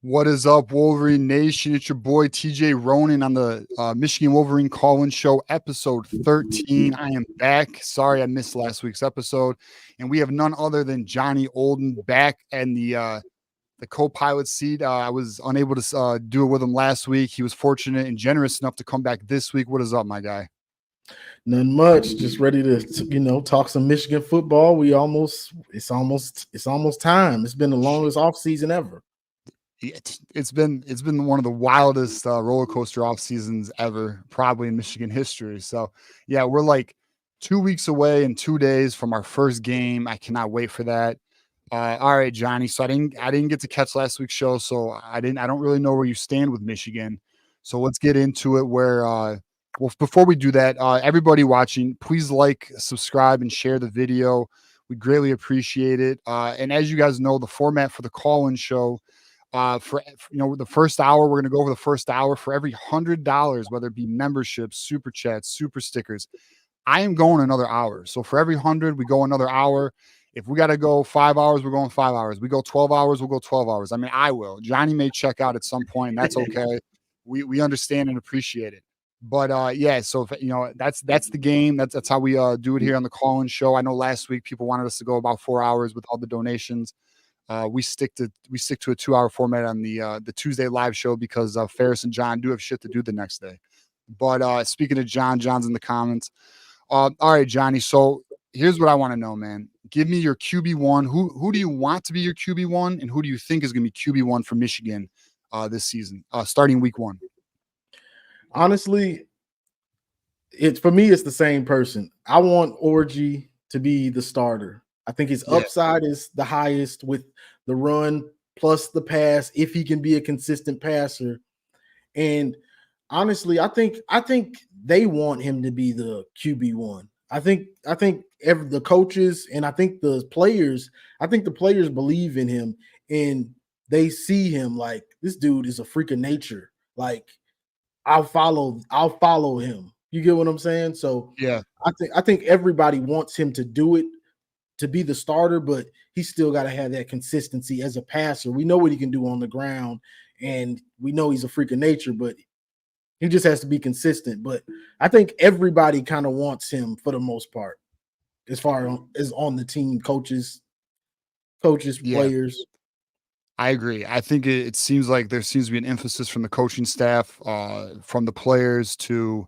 What is up, Wolverine Nation? It's your boy TJ Ronin on the Michigan Wolverine Call-In Show, episode 13. I am back. Sorry I missed last week's episode. And we have none other than Johnny Olden back in the co-pilot seat. I was unable to do it with him last week. He was fortunate and generous enough to come back this week. What is up, my guy? Nothing much. Just ready to talk some Michigan football. It's almost time. It's been the longest off season ever. It's been one of the wildest roller coaster off seasons ever, probably in Michigan history. So yeah, we're like 2 weeks away and 2 days from our first game. I cannot wait for that. All right, Johnny. So I didn't get to catch last week's show, so I don't really know where you stand with Michigan. So let's get into it. Well, before we do that, everybody watching, please like, subscribe, and share the video. We greatly appreciate it. And as you guys know, the format for the call-in show. For the first hour, we're going to go over the first hour. For every $100, whether it be memberships, super chats, super stickers, I am going another hour. So for every 100, we go another hour. If we got to go 5 hours, we're going 5 hours. We go 12 hours, we'll go 12 hours. I mean, I will. Johnny may check out at some point, and that's okay. We understand and appreciate it. But yeah, so that's the game. That's how we do it here on the call-in show. I know last week people wanted us to go about 4 hours with all the donations. We stick to a 2-hour format on the Tuesday live show because Ferris and John do have shit to do the next day. But speaking of John's in the comments. All right, Johnny. So here's what I want to know, man. Give me your QB1. Who do you want to be your QB1, and who do you think is going to be QB1 for Michigan this season, starting week 1? Honestly, it's the same person. I want Orgy to be the starter. I think his upside is the highest with the run plus the pass, if he can be a consistent passer. And honestly, I think they want him to be the QB1. I think the coaches and I think the players believe in him, and they see him like, this dude is a freak of nature. Like, I'll follow him. You get what I'm saying? So yeah, I think everybody wants him to do it, to be the starter, but he's still got to have that consistency as a passer. We know what he can do on the ground, and we know he's a freak of nature, but he just has to be consistent. But I think everybody kind of wants him for the most part, as far as on the team, coaches, players. I agree. I think it seems like there seems to be an emphasis from the coaching staff, from the players to,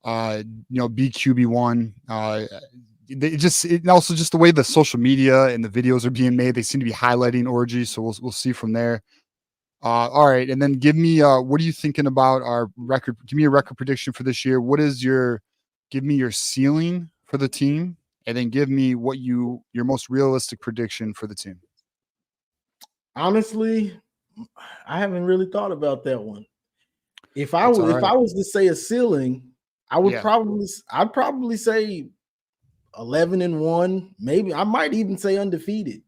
be QB1. Also just the way the social media and the videos are being made, they seem to be highlighting Orgy. So we'll see from there. All right, and then give me what are you thinking about our record? Give me a record prediction for this year. Give me your ceiling for the team, and then give me your most realistic prediction for the team. Honestly, I haven't really thought about that one. If I was to say a ceiling, I'd probably say 11-1. Maybe I might even say undefeated.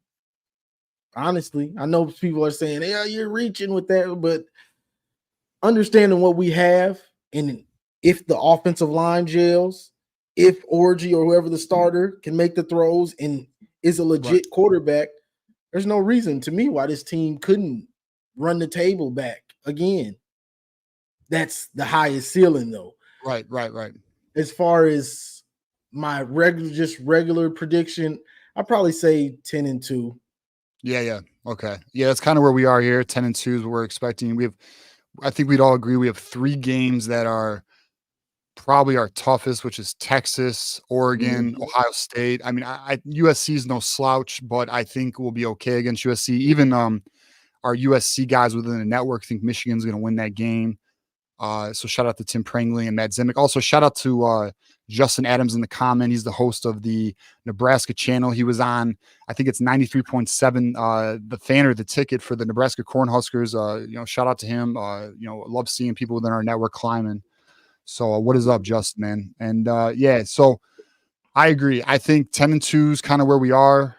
Honestly, I know people are saying, "Yeah, you're reaching with that," but understanding what we have, and if the offensive line gels, if Orgy or whoever the starter can make the throws and is a legit quarterback, there's no reason to me why this team couldn't run the table back again. That's the highest ceiling, though. Right. As far as my regular prediction, I'd probably say 10-2. Yeah. Okay. Yeah, that's kind of where we are here. 10-2 is what we're expecting. I think we'd all agree we have 3 games that are probably our toughest, which is Texas, Oregon, Ohio State. I mean, USC is no slouch, but I think we'll be okay against USC. Even our USC guys within the network think Michigan's going to win that game. So shout out to Tim Prangley and Matt Zimick. Also, shout out to Justin Adams in the comment. He's the host of the Nebraska channel. He was on, I think it's 93.7, the fan or the ticket for the Nebraska Cornhuskers. Shout out to him. Love seeing people within our network climbing. So what is up, Justin, man? And so I agree. I think 10-2 is kind of where we are.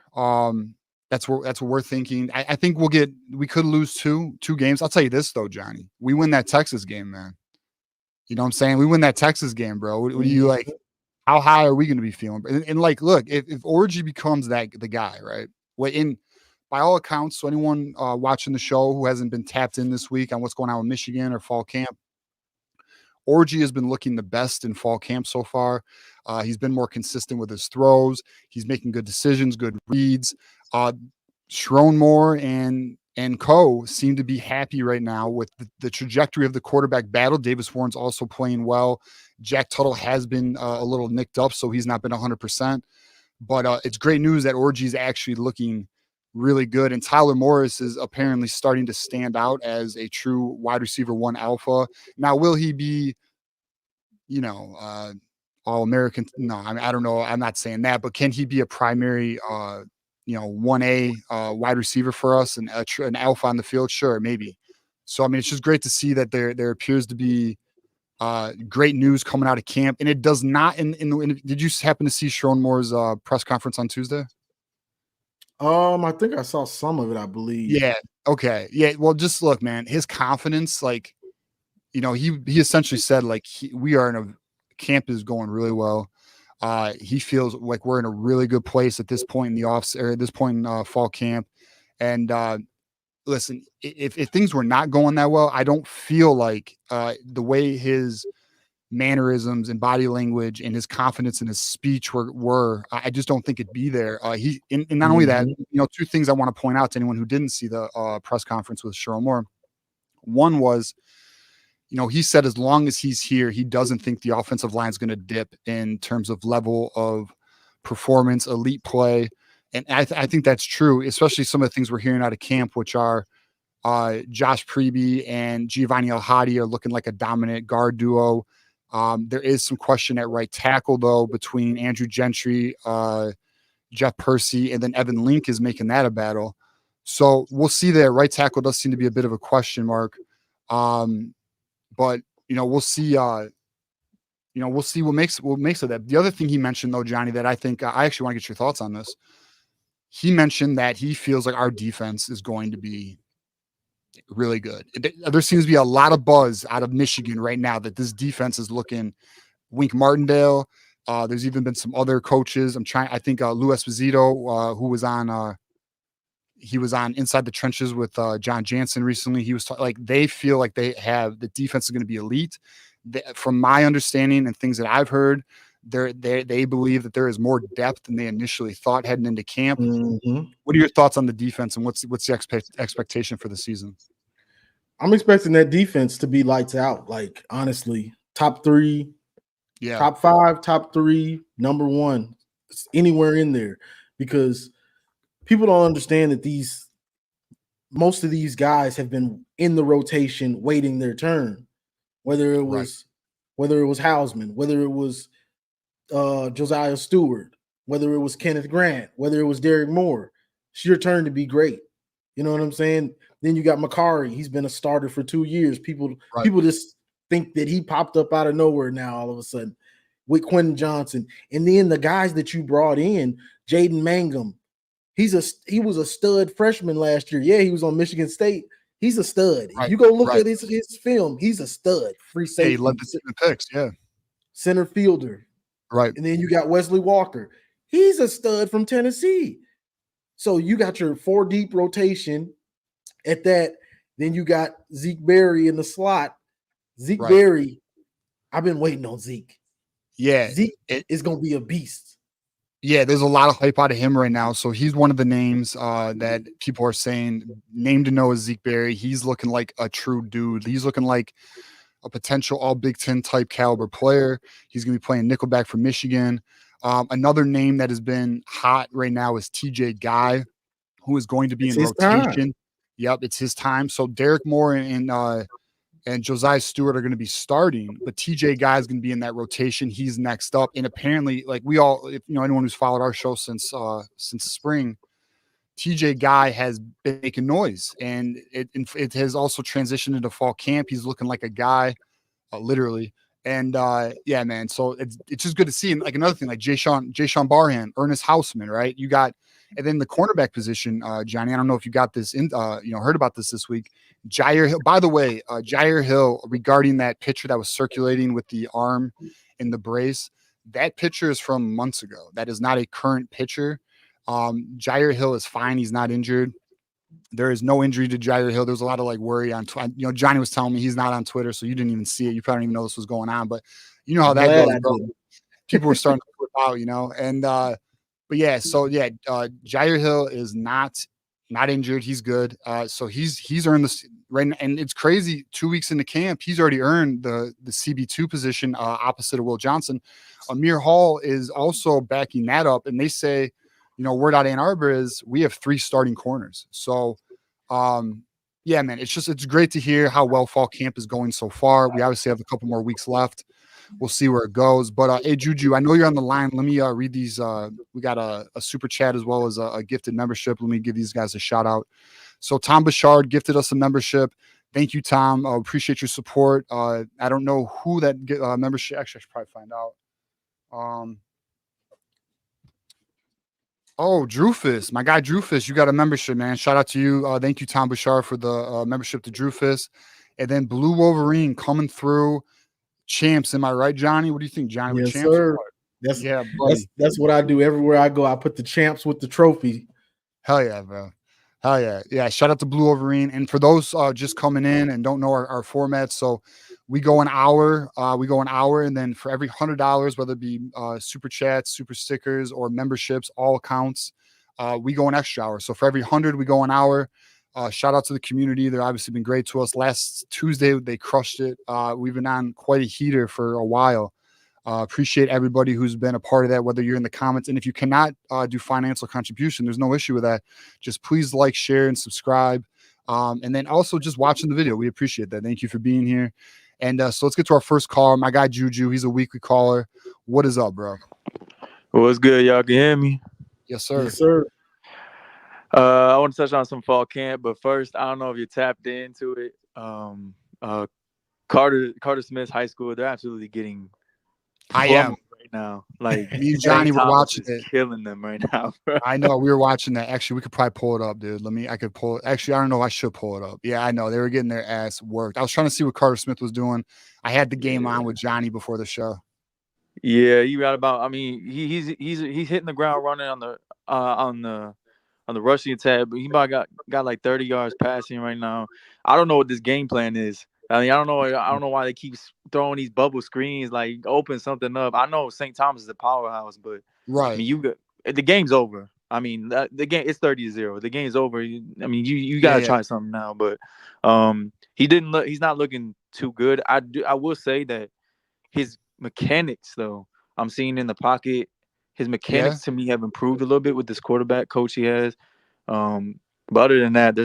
That's what we're thinking. I think we could lose two games. I'll tell you this though, Johnny, we win that Texas game, man. You know what I'm saying? We win that Texas game, bro. What do you like? How high are we going to be feeling? And like, look, if Orgy becomes the guy, right? by all accounts, so anyone watching the show who hasn't been tapped in this week on what's going on with Michigan or fall camp, Orji has been looking the best in fall camp so far. He's been more consistent with his throws. He's making good decisions, good reads. Schronmore and Co seem to be happy right now with the trajectory of the quarterback battle. Davis Warren's also playing well. Jack Tuttle has been a little nicked up, so he's not been 100%. But it's great news that Orji's actually looking really good. And Tyler Morris is apparently starting to stand out as a true wide receiver 1 alpha. Now, will he be, all American? No, I mean, I don't know. I'm not saying that, but can he be a primary, 1A wide receiver for us and an alpha on the field? Sure, maybe. So, I mean, it's just great to see that there appears to be great news coming out of camp. And it does not, did you happen to see Schronmore's press conference on Tuesday? I think I saw some of it, I believe. Yeah. Okay. Yeah. Well, just look, man, his confidence, like, he essentially said, like, we are in a camp is going really well. He feels like we're in a really good place at this point in the at this point in fall camp. And listen, if things were not going that well, I don't feel like the way his mannerisms and body language and his confidence in his speech were I just don't think it'd be there. And not only that, two things I want to point out to anyone who didn't see the press conference with Schronmore. One was, he said as long as he's here, he doesn't think the offensive line is going to dip in terms of level of performance, elite play. And I think that's true, especially some of the things we're hearing out of camp, which are Josh Preby and Giovanni El-Hadi are looking like a dominant guard duo. There is some question at right tackle, though, between Andrew Gentry, Jeff Percy, and then Evan Link is making that a battle. So we'll see there. Right tackle does seem to be a bit of a question mark. But we'll see. We'll see what makes of that. The other thing he mentioned, though, Johnny, that I think I actually want to get your thoughts on this. He mentioned that he feels like our defense is going to be really good. There seems to be a lot of buzz out of Michigan right now that this defense is looking Wink Martindale. There's even been some other coaches. I think Lou Esposito, who was on, he was on Inside the Trenches with John Jansen recently. He was like, they feel like they have the defense is going to be elite. From my understanding and things that I've heard, they believe that there is more depth than they initially thought heading into camp. Mm-hmm. What are your thoughts on the defense and what's the expectation for the season? I'm expecting that defense to be lights out. Like, honestly, top 3, top 5, top 3, number 1, anywhere in there, because people don't understand that most of these guys have been in the rotation waiting their turn, whether it was Hausman, whether it was Josiah Stewart, whether it was Kenneth Grant, whether it was Derek Moore. It's your turn to be great. You know what I'm saying? Then you got Makari. He's been a starter for 2 years. People just think that he popped up out of nowhere now all of a sudden with Quentin Johnson. And then the guys that you brought in, Jaden Mangum, he was a stud freshman last year. Yeah, he was on Michigan State. He's a stud. Right. If you go look at his film, he's a stud. Free safety. He led the picks, center fielder. Right. And then you got Wesley Walker. He's a stud from Tennessee. So you got your 4-deep rotation at that. Then you got Zeke Berry in the slot. Zeke Berry, I've been waiting on Zeke. Yeah. Zeke is going to be a beast. Yeah, there's a lot of hype out of him right now. So he's one of the names that people are saying, name to know is Zeke Berry. He's looking like a true dude. He's looking like a potential all Big Ten type caliber player. He's going to be playing nickelback for Michigan. Another name that has been hot right now is TJ Guy, who is going to be in rotation. Time. Yep, it's his time. So Derek Moore and Josiah Stewart are going to be starting, but TJ Guy is going to be in that rotation. He's next up. And apparently, like anyone who's followed our show since spring, TJ Guy has been making noise, and it has also transitioned into fall camp. He's looking like a guy, literally. And yeah, man. So it's just good to see. And like another thing, like Jayshawn Barhan, Ernest Hausman, right? You got, and then the cornerback position, Johnny. I don't know if you got this heard about this week. Jair Hill. By the way, Jair Hill, regarding that picture that was circulating with the arm in the brace, that picture is from months ago. That is not a current picture. Jair Hill is fine. He's not injured. There is no injury to Jair Hill. There's a lot of like worry on, Johnny was telling me he's not on Twitter, so you didn't even see it. You probably didn't even know this was going on, but you know how that goes, bro. People were starting to flip out, and but yeah, so yeah, Jair Hill is not injured. He's good. So he's earned this right now, and it's crazy. 2 weeks into camp, he's already earned the CB2 position opposite of Will Johnson. Amir Hall is also backing that up, and they say, word out of Ann Arbor is we have 3 starting corners. So, yeah, man, it's great to hear how well fall camp is going so far. We obviously have a couple more weeks left. We'll see where it goes. But hey, Juju, I know you're on the line. Let me read these. We got a super chat as well as a gifted membership. Let me give these guys a shout out. So Tom Bouchard gifted us a membership. Thank you, Tom. Appreciate your support. I don't know who that membership. Actually, I should probably find out. Oh, Drewfus, my guy Drewfus, you got a membership, man. Shout out to you. Thank you, Tom Bouchard, for the membership to Drewfus. And then Blue Wolverine coming through. Champs, am I right, Johnny? What do you think, Johnny? Yes, champs? sir. That's what I do everywhere I go. I put the champs with the trophy. Hell yeah, bro. Hell yeah. Yeah. Shout out to Blue Wolverine. And for those just coming in and don't know our format, so we go an hour. And then for every $100, whether it be super chats, super stickers, or memberships, all accounts, we go an extra hour. So for every 100, we go an hour. Shout out to the community. They've obviously been great to us. Last Tuesday, they crushed it. We've been on quite a heater for a while. Appreciate everybody who's been a part of that, whether you're in the comments. And if you cannot do financial contribution, there's no issue with that. Just please like, share, and subscribe. And then also just watching the video. We appreciate that. Thank you for being here. And so let's get to our first caller. My guy, Juju. He's a weekly caller. What is up, bro? What's good? Y'all can hear me? Yes, sir. Yes, sir. I want to touch on some fall camp, but first, I don't know if you tapped into it. Carter Smith High School, they're absolutely getting I am right now. Like me and Johnny were watching it, killing them right now. Bro. I know we were watching that. Actually, we could probably pull it up, dude. I could pull it. Actually, I don't know. I should pull it up. Yeah, I know they were getting their ass worked. I was trying to see what Carter Smith was doing. I had the game on with Johnny before the show. Yeah, you right about. I mean, he's hitting the ground running on the rushing attack, but he about got like 30 yards passing right now. I don't know what this game plan is. I mean, I don't know why they keep throwing these bubble screens, like open something up. I know St. Thomas is a powerhouse, but right. I mean, the game's over. I mean, the game it's 30-0. The game's over. I mean, you gotta try something now. But he's not looking too good. I will say that his mechanics, though, I'm seeing in the pocket, his mechanics to me have improved a little bit with this quarterback coach he has. But other than that,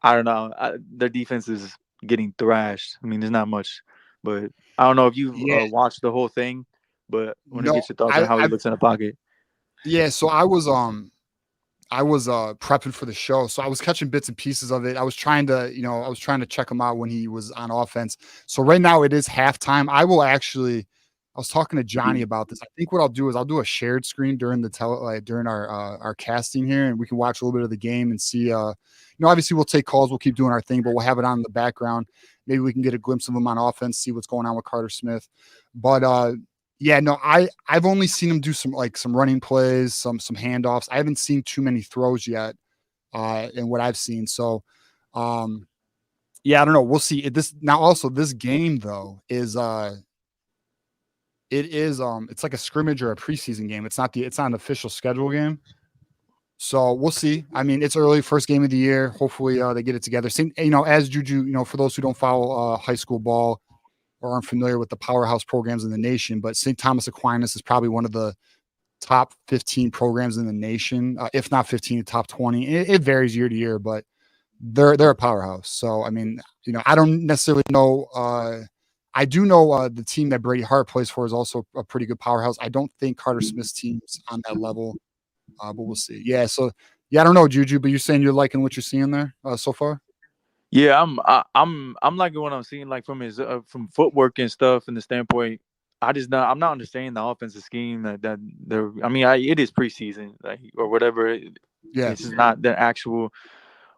I don't know. Their defense is getting thrashed. I mean, there's not much, but I don't know if you've watched the whole thing, but want to get your thoughts on how he looks in the pocket. Yeah, so I was prepping for the show, so I was catching bits and pieces of it. I was trying to check him out when he was on offense. So right now it is halftime. I was talking to Johnny about this. I think what I'll do is I'll do a shared screen during during our casting here, and we can watch a little bit of the game and see. Obviously we'll take calls, we'll keep doing our thing, but we'll have it on in the background. Maybe we can get a glimpse of him on offense, see what's going on with Carter Smith. But I've only seen him do some running plays, some handoffs. I haven't seen too many throws yet, in what I've seen. So, I don't know. We'll see. This game though is it's like a scrimmage or a preseason game. It's not an official schedule game. So we'll see. I mean, it's early, first game of the year. Hopefully they get it together. As Juju, for those who don't follow high school ball or aren't familiar with the powerhouse programs in the nation, but St. Thomas Aquinas is probably one of the top 15 programs in the nation, if not 15, top 20. It varies year to year, but they're a powerhouse. So, I mean, I don't necessarily know. I do know the team that Brady Hart plays for is also a pretty good powerhouse. I don't think Carter Smith's team's on that level, but we'll see. Yeah, so I don't know, Juju, but you're saying you're liking what you're seeing there so far? Yeah, I'm liking what I'm seeing, like from his from footwork and stuff, and the standpoint. I'm not understanding the offensive scheme that they're. I mean, it is preseason, or whatever. This is not the actual.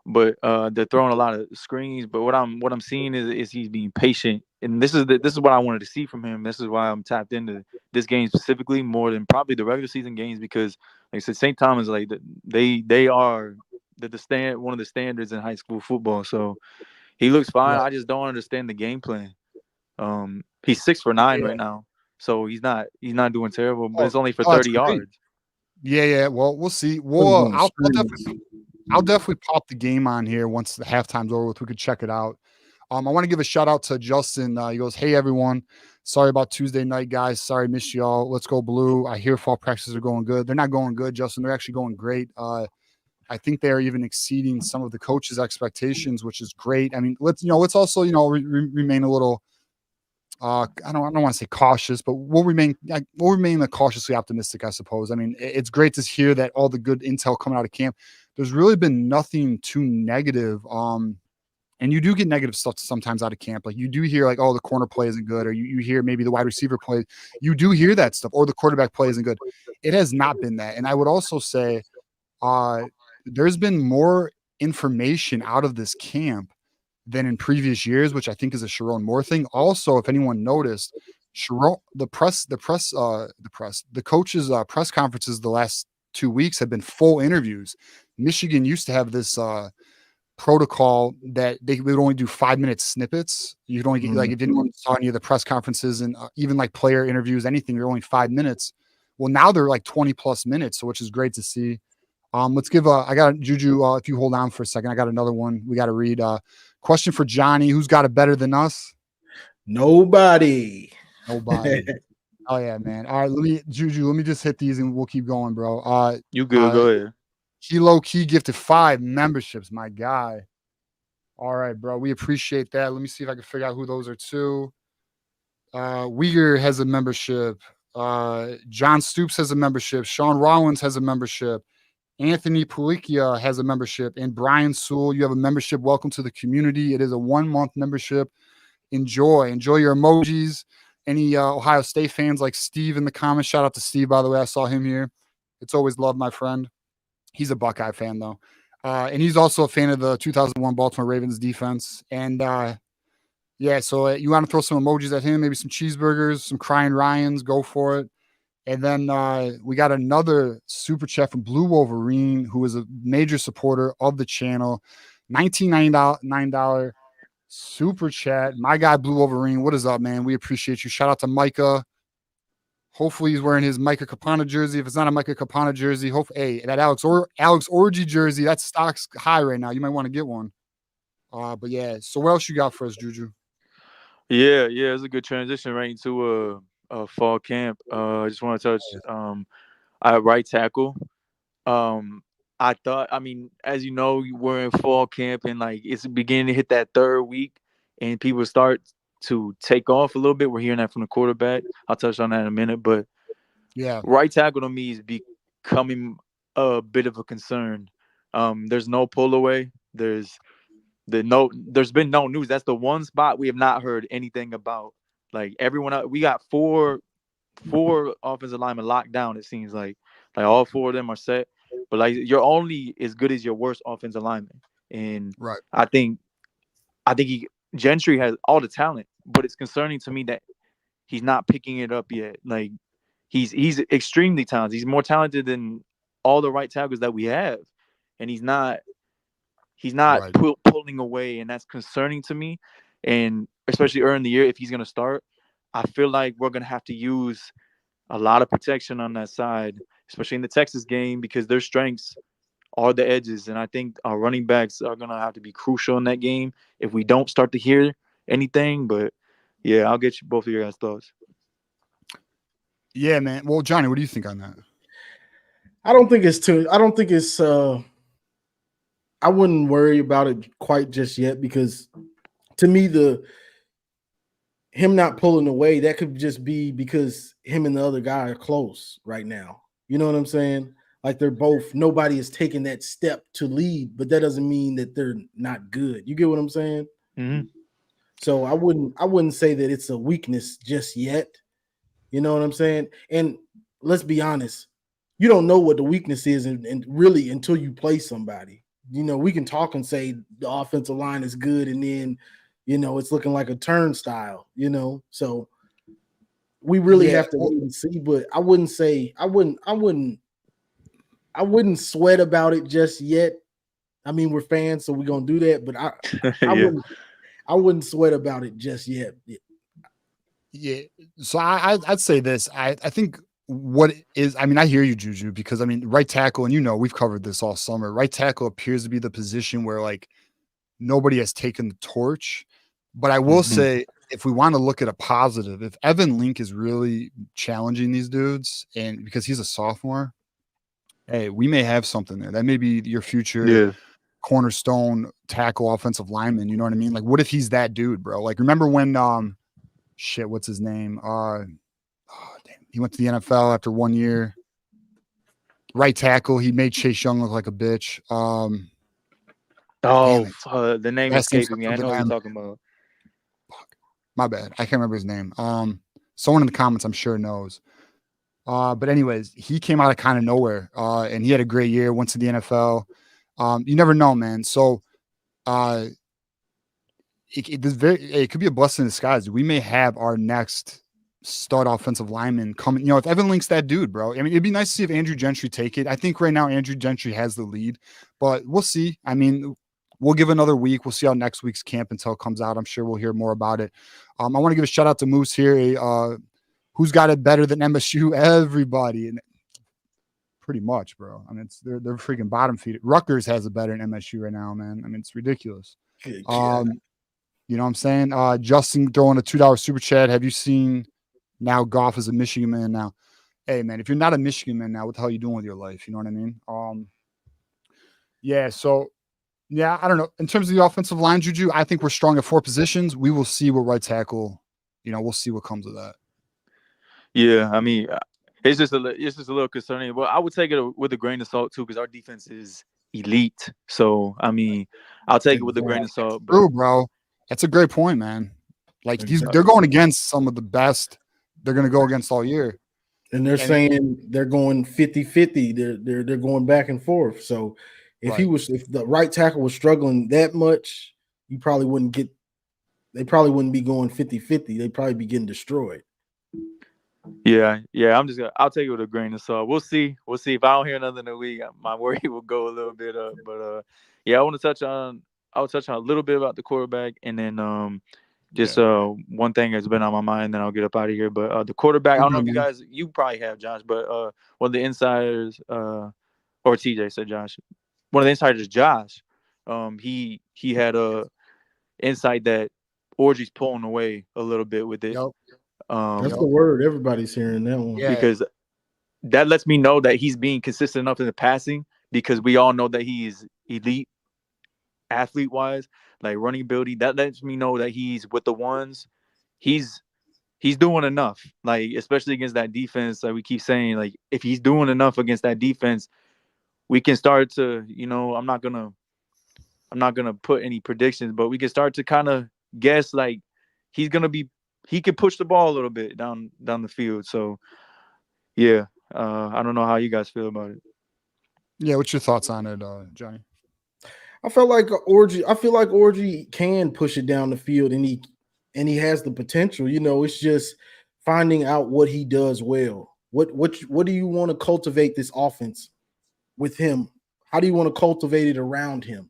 But they're throwing a lot of screens. But what I'm seeing is he's being patient, and this is what I wanted to see from him. This is why I'm tapped into this game specifically more than probably the regular season games, because like I said, St. Thomas, like they are one of the standards in high school football. So he looks fine. Right. I just don't understand the game plan. He's 6 for 9 right now, so he's not doing terrible, but it's only for 30 yards. Yeah. Well, we'll see. I'll definitely pop the game on here once the halftime's over with. We could check it out. I want to give a shout out to Justin. He goes, "Hey everyone, sorry about Tuesday night, guys. Sorry missed y'all. Let's go blue. I hear fall practices are going good. They're not going good, Justin. They're actually going great. I think they are even exceeding some of the coaches' expectations, which is great. I mean, let's also remain a little. I don't want to say cautious, but we'll remain cautiously optimistic, I suppose. I mean, it's great to hear that all the good intel coming out of camp. There's really been nothing too negative. And you do get negative stuff sometimes out of camp. Like you do hear like, oh, the corner play isn't good, or you hear maybe the wide receiver play. You do hear that stuff, or the quarterback play isn't good. It has not been that. And I would also say there's been more information out of this camp than in previous years, which I think is a Sharon Moore thing. Also, if anyone noticed, Sharon, the coaches' press conferences the last 2 weeks have been full interviews. Michigan used to have this protocol that they would only do 5-minute snippets. You could only get like if anyone saw any of the press conferences and even like player interviews, anything, they're only 5 minutes. Well, now they're like 20+ minutes, so which is great to see. Let's give I got Juju. If you hold on for a second, I got another one we got to read. Question for Johnny: who's got it better than us? Nobody. Oh yeah, man. All right, let me just hit these and we'll keep going, bro. You good? Go ahead. He low key gifted 5 memberships, my guy. All right, bro. We appreciate that. Let me see if I can figure out who those are too. Uyghur has a membership. John Stoops has a membership. Sean Rollins has a membership. Anthony Pulikia has a membership. And Brian Sewell, you have a membership. Welcome to the community. It is a 1-month membership. Enjoy your emojis. Any Ohio State fans like Steve in the comments? Shout out to Steve, by the way. I saw him here. It's always love, my friend. He's a Buckeye fan, though. And he's also a fan of the 2001 Baltimore Ravens defense. And, so you want to throw some emojis at him, maybe some cheeseburgers, some crying Ryans, go for it. And then we got another super chat from Blue Wolverine, who is a major supporter of the channel. $19.99 super chat. My guy, Blue Wolverine, what is up, man? We appreciate you. Shout out to Micah. Hopefully he's wearing his Micah Capana jersey. If it's not a Micah Capana jersey, that Alex Orgy jersey, that stock's high right now. You might want to get one. But yeah, so what else you got for us, Juju? Yeah, it's a good transition right into a fall camp. I just want to touch right tackle. I thought, I mean, as you know, we're in fall camp and like it's beginning to hit that third week and people start to take off a little bit. We're hearing that from the quarterback. I'll touch on that in a minute, but yeah, right tackle to me is becoming a bit of a concern. There's no pull away. There's been no news. That's the one spot we have not heard anything about. Like everyone else, we got four offensive linemen locked down. It seems like all 4 of them are set. But like you're only as good as your worst offensive lineman. And right. I think Gentry has all the talent, but it's concerning to me that he's not picking it up yet. Like he's extremely talented. He's more talented than all the right tackles that we have, and he's not right. pulling away, and that's concerning to me. And especially early in the year, if he's gonna start, I feel like we're gonna have to use a lot of protection on that side, especially in the Texas game, because their strengths are the edges. And I think our running backs are going to have to be crucial in that game if we don't start to hear anything. But, yeah, I'll get you both of your guys' thoughts. Yeah, man. Well, Johnny, what do you think on that? I don't think it's I wouldn't worry about it quite just yet because to me, him not pulling away, that could just be because him and the other guy are close right now. You know what I'm saying? Like nobody is taking that step to lead, but that doesn't mean that they're not good. You get what I'm saying? Mm-hmm. So I wouldn't say that it's a weakness just yet. You know what I'm saying? And let's be honest, you don't know what the weakness is and really until you play somebody. You know, we can talk and say the offensive line is good and then, you know, it's looking like a turnstile, you know. So we really have to wait and see, but I wouldn't sweat about it just yet. I mean, we're fans, so we're gonna do that. But I Yeah. I wouldn't sweat about it just yet. Yeah. So I'd say this. I think what is, I mean, I hear you, Juju, because I mean, right tackle, and we've covered this all summer. Right tackle appears to be the position where like nobody has taken the torch. But I will say, if we want to look at a positive, if Evan Link is really challenging these dudes, and because he's a sophomore, hey, we may have something there. That may be your future cornerstone tackle offensive lineman. You know what I mean? Like, what if he's that dude, bro? Like, remember when what's his name? Damn, he went to the NFL after 1 year. Right tackle, he made Chase Young look like a bitch. The name Last name escaping me. I starts know with what an you're M. talking about. My bad. I can't remember his name. Someone in the comments I'm sure knows. But anyways, he came out of kind of nowhere. And he had a great year, went to the NFL. You never know, man. So it could be a blessing in disguise. We may have our next stud offensive lineman coming. If Evan Link's that dude, bro. I mean, it'd be nice to see if Andrew Gentry take it. I think right now Andrew Gentry has the lead, but we'll see. I mean, we'll give another week. We'll see how next week's camp intel comes out. I'm sure we'll hear more about it. I want to give a shout out to Moose here. Who's got it better than MSU? Everybody. And pretty much, bro. I mean, they're freaking bottom feeder. Rutgers has it better than MSU right now, man. I mean, it's ridiculous. You know what I'm saying? Justin throwing a $2 super chat. Have you seen now Goff is a Michigan man now? Hey, man, if you're not a Michigan man now, what the hell are you doing with your life? You know what I mean? I don't know. In terms of the offensive line, Juju, I think we're strong at 4 positions. We will see what right tackle, we'll see what comes of that. Yeah, I mean, it's just a little concerning. But I would take it with a grain of salt too, because our defense is elite. So I mean, I'll take it with a grain of salt. True, bro. That's a great point, man. Like they're going against some of the best they're going to go against all year. And they're saying they're going 50-50. They're going back and forth. So if the right tackle was struggling that much, they probably wouldn't be going 50-50. They'd probably be getting destroyed. Yeah. I'll take it with a grain of salt. We'll see. If I don't hear nothing in a week, my worry will go a little bit up. But I'll touch on a little bit about the quarterback, and then one thing that's been on my mind, then I'll get up out of here. But the quarterback, I don't know if you probably have, Josh, but one of the insiders, or TJ said Josh, one of the insiders, Josh, he had a insight that Orgy's pulling away a little bit with it. Yep. That's the word everybody's hearing that one. Yeah. Because that lets me know that he's being consistent enough in the passing, because we all know that he's elite athlete wise, like running ability. That lets me know that he's with the ones. He's doing enough, like especially against that defense. Like we keep saying, like if he's doing enough against that defense, we can start to, I'm not gonna put any predictions, but we can start to kind of guess like he can push the ball a little bit down the field. So yeah, I don't know how you guys feel about it. Yeah, what's your thoughts on it, Johnny? I feel like Orgy can push it down the field, and he has the potential. It's just finding out what he does well. What do you want to cultivate this offense with him? How do you want to cultivate it around him?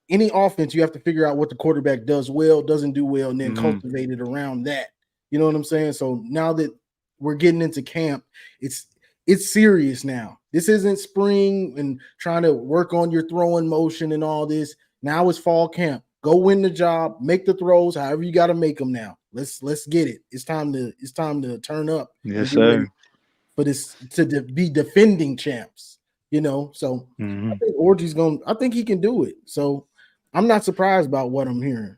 Any offense, you have to figure out what the quarterback does well, doesn't do well, and then cultivate it around that. You know what I'm saying? So now that we're getting into camp, it's serious now. This isn't spring and trying to work on your throwing motion and all this. Now it's fall camp. Go win the job, make the throws, however you got to make them now. Let's get it. It's time to turn up. Yes, sir. For this to be defending champs, So I think Orgy's I think he can do it. So I'm not surprised about what I'm hearing.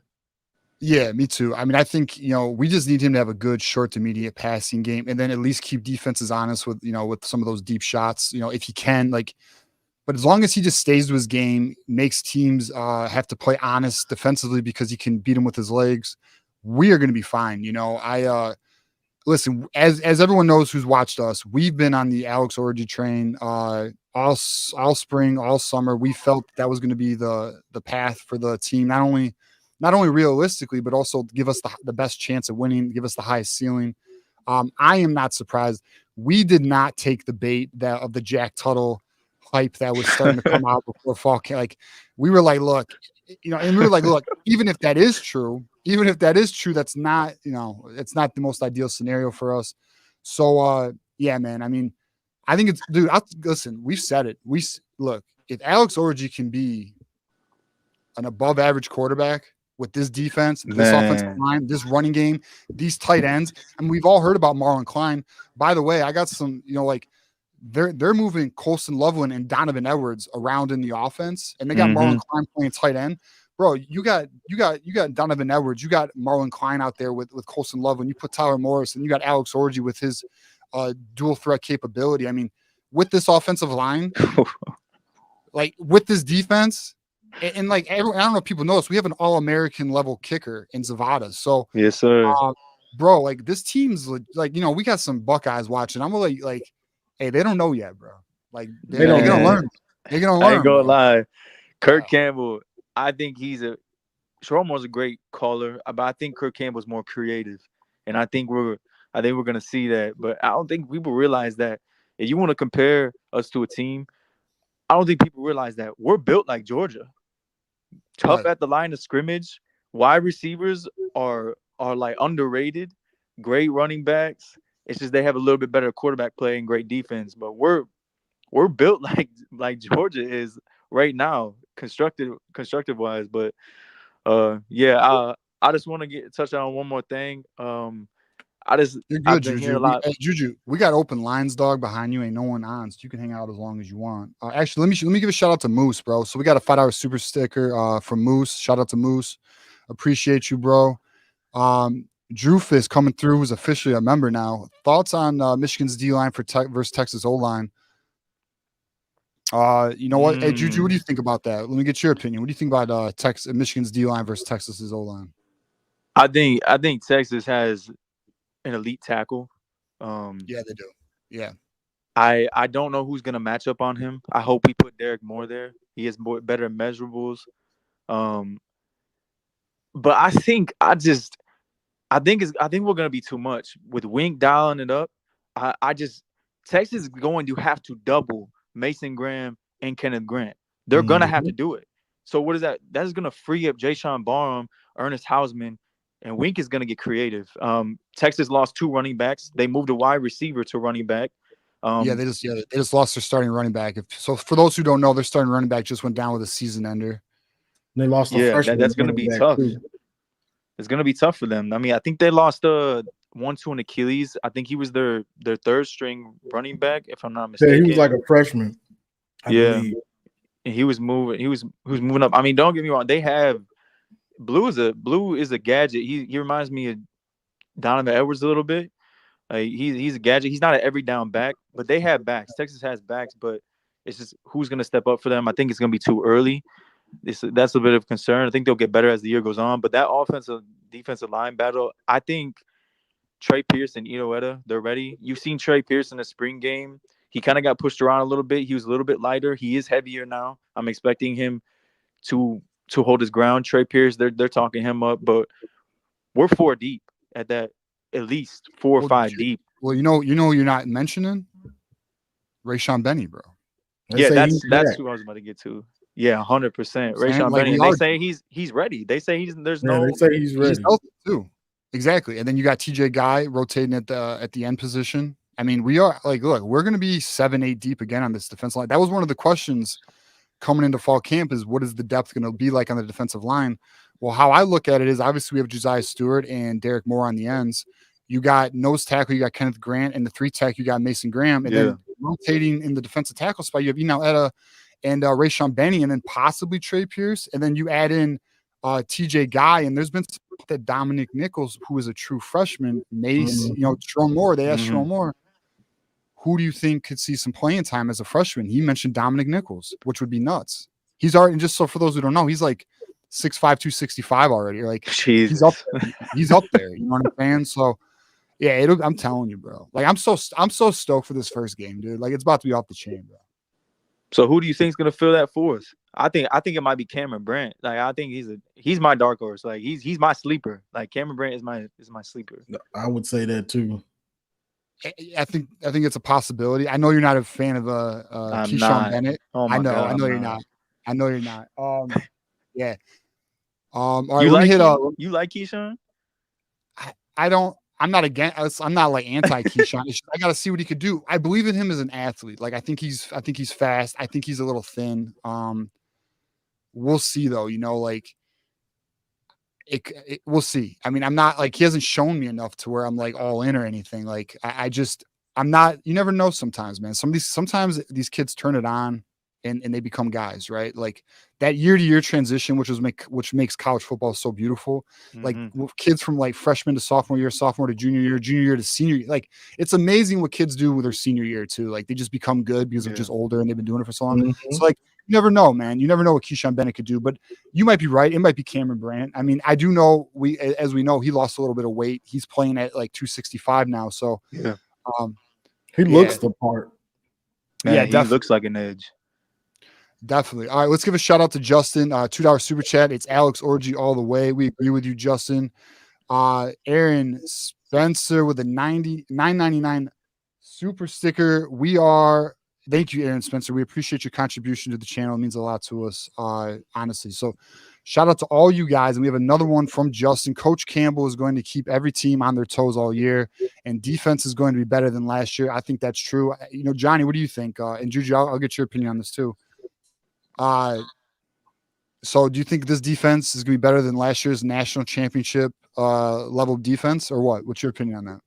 Yeah, me too. I mean, I think, we just need him to have a good short to intermediate passing game, and then at least keep defenses honest with, with some of those deep shots, if he can, but as long as he just stays to his game, makes teams have to play honest defensively because he can beat them with his legs, we are going to be fine. Listen, as everyone knows who's watched us, we've been on the Alex Orgy train all spring, all summer. We felt that was going to be the path for the team, not only realistically, but also give us the best chance of winning, give us the highest ceiling. I am not surprised. We did not take the bait of the Jack Tuttle hype that was starting to come out before fall camp. Like we were like, look, and we were like, look, even if that is true, that's not, it's not the most ideal scenario for us. So, yeah, man. I mean, I think it's, dude. Listen, we've said it. Look, if Alex Orji can be an above-average quarterback with this defense, this offensive line, this running game, these tight ends, and we've all heard about Marlon Klein. By the way, I got some, like they're moving Colson Loveland and Donovan Edwards around in the offense, and they got Marlon Klein playing tight end. Bro, you got Donovan Edwards, you got Marlon Klein out there with Colson Loveland. You put Tyler Morris, and you got Alex Orji with his dual threat capability. I mean, with this offensive line, like with this defense, and like I don't know if people know this, we have an All-American level kicker in Zavada. So yes, sir, bro. Like this team's like, we got some Buckeyes watching. I'm gonna like, hey, they don't know yet, bro. Like they're gonna learn. They're gonna learn. I ain't gonna lie, Kirk Campbell. I think Shromore's a great caller, but I think Kirk Campbell's more creative, and I think we're gonna see that. But I don't think people realize that if you want to compare us to a team, I don't think people realize that we're built like Georgia. Tough at the line of scrimmage. Wide receivers are like underrated. Great running backs. It's just they have a little bit better quarterback play and great defense. But we're built like Georgia is right now, constructive wise. But yeah, I just want to touch on one more thing. You're good, Juju. Hey, Juju, we got open lines, dog, behind you. Ain't no one on, so you can hang out as long as you want. Actually, let me give a shout out to Moose, bro. So we got a $5 super sticker from Moose. Shout out to Moose. Appreciate you, bro. Drewfus coming through, who's officially a member now. Thoughts on Michigan's D line versus Texas O line? You know what? Hey, Juju, what do you think about that? Let me get your opinion. What do you think about Michigan's D line versus Texas's O line? I think Texas has an elite tackle. Yeah, they do. Yeah. I don't know who's gonna match up on him. I hope we put Derek Moore there. He has better measurables. But I think we're gonna be too much with Wink dialing it up. Texas is going to have to double Mason Graham and Kenneth Grant. They're gonna have to do it. So what is that? That is gonna free up Jayshon Barham, Ernest Hausman, and Wink is going to get creative. Texas lost 2 running backs. They moved a wide receiver to running back. They just lost their starting running back. So for those who don't know, their starting running back just went down with a season ender. They lost a freshman. That's going to be tough. It's going to be tough for them. I mean, I think they lost 1-2 in Achilles. I think he was their third string running back, if I'm not mistaken. Yeah, he was like a freshman. I believe. And he was moving. He was moving up. I mean, don't get me wrong. They have. Blue is a gadget. He reminds me of Donovan Edwards a little bit. He's a gadget. He's not an every down back, but they have backs. Texas has backs, but it's just who's going to step up for them. I think it's going to be too early. That's a bit of concern. I think they'll get better as the year goes on. But that defensive line battle, I think Trey Pierce and Ito Etta, they're ready. You've seen Trey Pierce in the spring game. He kind of got pushed around a little bit. He was a little bit lighter. He is heavier now. I'm expecting him to hold his ground. Trey Pierce, they're talking him up, but we're 4 deep at that, at least 4 or 5 deep. Well, you're not mentioning Rayshawn Benny, bro. That's who I was about to get to. Yeah, 100%. Rayshawn Benny. They say he's ready. They say they say he's ready. He's healthy too. Exactly. And then you got TJ Guy rotating at the end position. I mean, we are like, look, we're going to be 7-8 deep again on this defense line. That was one of the questions coming into fall camp is what is the depth going to be like on the defensive line? Well, how I look at it is obviously we have Josiah Stewart and Derek Moore on the ends. You got nose tackle, you got Kenneth Grant, and the 3 tech, you got Mason Graham. And then rotating in the defensive tackle spot, you have Eno Etta and Rayshawn Benny, and then possibly Trey Pierce. And then you add in TJ Guy, and there's been that Dominic Nichols, who is a true freshman, Mace, Sharon Moore. They asked Sharon Moore, who do you think could see some playing time as a freshman? He mentioned Dominic Nichols, which would be nuts. He's already, and just so for those who don't know, he's like 6'5", 265 already. Like he's up there. You know what I'm saying? So yeah, I'm telling you, bro. Like I'm so stoked for this first game, dude. Like it's about to be off the chain, bro. So who do you think is gonna fill that for us? I think it might be Cameron Brandt. Like I think he's my dark horse. Like he's my sleeper. Like Cameron Brandt is my sleeper. I would say that too. I think it's a possibility. I know you're not a fan of I'm Keyshawn not. Bennett. Oh I my know. God, I know I'm you're not. not. I know you're not. Yeah. All right. You Let me like hit. you like Keyshawn? I don't. I'm not against. I'm not like anti Keyshawn. I got to see what he could do. I believe in him as an athlete. Like I think he's fast. I think he's a little thin. We'll see though. Like we'll see. I mean, I'm not like he hasn't shown me enough to where I'm like all in or anything. Like I'm not. You never know. Sometimes, man. Sometimes these kids turn it on and they become guys, right? Like that year to year transition, which makes college football so beautiful. Like with kids from like freshman to sophomore to junior year to senior year. Like it's amazing what kids do with their senior year too. Like they just become good because they're just older and they've been doing it for so long. Mm-hmm. So like you never know, man. You never know what Keyshawn Bennett could do, but you might be right. It might be Cameron Brand. I mean, I do know as we know, he lost a little bit of weight. He's playing at like 265 now. So Yeah. He looks the part. Man, yeah, he looks like an edge. Definitely. All right, let's give a shout out to Justin. $2 super chat. It's Alex Orgy all the way. We agree with you, Justin. Aaron Spencer with a 999 super sticker. Thank you, Aaron Spencer. We appreciate your contribution to the channel. It means a lot to us, honestly. So shout out to all you guys. And we have another one from Justin. Coach Campbell is going to keep every team on their toes all year, and defense is going to be better than last year. I think that's true. Johnny, what do you think? And Juju, I'll get your opinion on this too. So do you think this defense is going to be better than last year's national championship level defense, or what? What's your opinion on that?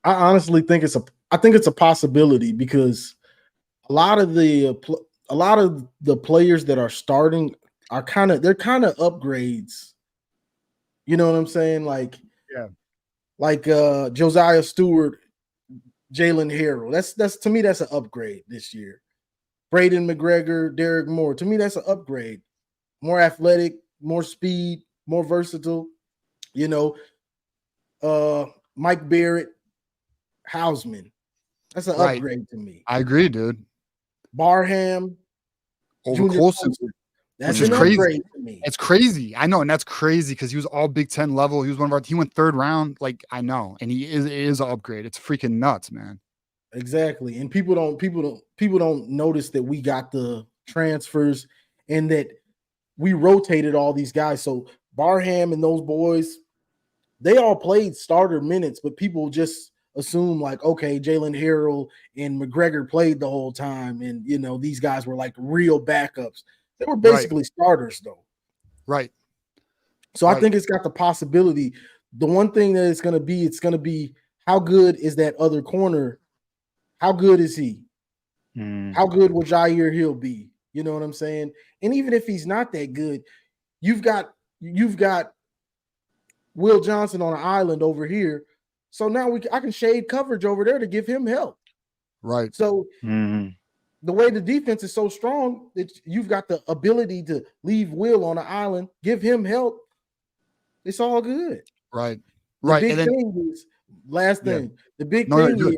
I honestly think it's a possibility because a lot of the players that are starting are kind of upgrades. You know what I'm saying? Like Josiah Stewart, Jalen Harrell. That's to me that's an upgrade this year. Braden McGregor, Derek Moore. To me, that's an upgrade. More athletic, more speed, more versatile. Mike Barrett, Hausman. That's an upgrade to me. I agree, dude. Barham, over Colson. That's an upgrade to me. It's crazy. I know, and that's crazy because he was all Big Ten level. He was he went third round. Like I know, and he is an upgrade. It's freaking nuts, man. Exactly. And people don't notice that we got the transfers and that we rotated all these guys. So Barham and those boys, they all played starter minutes, but people just assume like, okay, Jalen Harrell and McGregor played the whole time. And, these guys were like real backups. They were basically starters though. Right. So I think it's got the possibility. The one thing that it's going to be how good is that other corner? How good is he? How good will Jair Hill be? You know what I'm saying? And even if he's not that good, you've got Will Johnson on an island over here. So now I can shade coverage over there to give him help. Right. So the way the defense is so strong that you've got the ability to leave Will on an island, give him help. It's all good. Right. The big thing is the big thing is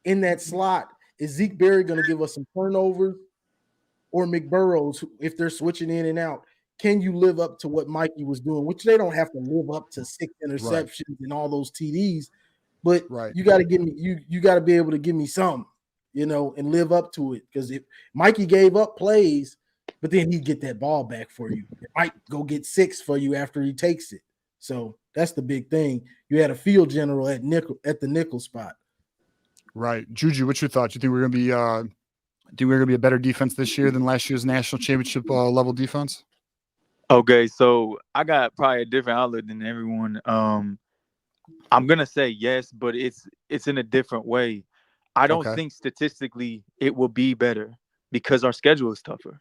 in that slot, is Zeke Berry going to give us some turnovers or McBurrows if they're switching in and out? Can you live up to what Mikey was doing, which they don't have to live up to 6 interceptions and all those TDs, but you got to give me you got to be able to give me some, and live up to it. Because if Mikey gave up plays, but then he'd get that ball back for you. It might go get 6 for you after he takes it. So that's the big thing. You had a field general at the nickel spot. Right. Juju, what's your thoughts? You think we're going to be a better defense this year than last year's national championship level defense? Okay, so I got probably a different outlook than everyone. I'm going to say yes, but it's in a different way. I don't think statistically it will be better because our schedule is tougher.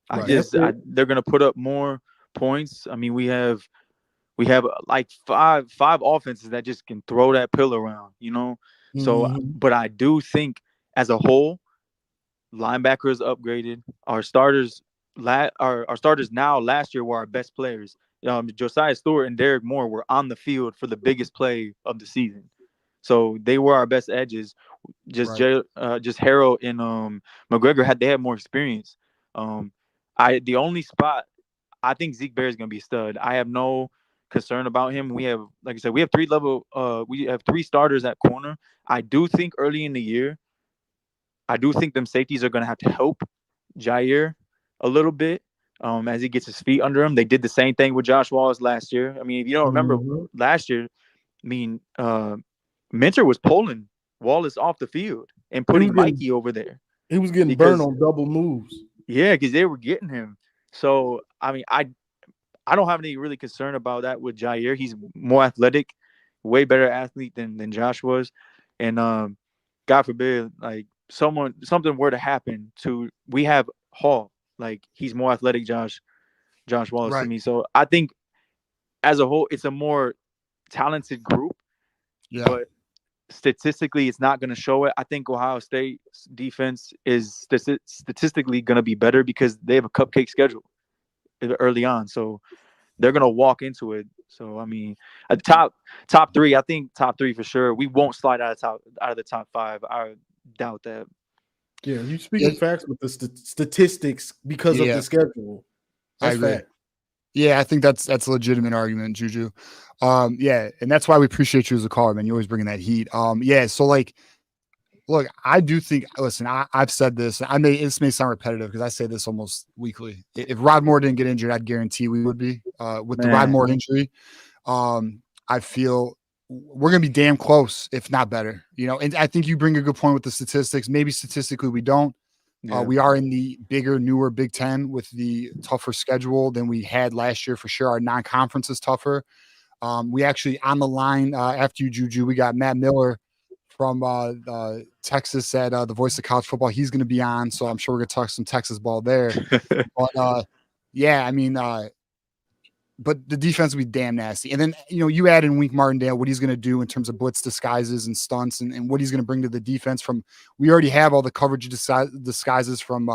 They're going to put up more points. I mean, we have like five offenses that just can throw that pill around, So, but I do think as a whole, linebackers upgraded. Our starters now last year were our best players. Josiah Stewart and Derek Moore were on the field for the biggest play of the season. So they were our best edges. Just Harrell and McGregor had more experience. The only spot I think Zeke Berry is going to be a stud. I have no concerned about him. We have, like I said, we have three starters at corner. I do think early in the year, I do think them safeties are going to have to help Jair a little bit as he gets his feet under him. They did the same thing with Josh Wallace last year. I mean, if you don't remember last year, I mean, Minter was pulling Wallace off the field and putting Mikey over there. He was getting burned on double moves. Yeah, because they were getting him. So, I mean, I don't have any really concern about that with Jair. He's more athletic, way better athlete than Josh was. And God forbid, like something were to happen to, we have Hall. Like, he's more athletic, Josh Wallace to me. So I think as a whole, it's a more talented group. Yeah. But statistically, it's not going to show it. I think Ohio State's defense is statistically going to be better because they have a cupcake schedule early on. So they're going to walk into it. So, I mean, at top three, I think top three for sure. We won't slide out of the top five. I doubt that. Yeah, you speaking facts with the statistics because of the schedule. That's fact. Yeah, I think that's a legitimate argument, Juju. Yeah, and that's why we appreciate you as a caller, man. You're always bringing that heat. Yeah, so like, look, I do think. Listen, I've said this. This may sound repetitive because I say this almost weekly. If Rod Moore didn't get injured, I'd guarantee we would be. With the Rod Moore injury, I feel we're gonna be damn close, if not better. You know, and I think you bring a good point with the statistics. Maybe statistically we don't. Yeah. We are in the bigger, newer Big Ten with the tougher schedule than we had last year for sure. Our non-conference is tougher. We actually, on the line after you, Juju, we got Matt Miller from Texas at the Voice of College Football. He's going to be on, so I'm sure we're going to talk some Texas ball there. But, yeah, I mean, but the defense will be damn nasty. And then, you know, you add in Wink Martindale, what he's going to do in terms of blitz disguises and stunts and what he's going to bring to the defense we already have all the coverage disguises from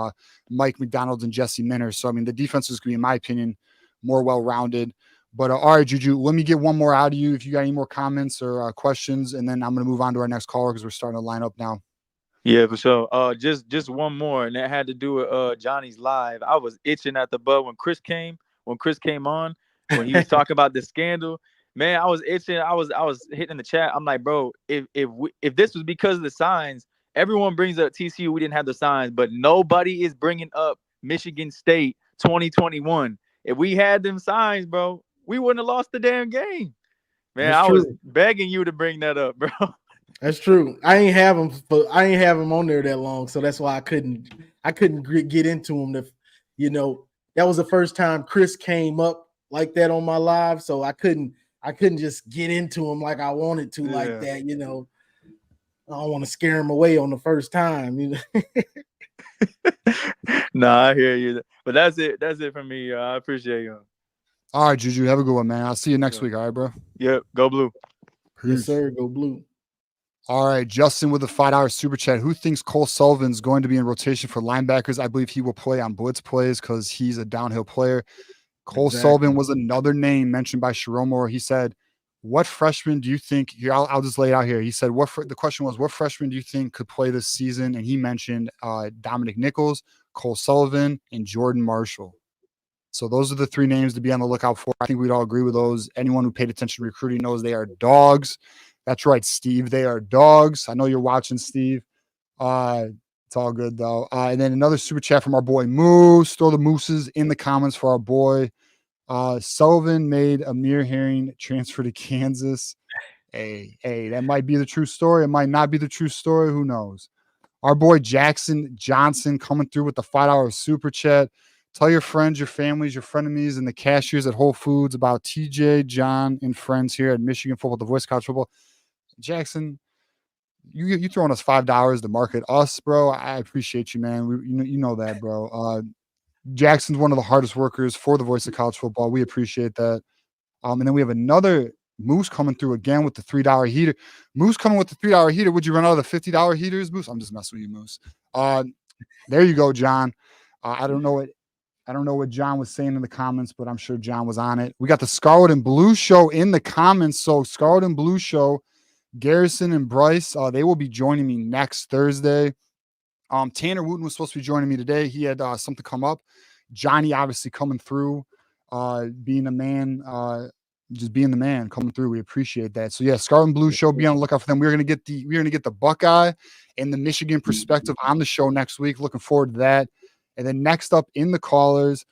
Mike McDonald and Jesse Minter. So, I mean, the defense is going to be, in my opinion, more well-rounded. But all right, Juju, let me get one more out of you if you got any more comments or questions, and then I'm going to move on to our next caller because we're starting to line up now. Yeah, for sure. Just one more, and that had to do with Johnny's live. I was itching at the butt when Chris came on. When he was talking about the scandal, man, I was itching. I was hitting the chat. I'm like, bro, if this was because of the signs, everyone brings up TCU. We didn't have the signs, but nobody is bringing up Michigan State 2021. If we had them signs, bro, we wouldn't have lost the damn game. Man, I was begging you to bring that up, bro. That's true. I ain't have him on there that long, so that's why I couldn't get into him. You know, that was the first time Chris came up like that on my live, so I couldn't just get into him like I wanted to, like that. You know, I don't want to scare him away on the first time. You know. Nah, I hear you. But that's it. That's it for me. I appreciate you. All right, Juju, have a good one, man. I'll see you next week. All right, bro. Yep. Go Blue. Peace. Yes, sir. Go Blue. All right, Justin with a $5 super chat. Who thinks Cole Sullivan's going to be in rotation for linebackers? I believe he will play on blitz plays because he's a downhill player. Cole Sullivan was another name mentioned by Sharon Moore. He said, what freshman do you think – here, I'll just lay it out here. He said, the question was, what freshman do you think could play this season? And he mentioned Dominic Nichols, Cole Sullivan, and Jordan Marshall. So those are the three names to be on the lookout for. I think we'd all agree with those. Anyone who paid attention to recruiting knows they are dogs. That's right, Steve. They are dogs. I know you're watching, Steve. It's all good, though. And then another super chat from our boy Moose. Throw the Mooses in the comments for our boy. Sullivan made Amir Herring transfer to Kansas. Hey, that might be the true story. It might not be the true story. Who knows? Our boy Jackson Johnson coming through with the $5 super chat. Tell your friends, your families, your frenemies, and the cashiers at Whole Foods about TJ, John, and friends here at Michigan Football, the Voice of College Football. Jackson, you throwing us $5 to market us, bro. I appreciate you, man. You know that, bro. Jackson's one of the hardest workers for the Voice of College Football. We appreciate that. And then we have another Moose coming through again with the $3 heater. Moose coming with the $3 heater. Would you run out of the $50 heaters, Moose? I'm just messing with you, Moose. There you go, John. I don't know what John was saying in the comments, but I'm sure John was on it. We got the Scarlet and Blue Show in the comments. So Scarlet and Blue Show, Garrison and Bryce, they will be joining me next Thursday. Tanner Wooten was supposed to be joining me today. He had something come up. Johnny obviously coming through, being a man just being the man, coming through. We appreciate that. So yeah, Scarlet and Blue show. Be on the lookout for them. We're gonna get the Buckeye and the Michigan perspective on the show next week. Looking forward to that. And then next up in the callers,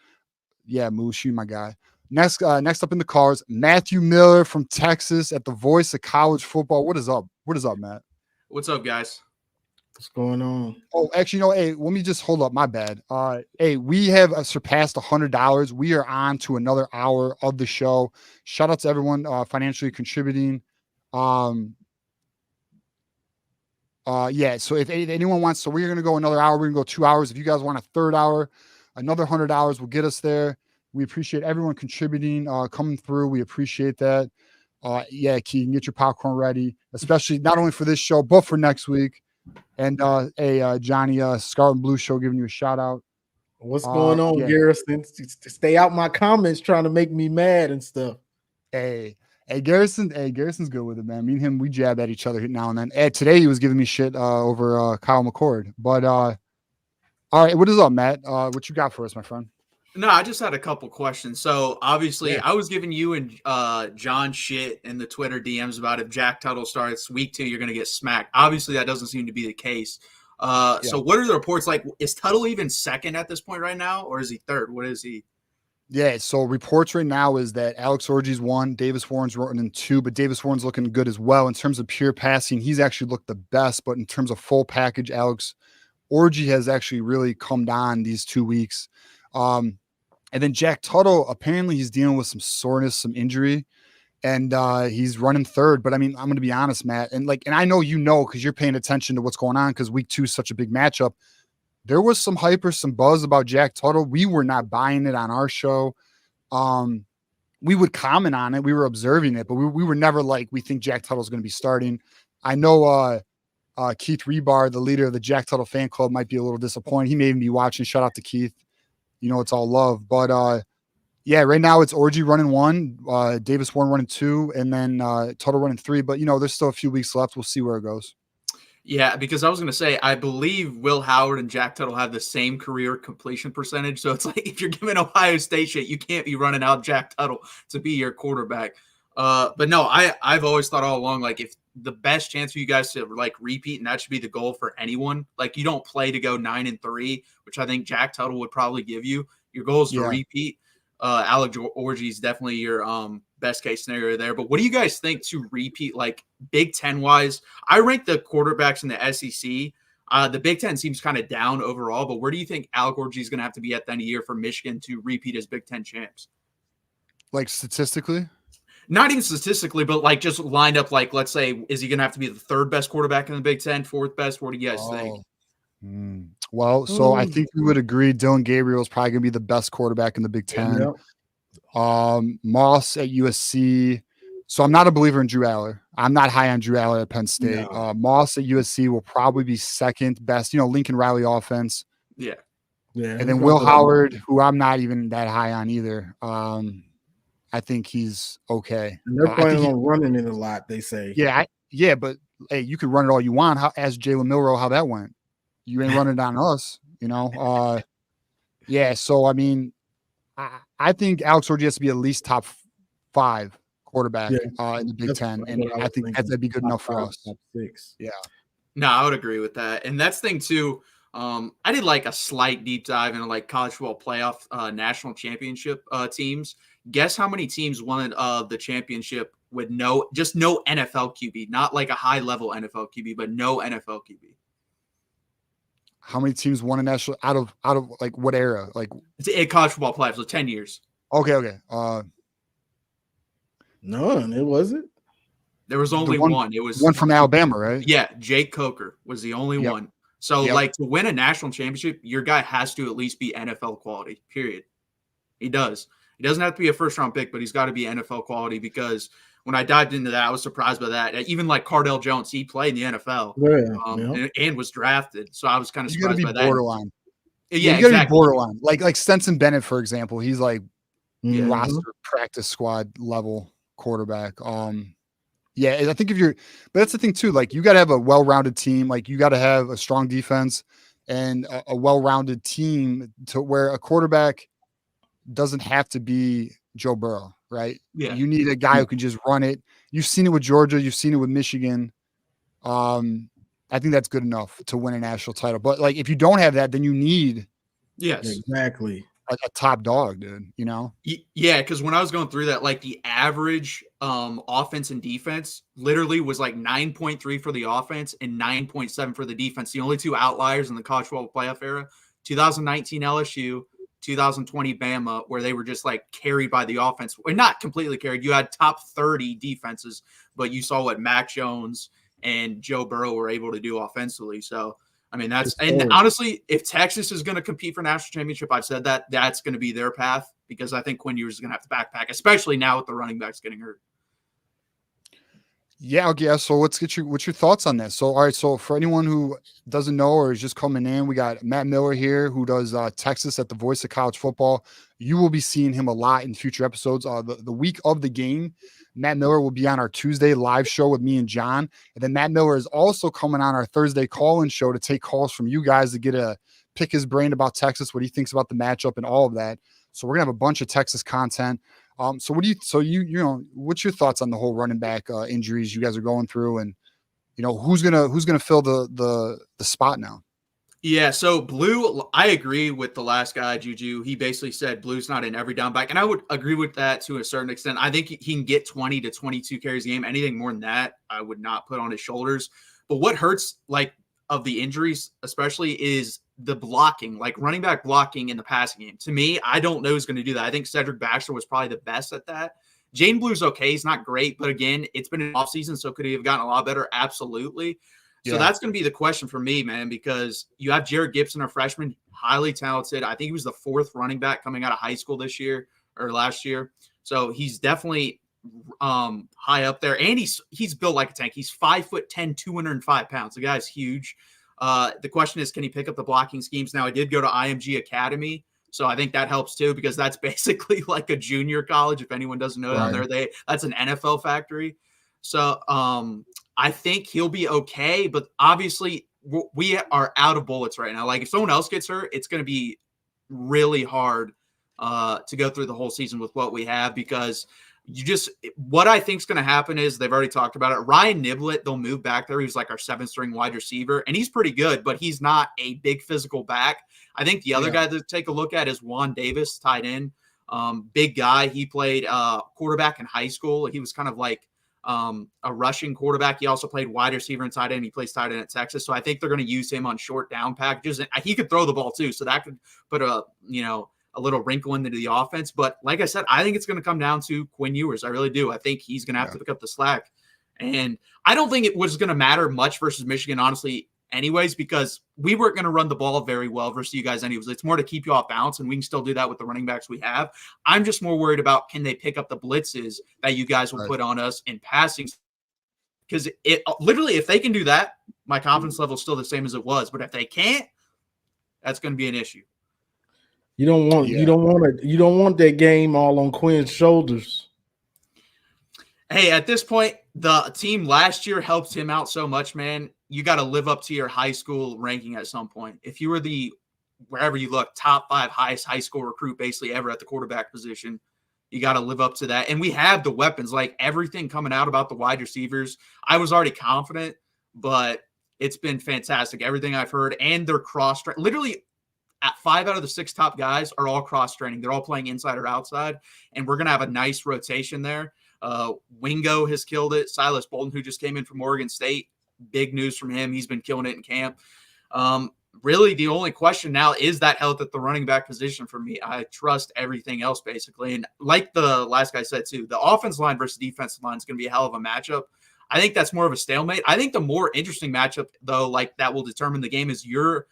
yeah, Moose, you my guy. Next up in the callers, Matthew Miller from Texas at the voice of college football. What is up? What is up, Matt? What's up, guys? What's going on? Oh, actually, no. Hey, let me just hold up. My bad. Hey, we have surpassed $100. We are on to another hour of the show. Shout out to everyone financially contributing. Yeah. So if anyone wants, so we're gonna go another hour. We're gonna go 2 hours. If you guys want a third hour, another $100 will get us there. We appreciate everyone contributing, coming through. We appreciate that. Yeah, Keegan, get your popcorn ready, especially not only for this show but for next week. And Johnny, Scarlet and Blue show, giving you a shout out. What's going on, yeah. Garrison? Stay out my comments trying to make me mad and stuff. Hey, Garrison's good with it, man. Me and him, we jab at each other now and then. Today he was giving me shit over Kyle McCord. But all right, what is up, Matt? What you got for us, my friend? No, I just had a couple questions. So obviously, I was giving you and John shit in the Twitter DMs about if Jack Tuttle starts week 2, you're going to get smacked. Obviously, that doesn't seem to be the case. So what are the reports like? Is Tuttle even second at this point right now, or is he third? What is he? Yeah, so reports right now is that Alex Orji's 1, Davis Warren's running 2, but Davis Warren's looking good as well. In terms of pure passing, he's actually looked the best, but in terms of full package, Alex Orji has actually really come on these 2 weeks. And then Jack Tuttle, apparently he's dealing with some soreness, some injury, and he's running third. But I mean, I'm going to be honest, Matt, and I know because you're paying attention to what's going on because week 2 is such a big matchup. There was some hype or some buzz about Jack Tuttle. We were not buying it on our show. We would comment on it. We were observing it, but we were never like, we think Jack Tuttle's going to be starting. I know Keith Rebar, the leader of the Jack Tuttle fan club, might be a little disappointed. He may even be watching. Shout out to Keith. You know, it's all love. But yeah, right now it's Orji running 1, Davis Warren running 2, and then Tuttle running 3. But, there's still a few weeks left. We'll see where it goes. Yeah, because I was going to say, I believe Will Howard and Jack Tuttle have the same career completion percentage. So it's like if you're giving Ohio State shit, you can't be running out Jack Tuttle to be your quarterback. But no, I've always thought all along, like if the best chance for you guys to repeat, and that should be the goal for anyone. Like you don't play to go 9-3, which I think Jack Tuttle would probably give you. Your goal is to repeat. Alex Orji is definitely your best case scenario there. But what do you guys think to repeat, like Big Ten wise? I rank the quarterbacks in the SEC. The Big Ten seems kind of down overall, but where do you think Alex Orji is going to have to be at the end of the year for Michigan to repeat as Big Ten champs? Like statistically? Not even statistically, but like just lined up, like let's say, is he going to have to be the 3rd best quarterback in the Big Ten, 4th best? What do you guys think? Well, so I think we would agree Dylan Gabriel is probably going to be the best quarterback in the Big Ten. Yeah. Moss at USC. So I'm not a believer in Drew Aller. I'm not high on Drew Aller at Penn State. No. Moss at USC will probably be 2nd best. Lincoln Riley offense. Yeah. And then Will Howard, who I'm not even that high on either. I think he's okay. And they're planning on running it a lot, they say. Yeah, but hey, you can run it all you want. Ask Jalen Milroe how that went. You ain't running it on us, Yeah, so I mean, I think Alex Orji has to be at least top 5 quarterback in the Big Ten, and I think that'd be good enough for us. Top 6. Yeah. No, I would agree with that, and that's the thing too. I did like a slight deep dive into like college football playoff national championship teams. Guess how many teams won the championship with no NFL QB, not like a high level NFL QB, but no NFL QB. How many teams won a national out of like what era? Like it's college football playoffs, so 10 years. Okay. None. It wasn't. There was only one. It was one from Alabama, right? Yeah, Jake Coker was the only one. So, like, to win a national championship, your guy has to at least be NFL quality, period. He does. He doesn't have to be a first-round pick, but he's got to be NFL quality because when I dived into that, I was surprised by that. Even like Cardell Jones, he played in the NFL and was drafted. So I was kind of surprised by that. Borderline. Yeah, you got to be borderline. Like Stetson Bennett, for example, he's like roster practice squad level quarterback. Yeah, I think but that's the thing too. Like you got to have a well-rounded team. Like you got to have a strong defense and a well-rounded team to where a quarterback doesn't have to be Joe Burrow. right? Yeah. You need a guy who can just run it. You've seen it with Georgia. You've seen it with Michigan. I think that's good enough to win a national title. But like, if you don't have that, then you need exactly a top dog, dude. You know? Yeah, because when I was going through that, like the average offense and defense literally was like 9.3 for the offense and 9.7 for the defense. The only two outliers in the college football playoff era, 2019 LSU, 2020 Bama, where they were just like carried by the offense. Well, not completely carried. You had top 30 defenses, but you saw what Mac Jones and Joe Burrow were able to do offensively. So, I mean, and honestly, if Texas is going to compete for national championship, I've said that's going to be their path, because I think Quinn Ewers is going to have to backpack, especially now with the running backs getting hurt. Yeah. Okay. So what's your thoughts on this? So, all right. So for anyone who doesn't know or is just coming in, we got Matt Miller here, who does Texas at the Voice of College Football. You will be seeing him a lot in future episodes. The week of the game, Matt Miller will be on our Tuesday live show with me and John. And then Matt Miller is also coming on our Thursday call-in show to take calls from you guys to pick his brain about Texas, what he thinks about the matchup and all of that. So we're gonna have a bunch of Texas content. So what's your thoughts on the whole running back injuries you guys are going through, and who's gonna fill the spot now? Yeah, so Blue, I agree with the last guy, Juju. He basically said Blue's not an every down back, and I would agree with that to a certain extent. I think he can get 20 to 22 carries a game. Anything more than that, I would not put on his shoulders. But what hurts, like, of the injuries especially, is the blocking, like running back blocking in the passing game. To me, I don't know who's going to do that. I think Cedric Baxter was probably the best at that. Jane Blue's okay. He's not great, but again, it's been an offseason, so could he have gotten a lot better? Absolutely. So that's going to be the question for me, man, because you have Jared Gibson, a freshman, highly talented. I think he was the 4th running back coming out of high school this year or last year. So he's definitely high up there. And he's built like a tank. He's 5'10", 205 pounds. The guy's huge. The question is, can he pick up the blocking schemes? Now, I did go to IMG Academy, so I think that helps too, because that's basically like a junior college. If anyone doesn't know down there, that's an NFL factory. So I think he'll be okay, but obviously we are out of bullets right now. Like, if someone else gets hurt, it's going to be really hard to go through the whole season with what we have, because what I think is going to happen is, they've already talked about it, Ryan Niblett, they'll move back there. He's like our 7th string wide receiver, and he's pretty good, but he's not a big physical back. I think the other guy to take a look at is Juan Davis, tight end. Big guy. He played quarterback in high school. He was kind of like a rushing quarterback. He also played wide receiver and tight end. He plays tight end at Texas. So I think they're going to use him on short down packages. And he could throw the ball too. So that could put a little wrinkle into the offense. But like I said, I think it's going to come down to Quinn Ewers. I really do. I think he's going to have to pick up the slack. And I don't think it was going to matter much versus Michigan, honestly, anyways, because we weren't going to run the ball very well versus you guys anyways. It's more to keep you off balance, and we can still do that with the running backs we have. I'm just more worried about, can they pick up the blitzes that you guys will put on us in passing? Because it literally, if they can do that, my confidence level is still the same as it was. But if they can't, that's going to be an issue. You don't want that game all on Quinn's shoulders. Hey, at this point, the team last year helped him out so much, man. You got to live up to your high school ranking at some point. If you were wherever you look, top 5 highest high school recruit basically ever at the quarterback position, you got to live up to that. And we have the weapons, like everything coming out about the wide receivers. I was already confident, but it's been fantastic. Everything I've heard, and they're literally at 5 out of the 6 top guys are all cross-training. They're all playing inside or outside, and we're going to have a nice rotation there. Wingo has killed it. Silas Bolden, who just came in from Oregon State, big news from him. He's been killing it in camp. Really, the only question now is that health at the running back position for me. I trust everything else, basically. And like the last guy said, too, the offensive line versus defensive line is going to be a hell of a matchup. I think that's more of a stalemate. I think the more interesting matchup, though, like that will determine the game, is your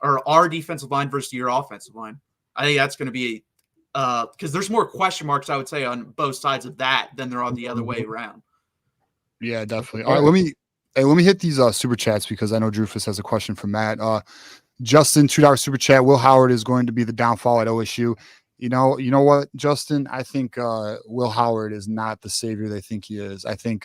or our defensive line versus your offensive line. I think that's going to be because there's more question marks, I would say, on both sides of that than there are the other way around. Yeah, definitely. All right, let me hit these super chats, because I know Drufus has a question for Matt. Justin, $2 super chat. Will Howard is going to be the downfall at OSU. You know what, Justin? I think Will Howard is not the savior they think he is. I think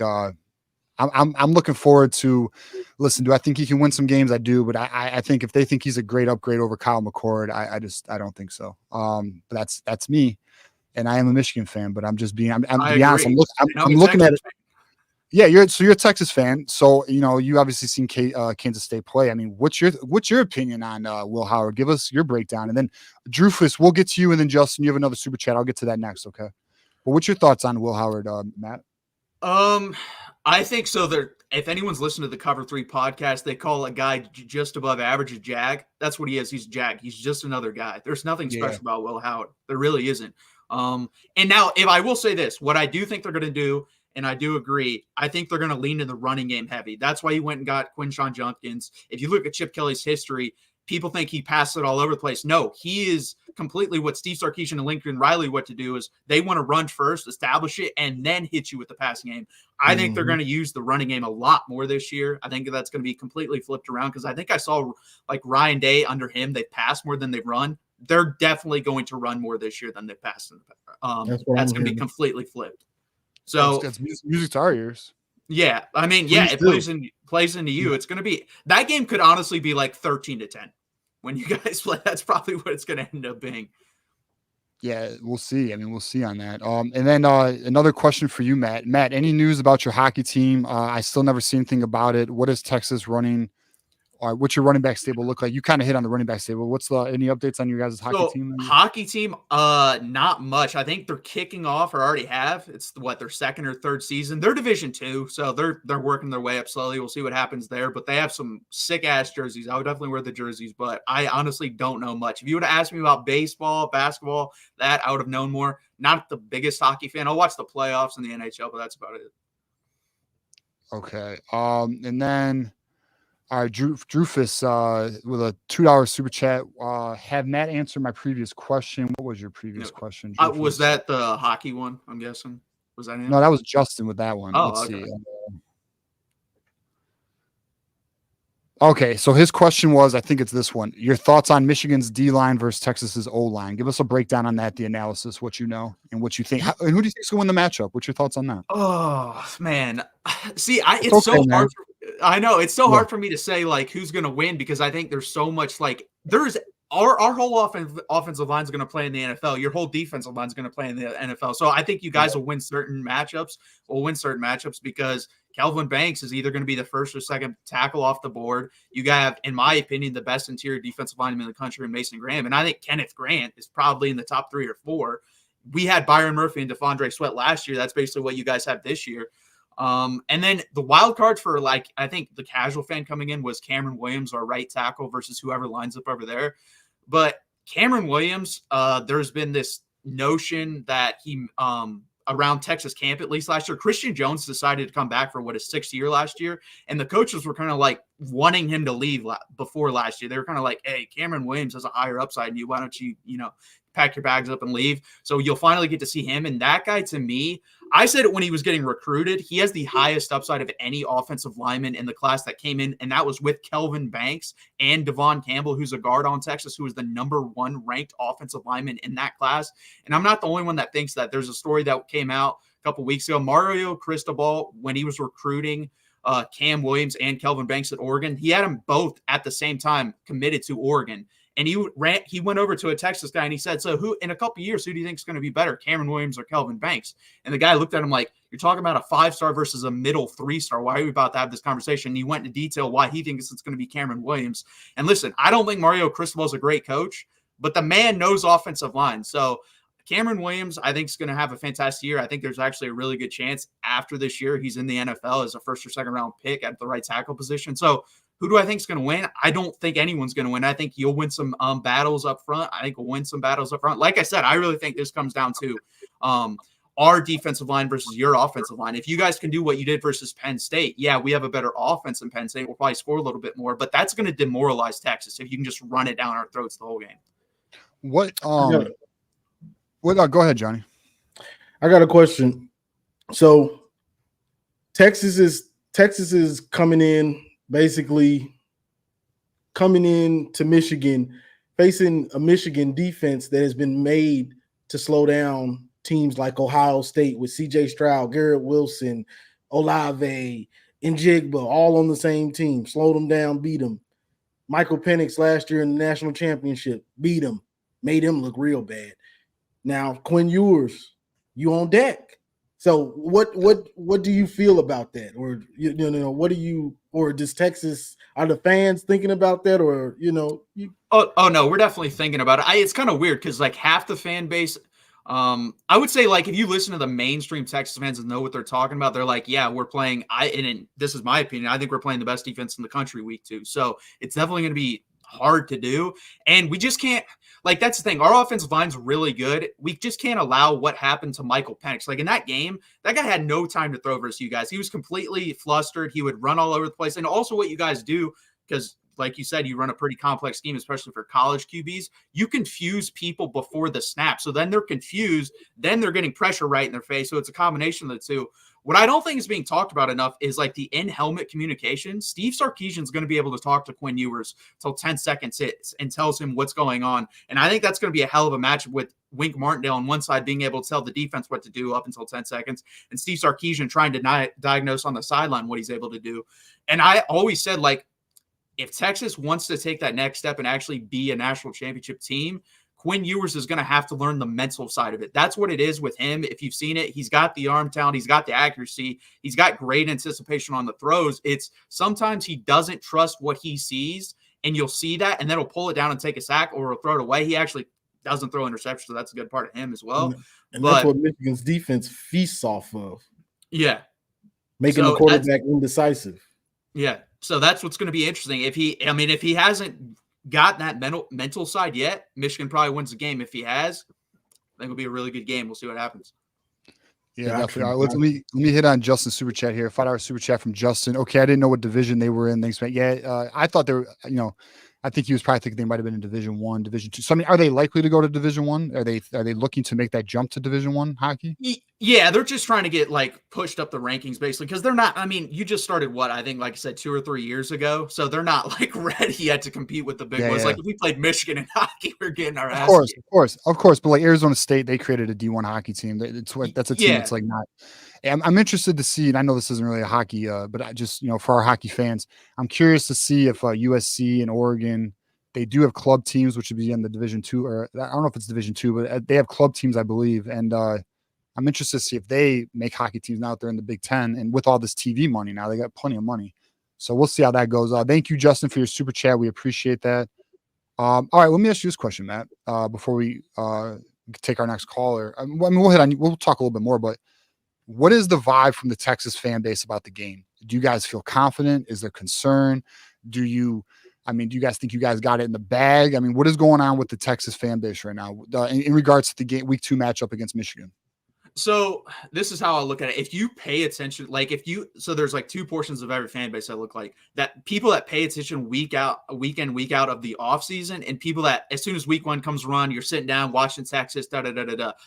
I'm looking forward to. Listen, do I think he can win some games? I do, but I think if they think he's a great upgrade over Kyle McCord, I don't think so. But that's me. and I am a Michigan fan, but I'm just being, I'm to be agree. honest, I'm looking at it. Yeah, you're a Texas fan, so you obviously seen Kansas State play. I mean, what's your opinion on Will Howard? Give us your breakdown, and then Drufus, we'll get to you, and then Justin, you have another super chat. I'll get to that next, okay? But what's your thoughts on Will Howard, Matt? I think so. If anyone's listened to the Cover 3 podcast, they call a guy just above average a jag. That's what he is. He's a jag. He's just another guy. There's nothing special about Will Howard. There really isn't. And now, if I will say this, what I do think they're going to do, and I do agree, I think they're going to lean to the running game heavy. That's why he went and got Quinshon Judkins. If you look at Chip Kelly's history, people think he passes it all over the place. No, he is completely what Steve Sarkisian and Lincoln Riley what to do is they want to run first, establish it, and then hit you with the passing game. I think they're going to use the running game a lot more this year. I think that's going to be completely flipped around because I think I saw like Ryan Day under him, they pass more than they run. They're definitely going to run more this year than they passed. That's going to be completely flipped. So that's music to our ears. Yeah, I mean, it plays into you. It's going to be that game could honestly be like 13-10 when you guys play. That's probably what it's going to end up being. Yeah, we'll see. I mean, we'll see on that. And then another question for you, Matt. Matt, any news about your hockey team? I still never see anything about it. What is Texas running? What's your running back stable look like? You kind of hit on the running back stable. What's any updates on your guys' hockey team? Hockey team, not much. I think they're kicking off or already have. It's their second or third season. They're Division II, so they're working their way up slowly. We'll see what happens there. But they have some sick ass jerseys. I would definitely wear the jerseys, but I honestly don't know much. If you would have asked me about baseball, basketball, that I would have known more. Not the biggest hockey fan. I'll watch the playoffs in the NHL, but that's about it. Okay. And then. All right, Drufus with a $2 super chat. Have Matt answer my previous question. What was your previous question? Was that the hockey one? I'm guessing. Was that him? No, that was Justin with that one. Oh, let's okay. see. Okay, so his question was, I think it's this one. Your thoughts on Michigan's D-line versus Texas's O-line. Give us a breakdown on that, the analysis, what you know, and what you think. And who do you think is going to win the matchup? What's your thoughts on that? Oh, man. See, it's so hard. I know it's so hard for me to say like who's going to win because I think there's so much like there's our whole offensive line is going to play in the NFL. Your whole defensive line is going to play in the NFL. So I think you guys will win certain matchups. Because Kelvin Banks is either going to be the first or second tackle off the board. You have, in my opinion, the best interior defensive lineman in the country, Mason Graham, and I think Kenneth Grant is probably in the top 3 or 4. We had Byron Murphy and DeFondre Sweat last year. That's basically what you guys have this year. And then the wild card for I think the casual fan coming in was Cameron Williams, our right tackle, versus whoever lines up over there. But Cameron Williams, there's been this notion that he around Texas camp, at least last year, Christian Jones decided to come back for his 6th year last year. And the coaches were kind of like wanting him to leave before last year. They were kind of like, hey, Cameron Williams has a higher upside than you. Why don't you, pack your bags up and leave? So you'll finally get to see him. And that guy, to me, I said it when he was getting recruited, he has the highest upside of any offensive lineman in the class that came in. And that was with Kelvin Banks and Devon Campbell, who's a guard on Texas, who was the number 1 ranked offensive lineman in that class. And I'm not the only one that thinks that. There's a story that came out a couple weeks ago. Mario Cristobal, when he was recruiting Cam Williams and Kelvin Banks at Oregon, he had them both at the same time committed to Oregon. And he went over to a Texas guy and he said, so who in a couple of years, who do you think is going to be better, Cameron Williams or Kelvin Banks? And the guy looked at him like, you're talking about a 5-star versus a middle 3-star. Why are we about to have this conversation? And he went into detail why he thinks it's going to be Cameron Williams. And listen, I don't think Mario Cristobal is a great coach, but the man knows offensive line. So Cameron Williams, I think, is going to have a fantastic year. I think there's actually a really good chance after this year he's in the NFL as a 1st or 2nd round pick at the right tackle position. So who do I think is going to win? I don't think anyone's going to win. I think you'll win some battles up front. I think we'll win some battles up front. Like I said, I really think this comes down to our defensive line versus your offensive line. If you guys can do what you did versus Penn State, yeah, we have a better offense than Penn State. We'll probably score a little bit more, but that's going to demoralize Texas if you can just run it down our throats the whole game. Go ahead, Johnny. I got a question. So Texas is coming in to Michigan, facing a Michigan defense that has been made to slow down teams like Ohio State with C.J. Stroud, Garrett Wilson, Olave, and Jigba, all on the same team. Slow them down, beat them. Michael Penix last year in the national championship, beat him, made him look real bad. Now, Quinn Ewers, you on deck. So what do you feel about that? Or what do you, or does Texas, are the fans thinking about that? Or Oh no, we're definitely thinking about it. It's kind of weird because like half the fan base, I would say like if you listen to the mainstream Texas fans and know what they're talking about, they're like, yeah, we're playing. And this is my opinion. I think we're playing the best defense in the country week 2. So it's definitely going to be hard to do, and we just can't. Like that's the thing. Our offensive line's really good. We just can't allow what happened to Michael Penix. Like in that game, that guy had no time to throw versus you guys. He was completely flustered. He would run all over the place. And also what you guys do, because like you said, you run a pretty complex scheme, especially for college QBs. You confuse people before the snap. So then they're confused. Then they're getting pressure right in their face. So it's a combination of the two. What I don't think is being talked about enough is like the in-helmet communication. Steve Sarkisian's going to be able to talk to Quinn Ewers till 10 seconds hits and tells him what's going on. And I think that's going to be a hell of a matchup with Wink Martindale on one side being able to tell the defense what to do up until 10 seconds and Steve Sarkisian trying to diagnose on the sideline what he's able to do. And I always said, like, if Texas wants to take that next step and actually be a national championship team, Quinn Ewers is going to have to learn the mental side of it. That's what it is with him. If you've seen it, he's got the arm talent. He's got the accuracy. He's got great anticipation on the throws. It's sometimes he doesn't trust what he sees, and you'll see that, and then he'll pull it down and take a sack or he'll throw it away. He actually doesn't throw interceptions, so that's a good part of him as well. And that's what Michigan's defense feasts off of. Yeah. Making the quarterback indecisive. Yeah. So that's what's going to be interesting. If he hasn't got that mental side yet, Michigan probably wins the game. If he has, I think it'll be a really good game. We'll see what happens. Yeah, definitely. All right, let me hit on Justin's super chat here. $5 super chat from Justin. Okay, I didn't know what division they were in. Thanks, man. Yeah, I thought they were. I think he was probably thinking they might have been in Division 1, Division 2. So I mean, are they likely to go to Division 1? Are they looking to make that jump to Division 1 hockey? Yeah, they're just trying to get like pushed up the rankings basically because they're not. I mean, you just started what I think, like I said, 2 or 3 years ago, so they're not like ready yet to compete with the big boys. Yeah. Like if we played Michigan in hockey, we're getting our ass. Of course. But like Arizona State, they created a D1 hockey team. That's a team that's like not. I'm interested to see, and I know this isn't really a hockey, but I just for our hockey fans, I'm curious to see if USC and Oregon. They do have club teams, which would be in the Division 2, or I don't know if it's Division 2, but they have club teams, I believe. And I'm interested to see if they make hockey teams out there in the Big Ten. And with all this TV money now, they got plenty of money. So we'll see how that goes. Thank you, Justin, for your super chat. We appreciate that. All right, let me ask you this question, Matt, before we take our next caller. I mean, we'll talk a little bit more, but what is the vibe from the Texas fan base about the game? Do you guys feel confident? Is there concern? Do you guys think you guys got it in the bag? I mean, what is going on with the Texas fan base right now in regards to the game week 2 matchup against Michigan? So this is how I look at it. If you pay attention, so there's like 2 portions of every fan base I look like that people that pay attention week in, week out of the off season, and people that as soon as week 1 comes around, you're sitting down watching Texas,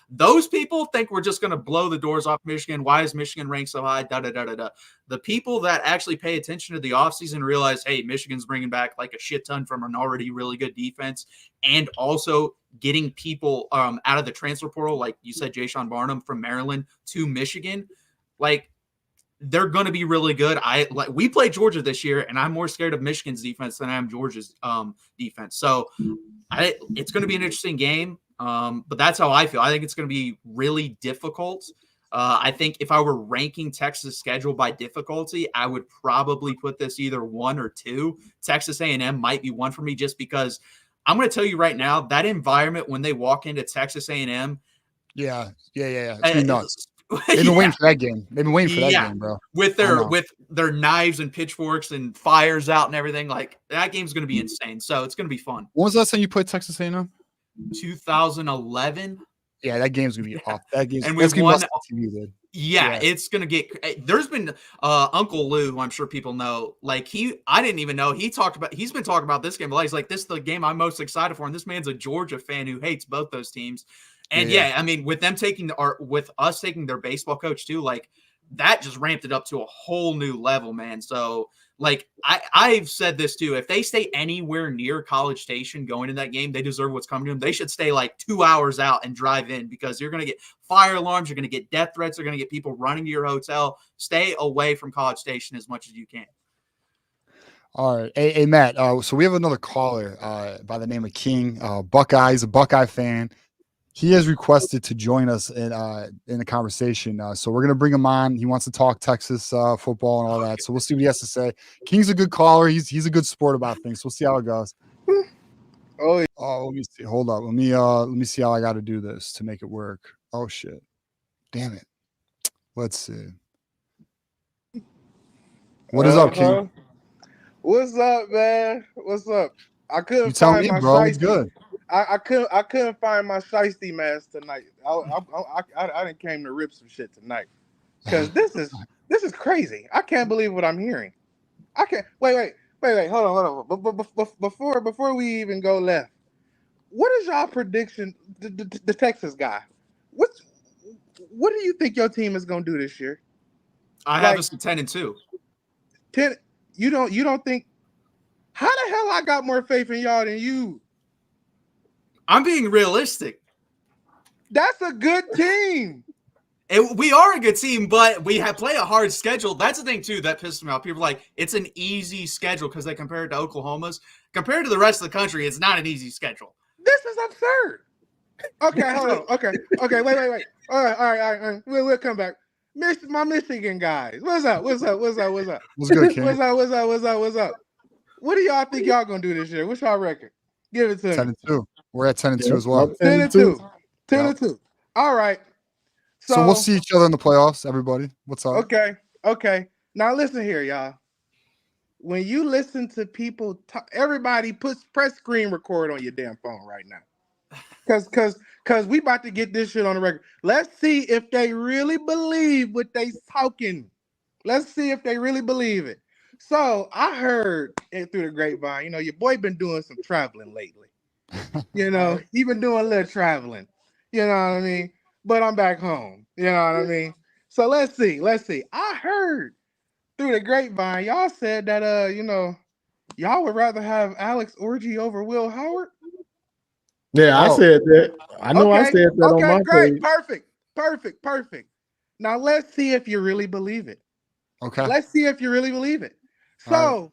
Those people think we're just going to blow the doors off Michigan. Why is Michigan ranked so high? The people that actually pay attention to the offseason realize, hey, Michigan's bringing back like a shit ton from an already really good defense, and also getting people out of the transfer portal, like you said, Jayshon Barnum from Maryland to Michigan. Like, they're going to be really good. We played Georgia this year, and I'm more scared of Michigan's defense than I am Georgia's defense. So it's going to be an interesting game, but that's how I feel. I think it's going to be really difficult. I think if I were ranking Texas' schedule by difficulty, I would probably put this either 1 or 2. Texas A&M might be 1 for me just because I'm going to tell you right now, that environment when they walk into Texas A&M. Yeah. It's been nuts. They've been waiting for that game. They've been waiting for that game, bro. With their knives and pitchforks and fires out and everything. Like, that game's going to be insane. So it's going to be fun. When was the last time you played Texas A&M? 2011. Yeah, that game's gonna be off. That game's and we won. Off TV, dude. Yeah, it's gonna get. There's been Uncle Lou, who I'm sure people know. Like I didn't even know he's been talking about this game. He's like, this is the game I'm most excited for, and this man's a Georgia fan who hates both those teams. And I mean, with them with us taking their baseball coach too, like that just ramped it up to a whole new level, man. So. Like I've said this too, if they stay anywhere near College Station going in that game, they deserve what's coming to them. They should stay like 2 hours out and drive in because you're going to get fire alarms. You're going to get death threats. They're going to get people running to your hotel. Stay away from College Station as much as you can. All right. Hey, Matt. So we have another caller by the name of King. Buckeye. He's a Buckeye fan. He has requested to join us in a conversation. So we're gonna bring him on. He wants to talk Texas football and all that. So we'll see what he has to say. King's a good caller. He's a good sport about things. So we'll see how it goes. Let me see. Hold up. Let me see how I got to do this to make it work. Oh shit! Damn it. Let's see. What is up, King? What's up, man? What's up? I couldn't You tell find me, my bro. It's shiesty. good. I couldn't find my shiesty mask tonight. I didn't came to rip some shit tonight because this is crazy. I can't believe what I'm hearing. I can't wait. Hold on. Before we even go left, what is y'all prediction? The Texas guy. What do you think your team is gonna do this year? I have us at 10-2. 10. You don't think? How the hell I got more faith in y'all than you? I'm being realistic. That's a good team. We are a good team, but we play a hard schedule. That's the thing, too, that pissed me off. People are like, it's an easy schedule because they compare it to Oklahoma's. Compared to the rest of the country, it's not an easy schedule. This is absurd. Okay, hold on. Okay, wait. All right. We'll come back. My Michigan guys. What's up? What's good, King? What's up? What do y'all think y'all gonna do this year? What's y'all record? Give it to me. 10-2. We're at 10-2 as well. 10-2. 10-2. All right. So we'll see each other in the playoffs, everybody. What's up? Okay. Now listen here, y'all. When you listen to people talk, everybody press screen record on your damn phone right now. Cause we about to get this shit on the record. Let's see if they really believe what they talking. Let's see if they really believe it. So I heard it through the grapevine, your boy been doing some traveling lately. He been doing a little traveling. You know what I mean? But I'm back home. You know what I mean? So let's see. I heard through the grapevine, y'all said that y'all would rather have Alex Orji over Will Howard. Yeah, I said that. I know I said that on my great. page. Perfect. Now let's see if you really believe it. Okay. Let's see if you really believe it. So,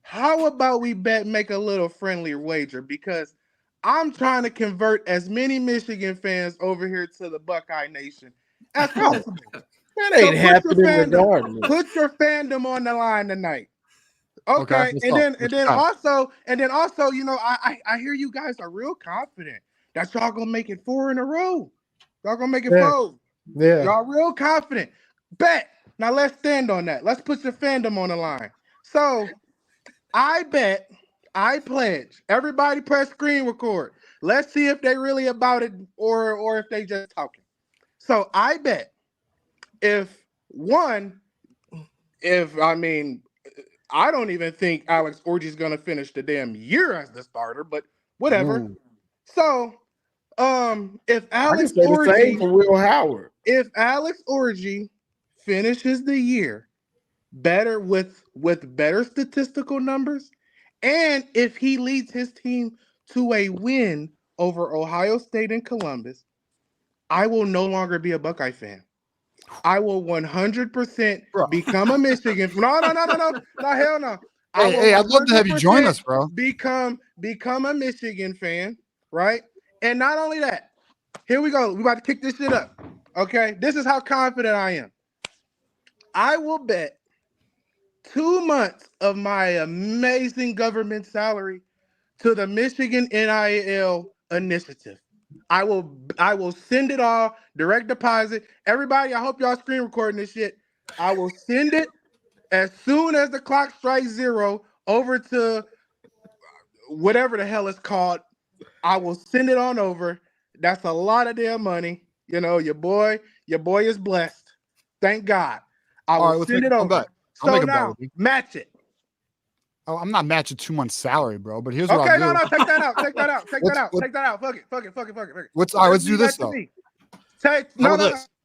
how about we make a little friendly wager? Because I'm trying to convert as many Michigan fans over here to the Buckeye Nation as possible. That ain't happening regardless. Put your fandom on the line tonight. Okay. And then also, I hear you guys are real confident that y'all gonna make it 4 in a row. Y'all gonna make it 4. Yeah. Y'all real confident. Bet. Now let's stand on that. Let's put your fandom on the line. So I pledge. Everybody press screen record. Let's see if they really about it or if they just talking. So I bet I don't even think Alex Orji's gonna finish the damn year as the starter, but whatever. Ooh. So if Alex Orji, the same for Will Howard. If Alex Orji finishes the year better with better statistical numbers, and if he leads his team to a win over Ohio State and Columbus, I will no longer be a Buckeye fan. I will 100% become a Michigan. No, hell no. Hey, I'd love to have you join us, bro. Become a Michigan fan, right? And not only that, here we go. We about to kick this shit up. Okay, this is how confident I am. I will bet 2 months of my amazing government salary to the Michigan NIL initiative. I will send it all direct deposit. Everybody, I hope y'all screen recording this shit. I will send it as soon as the clock strikes 0 over to whatever the hell it's called. I will send it on over. That's a lot of damn money. Your boy is blessed. Thank God. I will send it over. So now, match it. Oh, I'm not matching 2 months' salary, bro. But here's what I'll do. Okay, no, take that out. Take that out. Fuck it. All right, let's do this though.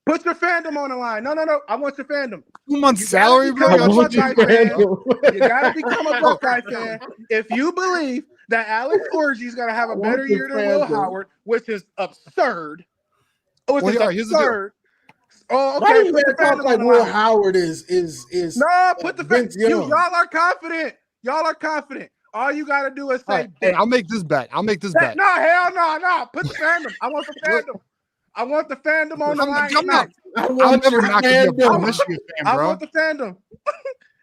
Put your fandom on the line. No. I want your fandom. 2 months' salary, bro. You gotta become a Buckeye fan if you believe that Alex Orji is gonna have a better year than Will Howard, which is absurd. Absurd. Oh, okay. Why do you talk like Will Howard is no, put the fans. Y'all are confident. All you gotta do is say, right, hey, I'll make this bet. No, hell no. Put the fandom. I want the fandom. I want the fandom on the line tonight. I'm never not gonna be a Michigan fan, bro. I want the fandom.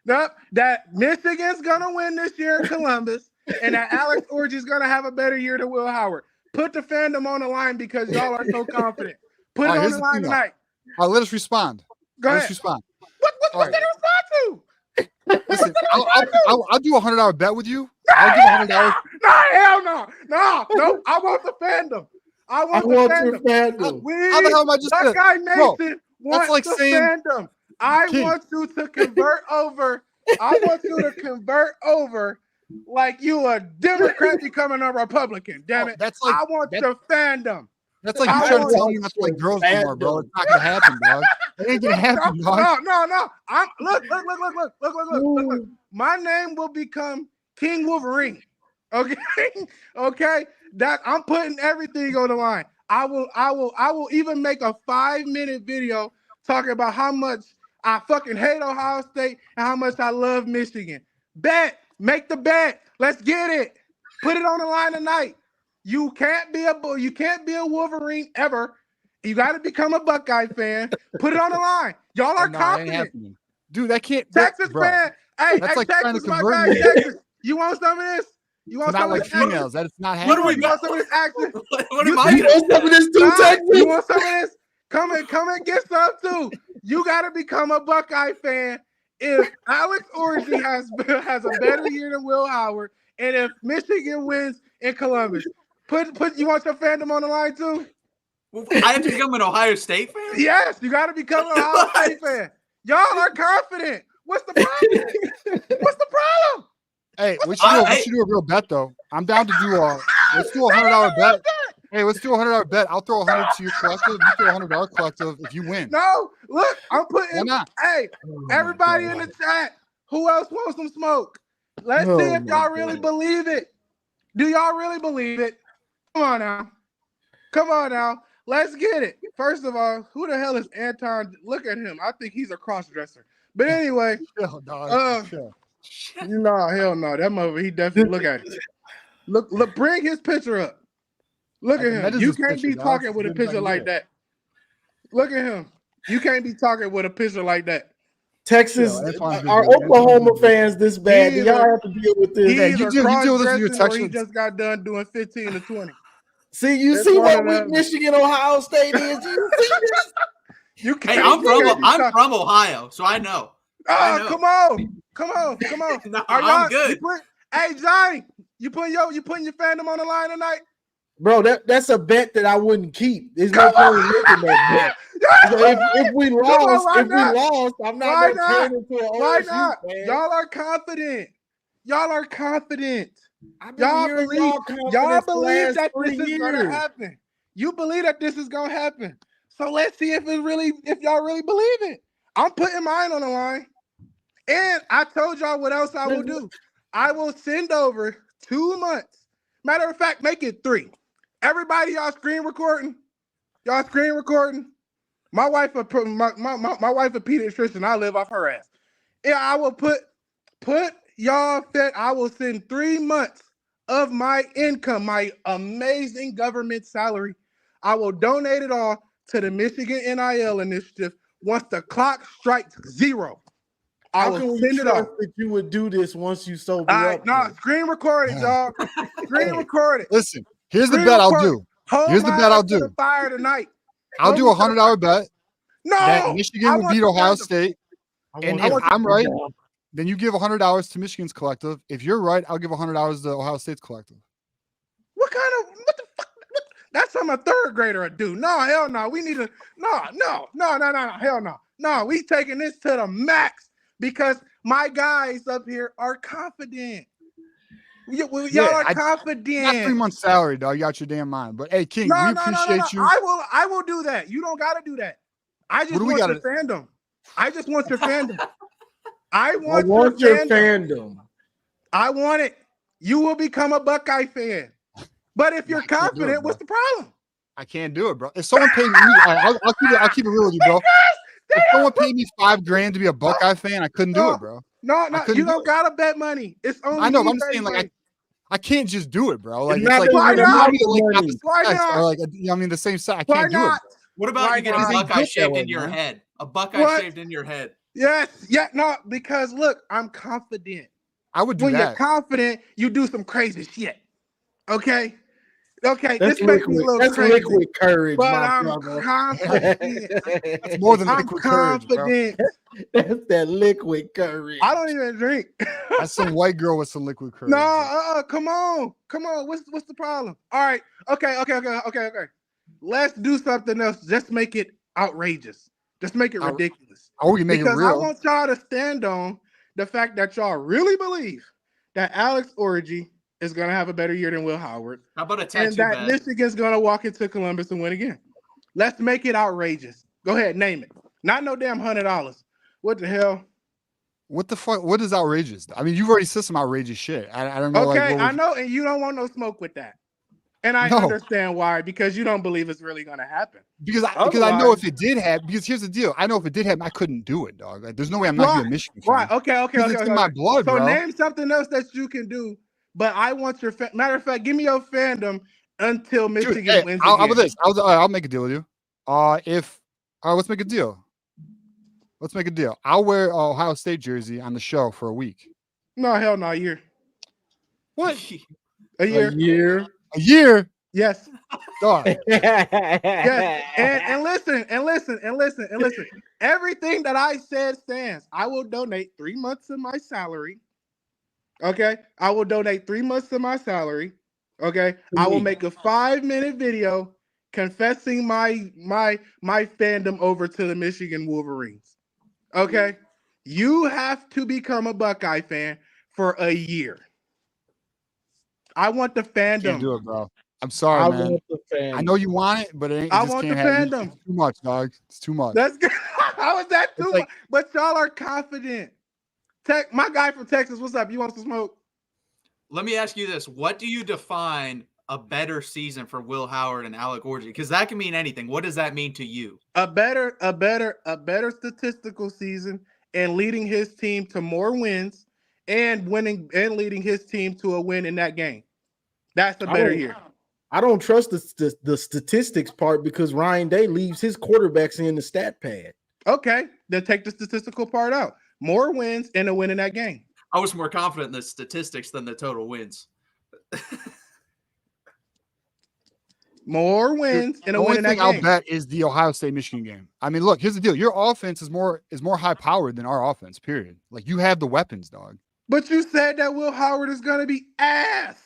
Nope, that Michigan's gonna win this year in Columbus, and that Alex Orji's gonna have a better year than Will Howard. Put the fandom on the line because y'all are so confident. Put it on the line tonight. All right, let us respond. Go ahead. Let's respond. What's that respond to? Listen, I'll do a $100 bet with you. I'll give $100. No, hell no. No. I want the fandom. I want the fandom. How the hell am I just Buckeye Nation wants like the saying, fandom. I want you to convert over. I want you to convert over like you a Democrat becoming a Republican. Damn it. I want your fandom. That's like you trying to tell me not to like girls anymore, bro. It's not gonna happen, dog. It ain't gonna happen, dog. No. Look. My name will become King Wolverine. Okay. Okay. That I'm putting everything on the line. I will even make a 5-minute video talking about how much I fucking hate Ohio State and how much I love Michigan. Bet. Make the bet. Let's get it. Put it on the line tonight. You can't be a Wolverine ever. You got to become a Buckeye fan. Put it on the line. Y'all are confident. Dude, that can't. Texas fan. Hey, like Texas, my guy, Texas. You want some of this? You want some of this? Females. That is not happening. What do we want some of this action? You want some of this too, Texas? You want some of this? Come and get some too. You got to become a Buckeye fan. If Alex Orji has a better year than Will Howard, and if Michigan wins in Columbus, you want your fandom on the line too? I have to become an Ohio State fan? Yes, you got to become an Ohio State fan. Y'all are confident. What's the problem? What's the problem? Hey, we should do a real bet though. I'm down to do let's do a $100 bet. Hey, let's do a $100 bet. I'll throw 100 to your collective. You throw $100 collective if you win. No, look, I'm putting. Why not? Hey, everybody in the chat, who else wants some smoke? Let's see if y'all really believe it. Do y'all really believe it? Come on now. Let's get it. First of all, who the hell is Anton? Look at him. I think he's a cross-dresser. But anyway, hell no. No, hell no. That mother, he definitely look at it. Look, bring his picture up. Look at him. You can't be talking with a picture like that. Look at him. You can't be talking with a picture like that. Texas, are Oklahoma fans this bad? Do y'all have to deal with this? You deal with this in your Texas. He just got done doing 15 to 20. See, you see what Michigan, Ohio State is? You see this? Hey, I'm from Ohio, so I know. Come on. No, I'm good. Hey, Johnny, you putting your fandom on the line tonight? Bro, that's a bet that I wouldn't keep. There's no point in making that bet. If we lost, I'm not going to turn into an OSU fan. Y'all are confident. Y'all believe that this is going to happen. You believe that this is going to happen. So let's see if y'all really believe it. I'm putting mine on the line. And I told y'all what else I will do. I will send over 2 months. Matter of fact, make it 3. Everybody, y'all screen recording. My wife a pediatrician. I live off her ass. Yeah, I will put y'all that I will send 3 months of my income, my amazing government salary. I will donate it all to the Michigan NIL initiative. Once the clock strikes 0, I will send it off. That you would do this once you sober up. No, screen record it, dog. Screen record it. Listen, here's the bet I'll do. Here's the bet I'll do. Fire tonight. I'll do a $100 bet. No, that Michigan will beat Ohio State. And if I'm right, then you give $100 to Michigan's collective. If you're right, I'll give $100 to Ohio State's collective. What the fuck? That's something a third grader would do. No, hell no. We need to. No, hell no. No, we taking this to the max because my guys up here are confident. Y'all are confident. Not 3 months salary, dog. You got your damn mind. But hey, King, we appreciate you. I will do that. You don't gotta do that. I just want your fandom. I just want your fandom. I want your fandom. I want it. You will become a Buckeye fan. But if you're confident, what's the problem? I can't do it, bro. If someone paid me, I'll keep it real with you, bro. If someone paid me $5,000 to be a Buckeye fan, I couldn't do it, bro. No, you don't gotta bet money. It's only. I know, but I'm saying like I can't just do it, bro. Like, It's it's like why not? why Why not? Or not? like, I mean, the same side. I Why can't do it. not? What about Why you getting not? Buckeye That shaved way, into your man. head? A Buckeye What? shaved in your head. Yes. Yeah. No. Because look, I'm confident. I would do When you're that. confident, you do some crazy shit. Okay. Okay. That's This makes me a liquid. little That's crazy. liquid courage, But my I'm brother. confident. That's more than I'm liquid courage, bro. confident. That's that liquid courage. I don't even drink. That's some white girl with some liquid courage. No, come on. Come on. What's the problem? All right. Okay. Let's do something else. Just make it outrageous. Just make it ridiculous. Oh, we can make it Because real. I want y'all to stand on the fact that y'all really believe that Alex Orji is going to have a better year than Will Howard. How about a tattoo And that bag? Michigan's going to walk into Columbus and win again. Let's make it outrageous. Go ahead, name it. Not no damn $100. What the hell? What the fuck? What is outrageous? I mean, you've already said some outrageous shit. I don't know. Okay, like, I know, and you don't want no smoke with that. And I understand why, because you don't believe it's really going to happen. Because I know if it did happen, because here's the deal. I know if it did happen, I couldn't do it, dog. Like, there's no way I'm not going to be a Michigan fan. Right, okay. It's in my blood, so bro. name something else that you can do, but I want your matter of fact, give me your fandom until Michigan wins again. How about this? I'll make a deal with you. Let's make a deal. Let's make a deal. I'll wear Ohio State jersey on the show for a week. No, hell no, a year. What? A year. A year? Yes. Dog. Yes. And listen. Everything that I said stands. I will donate 3 months of my salary. Okay. I will donate 3 months of my salary. Okay. I will make a 5-minute video confessing my fandom over to the Michigan Wolverines. Okay. You have to become a Buckeye fan for a year. I want the fandom. Can't do it, bro. I'm sorry, man. I know you want it, but it just can't happen. It's too much, dog. It's too much. That's good. How is that too much? But y'all are confident. My guy from Texas, what's up? You want some smoke? Let me ask you this. What do you define a better season for Will Howard and Alec Orji? Because that can mean anything. What does that mean to you? A better statistical season and leading his team to more wins and winning and leading his team to a win in that game. That's a better year. I don't trust the statistics part because Ryan Day leaves his quarterbacks in the stat pad. Okay, then take the statistical part out. More wins and a win in that game. I was more confident in the statistics than the total wins. More wins and a win in that game. The only thing I'll bet is the Ohio State Michigan game. I mean, look, here's the deal. Your offense is more high powered than our offense, period. Like, you have the weapons, dog. But you said that Will Howard is going to be ass.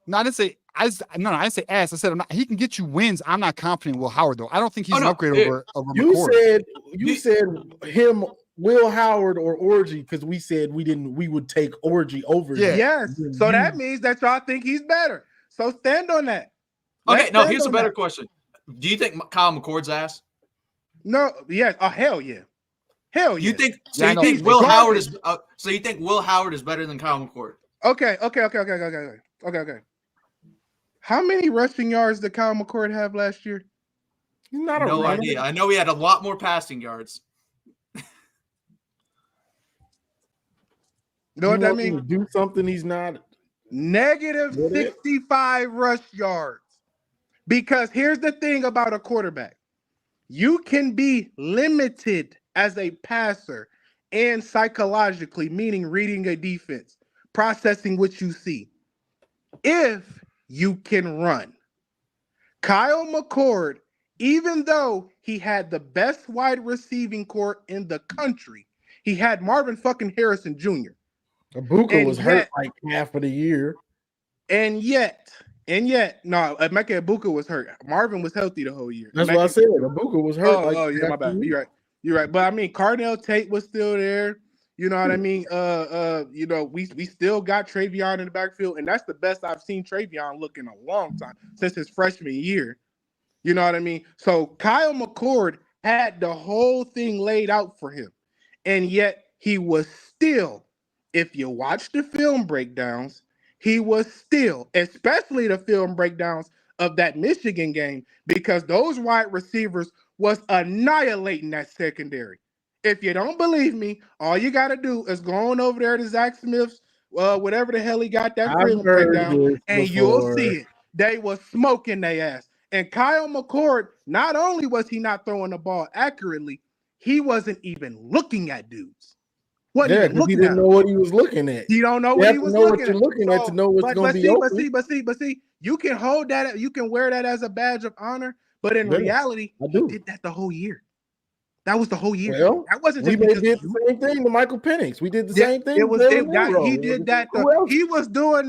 No, I didn't say I didn't say ass. I said he can get you wins. I'm not confident in Will Howard, though. I don't think he's an upgrade over McCord. You said him, Will Howard or Orji, because we said we would take Orji over. Yeah. Yes. So that means that y'all think he's better. So stand on that. Okay, no, here's a better question. Do you think Kyle McCord's ass? No, yes. Oh, hell yeah. Hell yeah. You think Will Howard is so you think Will Howard is better than Kyle McCord? Okay. How many rushing yards did Kyle McCord have last year? He's not no idea. I know he had a lot more passing yards. You know what that means? Do something he's not. Negative 65 rush yards. Because here's the thing about a quarterback. You can be limited as a passer and psychologically, meaning reading a defense, processing what you see, if you can run. Kyle McCord, even though he had the best wide receiving core in the country, he had Marvin fucking Harrison Jr. Ibuka was hurt like half of the year. And yet, no, Emeka Ibuka was hurt. Marvin was healthy the whole year. That's what I said. Ibuka was hurt. Yeah, my bad. You're right. But I mean, Carnell Tate was still there. You know what I mean? We still got Travion in the backfield, and that's the best I've seen Travion look in a long time, since his freshman year. You know what I mean? So Kyle McCord had the whole thing laid out for him, and yet he was still, if you watch the film breakdowns, he was still, especially the film breakdowns of that Michigan game, because those wide receivers was annihilating that secondary. If you don't believe me, all you got to do is go on over there to Zach Smith's whatever the hell he got that I've prelim heard breakdown, this and you'll before. see it. They was smoking their ass. And Kyle McCord, not only was he not throwing the ball accurately, he wasn't even looking at dudes. Wasn't even looking he didn't know what he was looking at. You don't know You what have he to was know looking what you're at. looking at to know what's going to be open. But see, you can hold that, you can wear that as a badge of honor, but in reality, he did that the whole year. That was the whole year. Well, that wasn't we just did the same thing to Michael Penix. We did the same thing. He did that. He was doing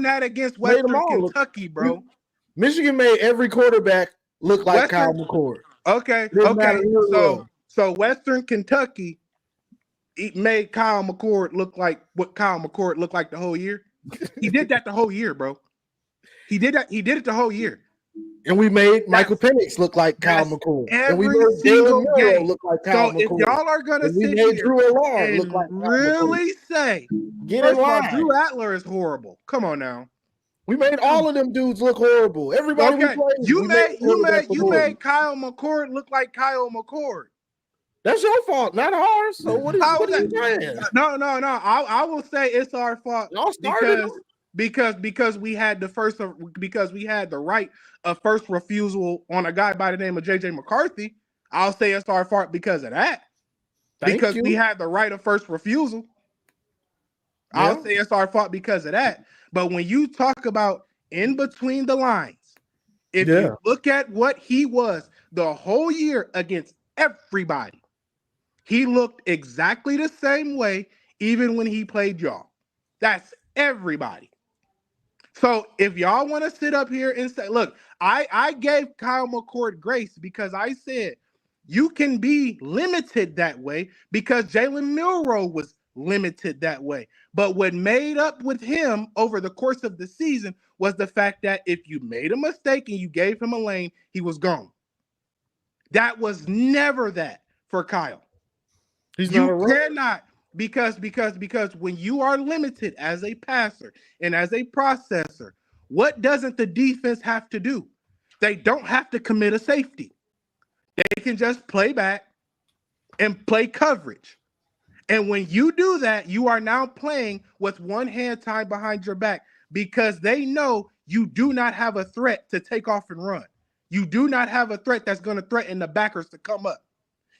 that against Western Kentucky, bro. Michigan made every quarterback look like Kyle McCord. Okay. So Western Kentucky made Kyle McCord look like what Kyle McCord looked like the whole year. He did that the whole year, bro. He did that. He did it the whole year. And we made Michael Penix look like Kyle McCord. And we made single Jalen Milroe look like Kyle McCord. So if y'all are gonna sit here and look like really say, get in line. Drew Adler is horrible. Come on now. We made all of them dudes look horrible. Everybody we played. You made Kyle McCord look like Kyle McCord. That's your fault, not ours. So what are you saying? No. I will say it's our fault. Y'all started because we had the right of first refusal on a guy by the name of JJ McCarthy. I'll say it's our fault because of that. We had the right of first refusal. Yeah. I'll say it's our fault because of that. But when you talk about in between the lines, if you look at what he was the whole year against everybody, he looked exactly the same way, even when he played y'all. That's everybody. So if y'all want to sit up here and say, look, I gave Kyle McCord grace because I said you can be limited that way because Jalen Milroe was limited that way. But what made up with him over the course of the season was the fact that if you made a mistake and you gave him a lane, he was gone. That was never that for Kyle. You cannot, because when you are limited as a passer and as a processor, what doesn't the defense have to do? They don't have to commit a safety. They can just play back and play coverage. And when you do that, you are now playing with one hand tied behind your back because they know you do not have a threat to take off and run. You do not have a threat that's going to threaten the backers to come up.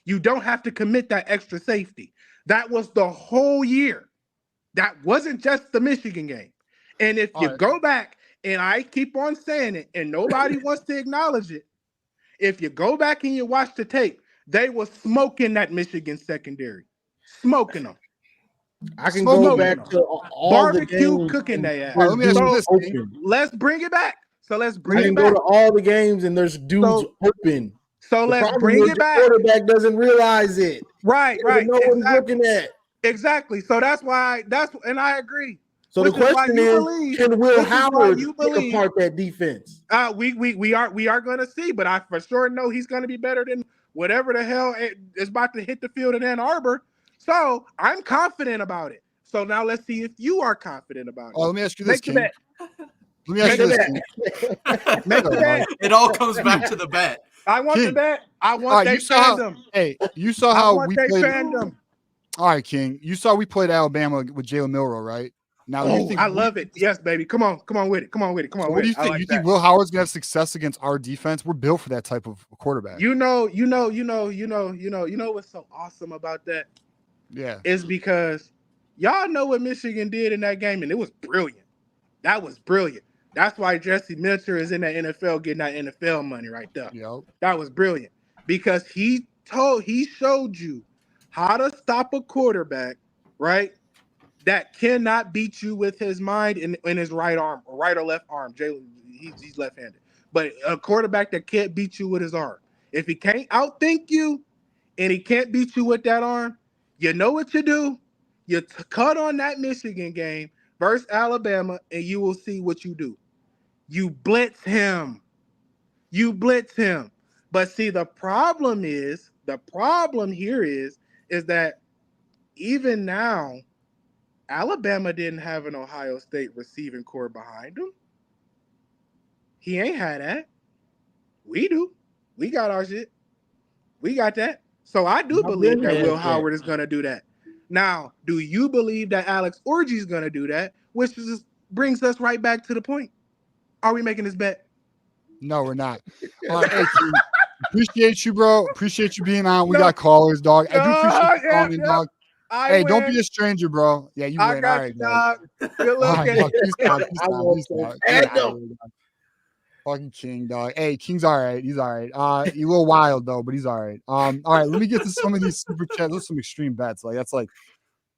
You don't have to commit that extra safety. That was the whole year. That wasn't just the Michigan game. And if you go back, and I keep on saying it, and nobody wants to acknowledge it, if you go back and you watch the tape, they were smoking that Michigan secondary. Smoking them. I can go back to all barbecue the games cooking they ass. Let me ask you this. Let's bring it back. So let's bring it back. I can go to all the games and there's dudes open. So let's bring it back. The quarterback doesn't realize it. Right. Know what he's looking at. Exactly. So and I agree. So the question is, can Will Howard pick apart that defense? We are going to see, but I for sure know he's going to be better than whatever the hell is about to hit the field in Ann Arbor. So I'm confident about it. So now let's see if you are confident about it. Let me ask you this, King. Let me ask you this. Make the bet. It all comes back to the bet. I want the bet. I want that fandom. You saw how we played. Fandom. All right, King. You saw we played Alabama with Jalen Milroe, right? Now, I love it. Yes, baby. Come on with it. What do you think? You think Will Howard's gonna have success against our defense? We're built for that type of quarterback. You know what's so awesome about that? Yeah, is because y'all know what Michigan did in that game, and it was brilliant. That was brilliant. That's why Jesse Minter is in the NFL getting that NFL money right there. Yep. That was brilliant because he showed you how to stop a quarterback, right? That cannot beat you with his mind in his right arm, or right or left arm. Jalen, he's left-handed. But a quarterback that can't beat you with his arm. If he can't outthink you and he can't beat you with that arm, you know what you do? You cut on that Michigan game versus Alabama, and you will see what you do. You blitz him. But see, the problem here is that even now, Alabama didn't have an Ohio State receiving core behind him. He ain't had that. We do. We got our shit. We got that. So I do believe that Will Howard is going to do that. Now, do you believe that Alex Orji is going to do that? Which just brings us right back to the point. Are we making this bet? No, we're not. Hey, King, appreciate you, bro. Appreciate you being on. We got callers, dog. I do appreciate you calling in, dog. Hey, don't be a stranger, bro. Yeah, you win. All right, dog. Good luck. All right, dog. Peace out. Fucking King, dog. Hey, King's all right. He's all right. He's a little wild though, but he's all right. All right. Let me get to some of these super chats. Those are some extreme bets. Like that's like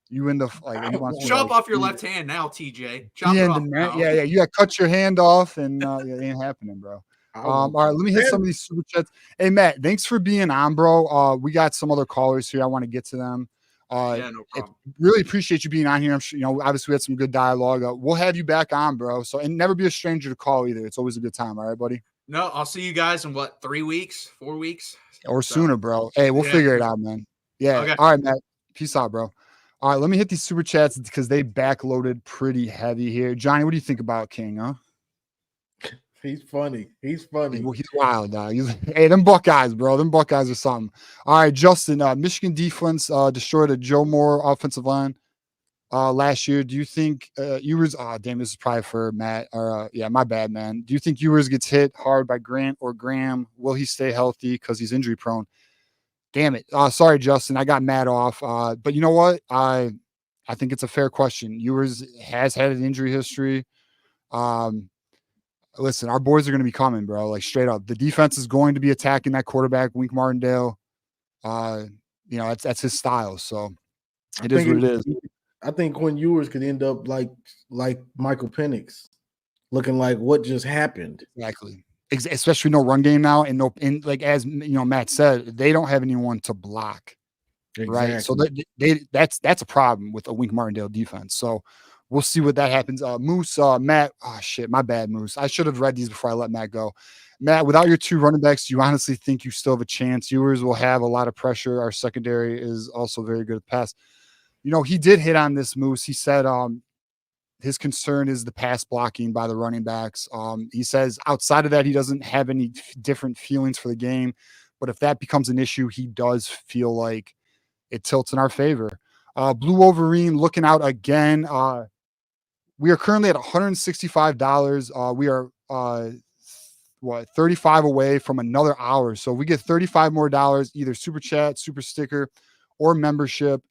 you in the like. You want to chop off your left hand now, TJ. Chop it off now. Yeah. You got to cut your hand off, and it ain't happening, bro. All right. Let me hit some of these super chats. Hey, Matt, thanks for being on, bro. We got some other callers here. I want to get to them. Yeah, no problem. Really appreciate you being on here. I'm sure, obviously we had some good dialogue. We'll have you back on, bro. So, and never be a stranger to call either. It's always a good time. All right, buddy. No, I'll see you guys in what, 3 weeks, 4 weeks? Or sooner, bro. Hey, we'll figure it out, man. Yeah. Okay. All right, Matt. Peace out, bro. All right, let me hit these super chats because they backloaded pretty heavy here. Johnny, what do you think about King, huh? He's funny. He's funny. Well, he's wild, dog. Hey, them Buckeyes, bro. Them Buckeyes are something. All right, Justin. Michigan defense destroyed a Joe Moore offensive line last year. Do you think Ewers? Oh, damn, this is probably for Matt. Or yeah, my bad, man. Do you think Ewers gets hit hard by Grant or Graham? Will he stay healthy because he's injury prone? Damn it. Sorry, Justin. I got Matt off. But you know what? I think it's a fair question. Ewers has had an injury history. Listen, our boys are going to be coming, bro. Like straight up, the defense is going to be attacking that quarterback, Wink Martindale. That's his style. So it is what it is. I think Quinn Ewers could end up like Michael Penix, looking like what just happened. Exactly. Especially no run game now, and like as Matt said, they don't have anyone to block. Exactly. Right. So that's a problem with a Wink Martindale defense. So we'll see what that happens. Moose, Matt. Oh shit, my bad, Moose. I should have read these before I let Matt go. Matt, without your two running backs, do you honestly think you still have a chance? Ewers will have a lot of pressure. Our secondary is also very good at pass. He did hit on this, Moose. He said his concern is the pass blocking by the running backs. He says outside of that, he doesn't have any different feelings for the game. But if that becomes an issue, he does feel like it tilts in our favor. Blue Wolverine looking out again. We are currently at $165. We are 35 away from another hour. So we get 35 more dollars, either super chat, super sticker, or membership.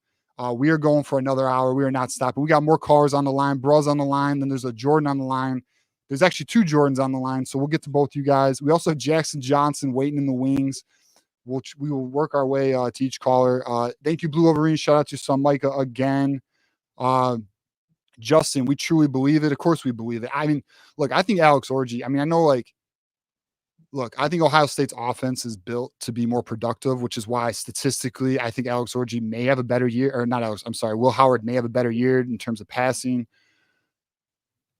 We are going for another hour. We are not stopping. We got more callers on the line, bros on the line. Then there's a Jordan on the line. There's actually two Jordans on the line. So we'll get to both you guys. We also have Jackson Johnson waiting in the wings. We will work our way to each caller. Thank you, Blue Wolverine. Shout out to Son Micah again. Justin, we truly believe it. Of course we believe it. I mean, look, I think Alex Orji, I think Ohio State's offense is built to be more productive, which is why statistically, I think Alex Orji may have a better year, or not Alex, I'm sorry, Will Howard may have a better year in terms of passing.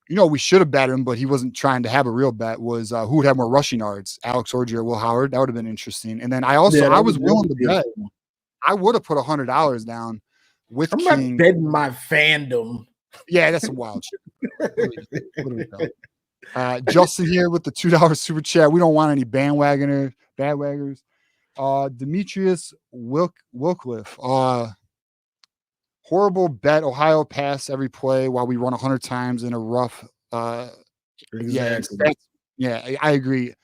We should have bet him, but he wasn't trying to have a real bet, was who would have more rushing yards, Alex Orji or Will Howard. That would have been interesting. And then I was willing to bet. I would have put $100 down with I'm King. not betting my fandom. Yeah, that's some wild shit. Justin here with the $2 super chat. We don't want any bandwaggers. Demetrius Wilcliffe. Horrible bet. Ohio pass every play while we run 100 times in a rough. Exactly. Yeah, I agree.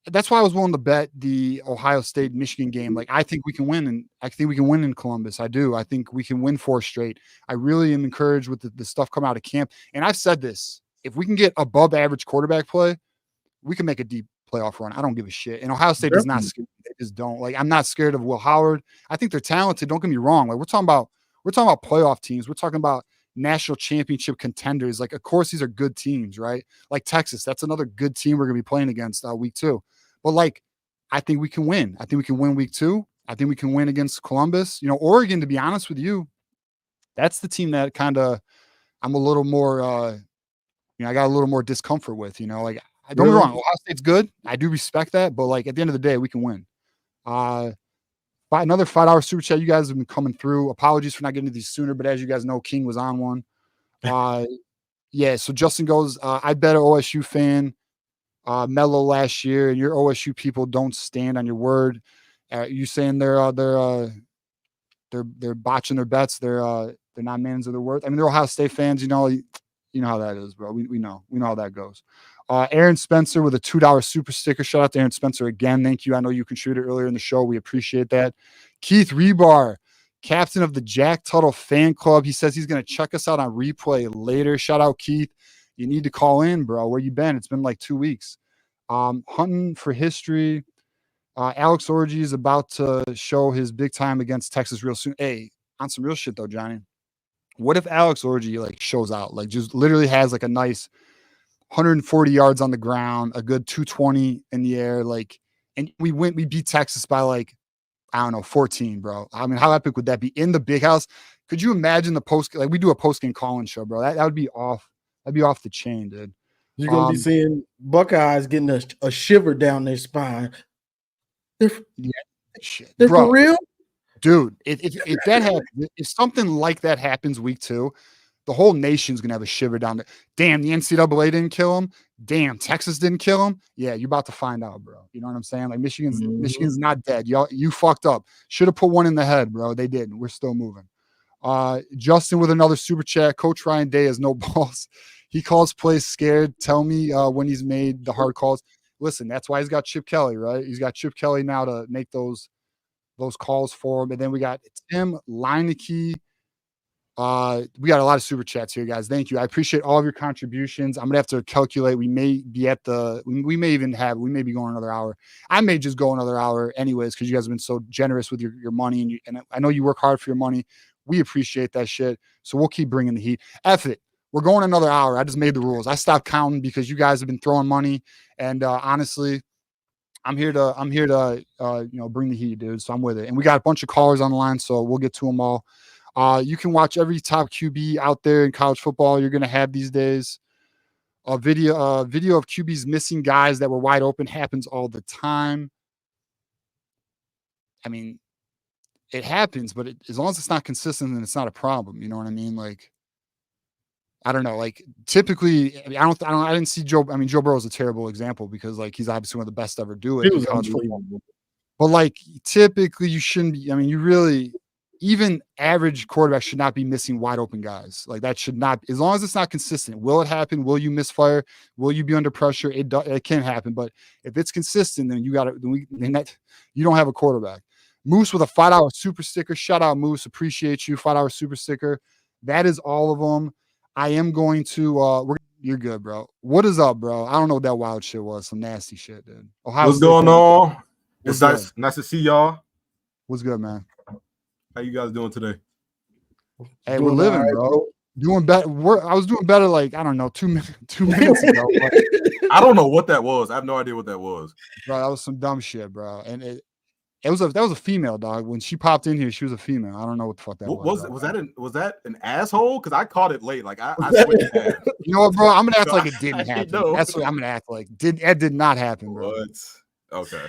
That's why I was willing to bet the Ohio State Michigan game. Like, I think we can win, and I think we can win in Columbus. I do. I think we can win 4 straight. I really am encouraged with the stuff coming out of camp. And I've said this: if we can get above average quarterback play, we can make a deep playoff run. I don't give a shit. And Ohio State does not. They just don't. Like, I'm not scared of Will Howard. I think they're talented. Don't get me wrong. Like, we're talking about playoff teams. We're talking about national championship contenders. Like, of course, these are good teams, right? Like Texas, that's another good team we're going to be playing against week 2. But like, I think we can win. I think we can win week 2. I think we can win against Columbus. Oregon, to be honest with you, that's the team that kind of I'm a little more, I got a little more discomfort with. Like, don't get me wrong, Ohio State's good. I do respect that, but like at the end of the day, we can win. Another $5 super chat. You guys have been coming through. Apologies for not getting to these sooner, but as you guys know, King was on one. Yeah. So Justin goes, I bet an OSU fan. Mello last year, and your OSU people don't stand on your word. You saying they're they're botching their bets. They're not men of their worth. I mean, they're Ohio State fans. You know how that is, bro. We know how that goes. Aaron Spencer with a $2 super sticker. Shout out to Aaron Spencer again. Thank you. I know you contributed earlier in the show. We appreciate that. Keith Rebar, captain of the Jack Tuttle fan club. He says he's going to check us out on replay later. Shout out, Keith. You need to call in, bro. Where you been? It's been like 2 weeks. Hunting for history. Alex Orgy is about to show his big time against Texas real soon. Hey, on some real shit though, Johnny. What if Alex Orgy like shows out, like just literally has like a nice 140 yards on the ground, a good 220 in the air, like, and we beat Texas by like, I don't know, 14, bro. I mean, how epic would that be in the big house? Could you imagine we do a post-game call-in show, bro? That would be off. That'd be off the chain, dude. You're gonna be seeing Buckeyes getting a shiver down their spine. They're bro, for real, dude. If that happens, if something like that happens week 2, the whole nation's gonna have a shiver down there. Damn, the NCAA didn't kill him. Damn, Texas didn't kill him. Yeah, you're about to find out, bro. You know what I'm saying? Like Michigan's not dead. Y'all, you fucked up. Should have put one in the head, bro. They didn't. We're still moving. Justin with another super chat. Coach Ryan Day has no balls. He calls plays scared. Tell me when he's made the hard calls. Listen, that's why he's got Chip Kelly, right? He's got Chip Kelly now to make those calls for him. And then we got Tim Leineke. We got a lot of super chats here, guys. Thank you. I appreciate all of your contributions. I'm gonna have to calculate. We may be we may be going another hour. I may just go another hour anyways, because you guys have been so generous with your money, and I know you work hard for your money. We appreciate that shit. So we'll keep bringing the heat. F it. We're going another hour. I just made the rules. I stopped counting because you guys have been throwing money. And honestly, I'm here to bring the heat, dude. So I'm with it. And we got a bunch of callers on the line, so we'll get to them all. You can watch every top QB out there in college football you're going to have these days. A video of QBs missing guys that were wide open happens all the time. I mean, it happens, but as long as it's not consistent, then it's not a problem. You know what I mean? Like, I don't know. Like, typically, I didn't see Joe. I mean, Joe Burrow is a terrible example because like he's obviously one of the best to ever do it in college football. But like, typically, you shouldn't be. I mean, you really. Even average quarterbacks should not be missing wide open guys. Like that should not, as long as it's not consistent. Will it happen? Will you misfire? Will you be under pressure? It can happen, but if it's consistent, then you don't have a quarterback. Moose with a $5 super sticker. Shout out Moose, appreciate you. $5 super sticker. That is all of them. I am going to. You're good, bro. What is up, bro? I don't know what that wild shit was. Some nasty shit, dude. Ohio What's State going on? It's nice to see y'all. What's good, man? How you guys doing today? Hey, we're living, right, bro. Doing better. I was doing better, like I don't know, 2 minutes ago. I don't know what that was. I have no idea what that was. Bro, that was some dumb shit, bro. And that was a female, dog. When she popped in here, she was a female. I don't know what the fuck that was. Was that an asshole? Because I caught it late. Like I switched hands. You know what, bro? I'm gonna act like it didn't happen. That's what I'm gonna act like. That did not happen, bro. What? Okay.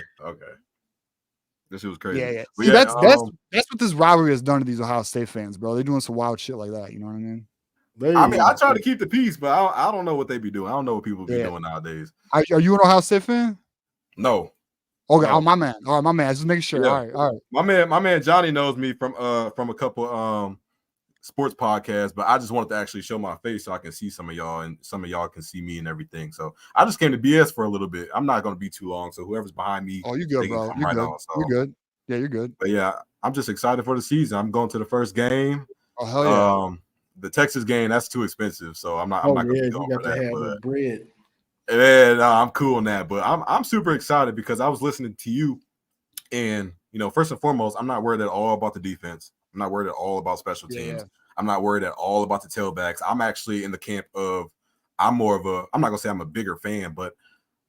This shit was crazy. Yeah. See, that's what this rivalry has done to these Ohio State fans, bro. They're doing some wild shit like that. You know what I mean? I try to keep the peace, but I don't know what they be doing. I don't know what people be doing nowadays. Are you an Ohio State fan? No. Okay. No. Oh, my man. All right, my man. Just making sure. Yeah. All right. My man Johnny knows me from a couple sports podcasts, but I just wanted to actually show my face so I can see some of y'all and some of y'all can see me and everything. So I just came to BS for a little bit. I'm not going to be too long. So whoever's behind me. Oh, you good, bro. You're good. You're good. Yeah, you're good. But yeah, I'm just excited for the season. I'm going to the first game. Oh, hell yeah. The Texas game, that's too expensive. So I'm not going to be going for that. But bread. And I'm cool on that. But I'm super excited because I was listening to you. And, first and foremost, I'm not worried at all about the defense. I'm not worried at all about special teams. Yeah. I'm not worried at all about the tailbacks. I'm actually in the camp of I'm not going to say I'm a bigger fan, but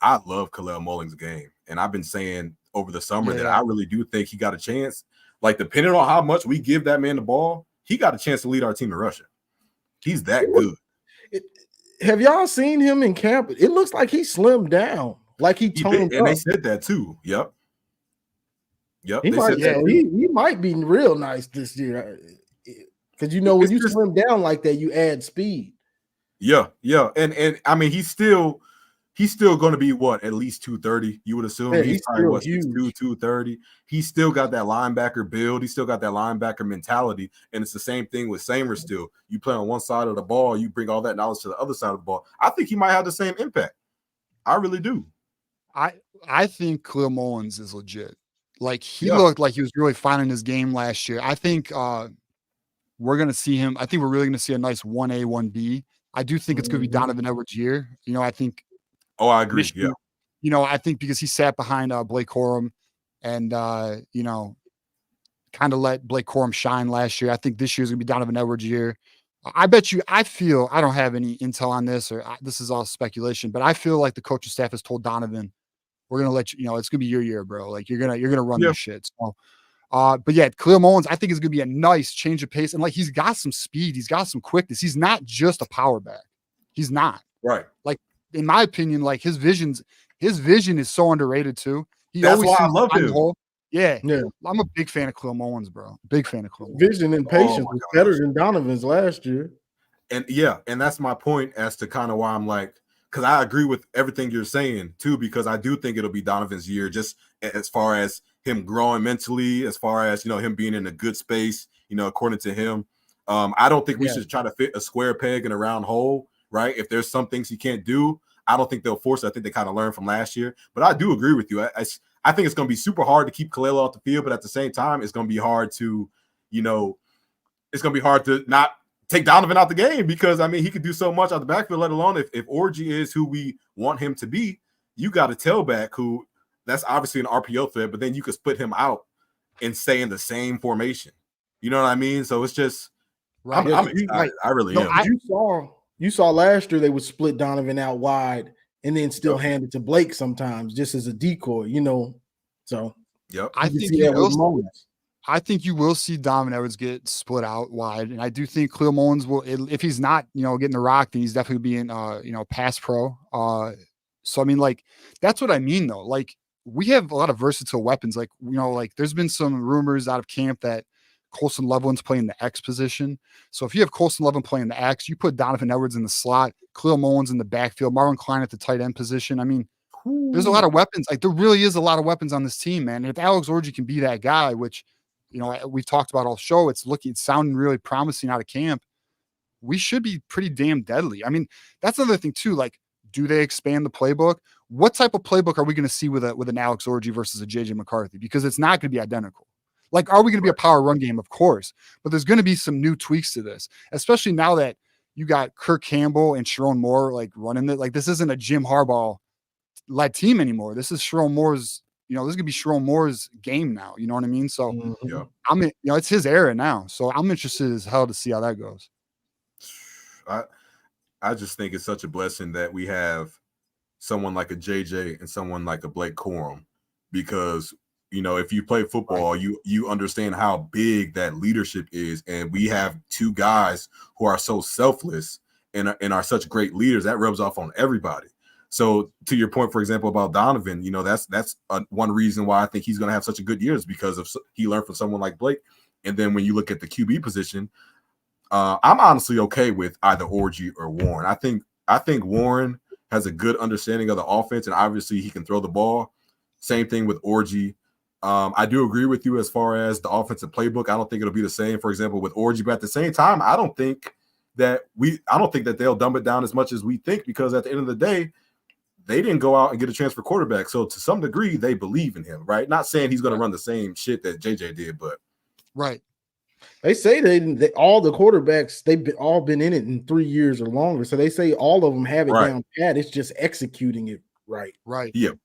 I love Khalil Mulling's game. And I've been saying over the summer that I really do think he got a chance. Like, depending on how much we give that man the ball, he got a chance to lead our team in rushing. He's that good. Have y'all seen him in camp? It looks like he slimmed down. Like he toned up. And they said that too. Yep. He might be real nice this year. Because when you slim down like that, you add speed. Yeah. And I mean, he's still he's still going to be what, at least 230. You would assume he's probably what, 6'2", 230. He's still got that linebacker build. He's still got that linebacker mentality. And it's the same thing with Samer still. You play on one side of the ball, you bring all that knowledge to the other side of the ball. I think he might have the same impact. I really do. I think Khalil Mullins is legit. Like, he looked like he was really finding his game last year. I think we're going to see him. I think we're really going to see a nice 1A, 1B. I do think it's going to be Donovan Edwards' year. You know, I think. Oh, I agree. Michigan, you know, I think because he sat behind Blake Corum and, you know, kind of let Blake Corum shine last year. I think this year's going to be Donovan Edwards' year. I bet you, I don't have any intel on this, or this is all speculation, but I feel like the coaching staff has told Donovan, we're going to let you, you know, it's going to be your year, bro. Like, you're going to run this shit. So, but yeah, Khalil Mullins, I think is going to be a nice change of pace. And like, he's got some speed. He's got some quickness. He's not just a power back. He's not. Right. Like, in my opinion, like his vision is so underrated too. That's why I love him. Yeah. I'm a big fan of Khalil Mullins, bro. Big fan of Khalil Mullins. Vision and patience was better than Donovan's last year. And and that's my point as to kind of why I'm like, because I agree with everything you're saying too, because I do think it'll be Donovan's year, just as far as him growing mentally, as far as, you know, him being in a good space, you know, according to him. I don't think we should try to fit a square peg in a round hole, right? If there's some things he can't do, I don't think they'll force it. I think they kind of learned from last year. But I do agree with you. I think it's going to be super hard to keep Khalil off the field, but at the same time, it's going to be hard to, you know, it's going to be hard to not take Donovan out the game, because, I mean, he could do so much out the backfield, let alone if Orji is who we want him to be, you got a tailback who, that's obviously an RPO threat, but then you could split him out and stay in the same formation. You know what I mean? So it's just, I really am. You saw last year they would split Donovan out wide and then still hand it to Blake sometimes just as a decoy, you know. So I think you will see Donovan Edwards get split out wide, and I do think Khalil Mullins will. If he's not, you know, getting the rock, then he's definitely being, you know, pass pro. So I mean, like, that's what I mean though. Like, we have a lot of versatile weapons. Like, you know, like there's been some rumors out of camp that Colson Loveland's playing the X position. So if you have Colson Loveland playing the X, you put Donovan Edwards in the slot, Khalil Mullins in the backfield, Marvin Klein at the tight end position. I mean, there's a lot of weapons. Like, there really is a lot of weapons on this team, man. And if Alex Orji can be that guy, which, you know, we've talked about all show, it's sounding really promising out of camp, we should be pretty damn deadly. I mean, that's another thing too. Like, do they expand the playbook? What type of playbook are we going to see with an Alex Orji versus a JJ McCarthy? Because it's not going to be identical. Like, are we going to be a power run game? Of course. But there's going to be some new tweaks to this, especially now that you got Kirk Campbell and Sharon Moore, like, running it. Like, this isn't a Jim Harbaugh-led team anymore. This is Sharon Moore's, you know, this is going to be Sharon Moore's game now. You know what I mean? So, you know, it's his era now. So I'm interested as hell to see how that goes. I just think it's such a blessing that we have someone like a JJ and someone like a Blake Corum, because, you know, if you play football, you understand how big that leadership is. And we have two guys who are so selfless and are such great leaders that rubs off on everybody. So to your point, for example, about Donovan, you know, that's one reason why I think he's going to have such a good year, is because of he learned from someone like Blake. And then when you look at the QB position, I'm honestly okay with either Orji or Warren. I think Warren has a good understanding of the offense, and obviously he can throw the ball. Same thing with Orji. I do agree with you as far as the offensive playbook. I don't think it'll be the same, for example, with Orji, but at the same time, I don't think that they'll dumb it down as much as we think, because at the end of the day, they didn't go out and get a transfer quarterback. So to some degree, they believe in him, right? Not saying he's going to run the same shit that JJ did, but they say they all the quarterbacks, they've all been in it in 3 years or longer. So they say all of them have it down pat. It's just executing it right. Yep.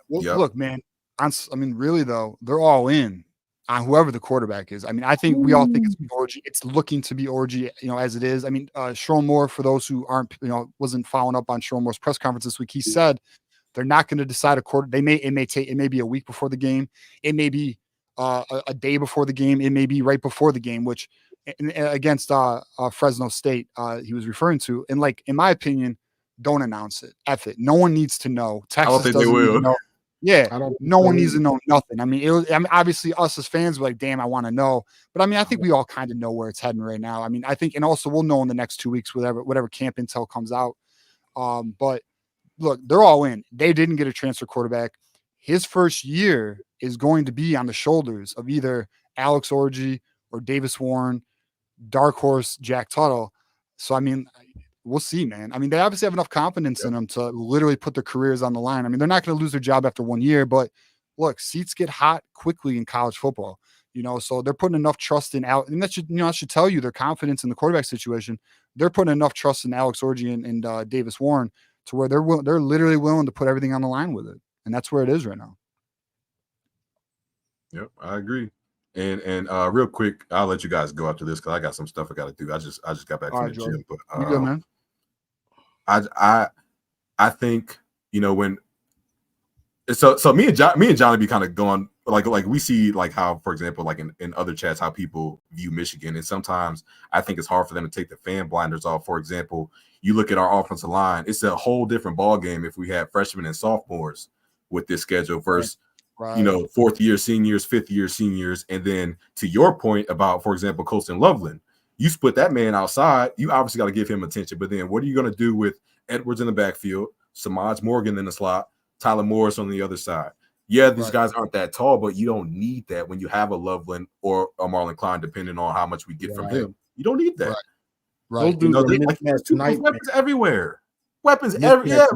Look, man, I mean, really though, they're all in on whoever the quarterback is. I mean, I think we all think it's Orji. It's looking to be Orji, you know, as it is. I mean, Sharon Moore, for those who aren't, you know, wasn't following up on Sharon Moore's press conference this week, he said they're not going to decide a quarter. It may be a week before the game. It may be a day before the game. It may be right before the game, which against Fresno State, he was referring to. And, like, in my opinion, don't announce it. F it. No one needs to know. Texas, I don't think they will. Know. Yeah, no one needs to know nothing. I mean, obviously us as fans were like, damn, I want to know. But I mean, I think we all kind of know where it's heading right now. I mean, I think, and also we'll know in the next 2 weeks, whatever camp intel comes out. But look, they're all in. They didn't get a transfer quarterback. His first year is going to be on the shoulders of either Alex Orji or Davis Warren, dark horse Jack Tuttle. So, I mean, we'll see, man. I mean, they obviously have enough confidence in them to literally put their careers on the line. I mean, they're not going to lose their job after 1 year, but look, seats get hot quickly in college football, so they're putting enough trust in Alex, and that should tell you their confidence in the quarterback situation. They're putting enough trust in Alex Orji and Davis Warren to where they're literally willing to put everything on the line with it. And that's where it is right now. Yep, I agree. And real quick, I'll let you guys go after this because I got some stuff I got to do. I just got back from the gym, but you good, man? I think when so me and Johnny be kind of going like we see like how, for example, like in other chats, how people view Michigan, and sometimes I think it's hard for them to take the fan blinders off. For example, you look at our offensive line; it's a whole different ball game if we have freshmen and sophomores with this schedule versus. Right. Fourth year seniors, fifth year seniors. And then to your point about, for example, Colston Loveland, you split that man outside, you obviously got to give him attention. But then what are you going to do with Edwards in the backfield, Samaj Morgan in the slot, Tyler Morris on the other side? Yeah, these guys aren't that tall, but you don't need that when you have a Loveland or a Marlon Klein, depending on how much we get from him. You don't need that. Right. There's weapons everywhere. Weapons everywhere.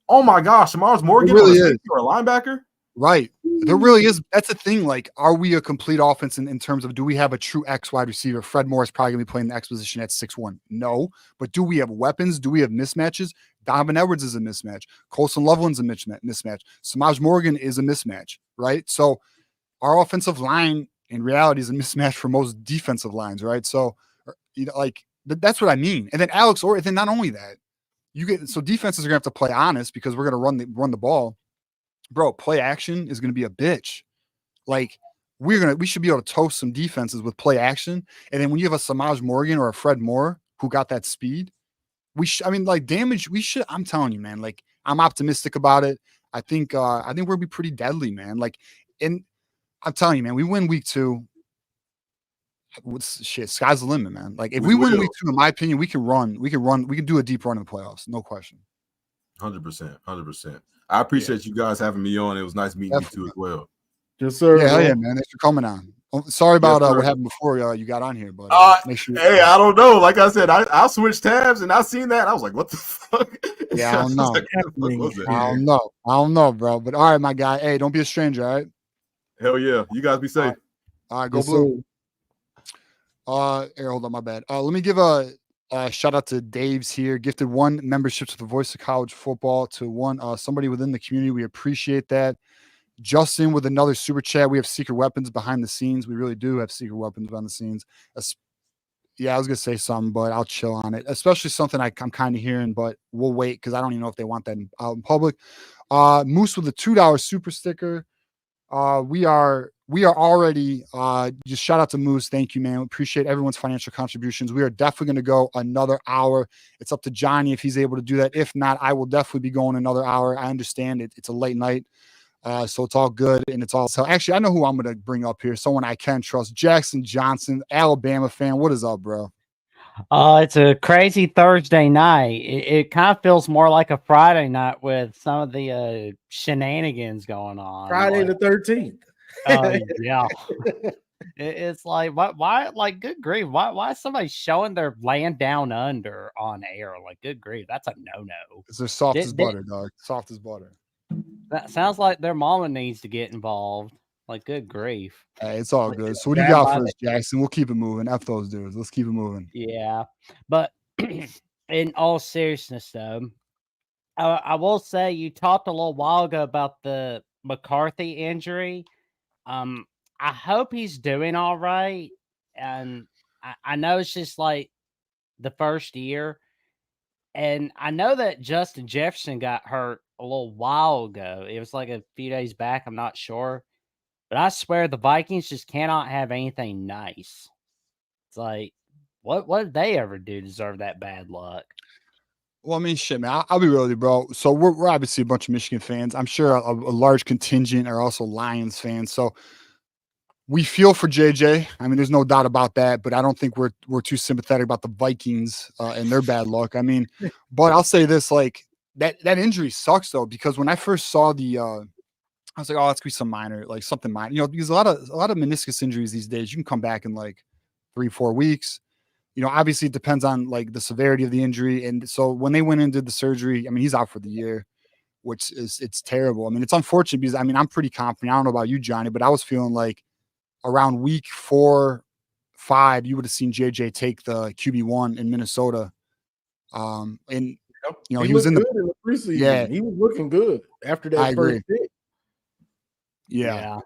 Oh my gosh, Samaj Morgan really is or a linebacker. Right. There really is. That's the thing. Like, are we a complete offense in terms of do we have a true X wide receiver? Fred Morris probably going to be playing the X position at 6'1". No. But do we have weapons? Do we have mismatches? Donovan Edwards is a mismatch. Colston Loveland's a mismatch. Samaj Morgan is a mismatch, right? So our offensive line in reality is a mismatch for most defensive lines, right? So, that's what I mean. And then then not only that, defenses are going to have to play honest because we're going to run the ball. Bro, play action is going to be a bitch. Like, we should be able to toast some defenses with play action. And then when you have a Samaj Morgan or a Fred Moore who got that speed, I'm telling you, man, like, I'm optimistic about it. I think we're going to be pretty deadly, man. Like, and I'm telling you, man, we win week 2. Sky's the limit, man. Like, if we win week 2, in my opinion, we can do a deep run in the playoffs. No question. 100%. I appreciate you guys having me on. It was nice meeting you too as well. Yes, sir. Yeah, man. Thanks for coming on. Sorry about what happened before you got on here, but make sure. Hey, I don't know. Like I said, I switched tabs and I seen that. I was like, what the fuck? Yeah, I don't know. I don't know, bro. But all right, my guy. Hey, don't be a stranger, all right? Hell yeah. You guys be safe. All right, go blue. Here, hold on, my bad. Let me give a shout out to Dave's here. Gifted 1 membership to the Voice of College Football to somebody within the community. We appreciate that. Justin with another super chat. We have secret weapons behind the scenes. We really do have secret weapons behind the scenes. Yeah, I was gonna say something, but I'll chill on it. Especially something I'm kind of hearing, but we'll wait because I don't even know if they want that out in public. Moose with a $2 super sticker. We are already just shout out to Moose. Thank you, man. We appreciate everyone's financial contributions. We are definitely going to go another hour. It's up to Johnny if he's able to do that. If not, I will definitely be going another hour. I understand it's a late night. So it's all good. And it's all so actually, I know who I'm going to bring up here. Someone I can trust. Jackson Johnson, Alabama fan. What is up, bro? It's a crazy Thursday night. It kind of feels more like a Friday night with some of the shenanigans going on. Friday the 13th. Yeah. It's like, why, like, good grief. Why is somebody showing their land down under on air? Like, good grief. That's a no-no. It's soft as butter, dog. Soft as butter. That sounds like their mama needs to get involved. Like, good grief. Hey, it's all good. So what do you got for us, Jackson? We'll keep it moving. F those dudes. Let's keep it moving. Yeah. But in all seriousness, though, I will say you talked a little while ago about the McCarthy injury. I hope he's doing all right. And I know it's just like the first year. And I know that Justin Jefferson got hurt a little while ago. It was like a few days back. I'm not sure. But I swear the Vikings just cannot have anything nice. It's like, what did they ever do to deserve that bad luck? Well, I mean, shit, man. I'll be real with you, bro. So we're obviously a bunch of Michigan fans. I'm sure a large contingent are also Lions fans. So we feel for JJ. I mean, there's no doubt about that. But I don't think we're too sympathetic about the Vikings and their bad luck. I mean, but I'll say this: like, that injury sucks though, because when I first saw the I was like, oh, that's gonna be some minor, like something minor, because a lot of meniscus injuries these days, you can come back in like 3-4 weeks. Obviously it depends on like the severity of the injury. And so when they went and did the surgery, I mean, he's out for the year, which it's terrible. I mean, it's unfortunate because I'm pretty confident. I don't know about you, Johnny, but I was feeling like around week 4-5, you would have seen JJ take the QB1 in Minnesota. And he was in good in the preseason. Yeah, he was looking good after that I agree. first pick. Yeah.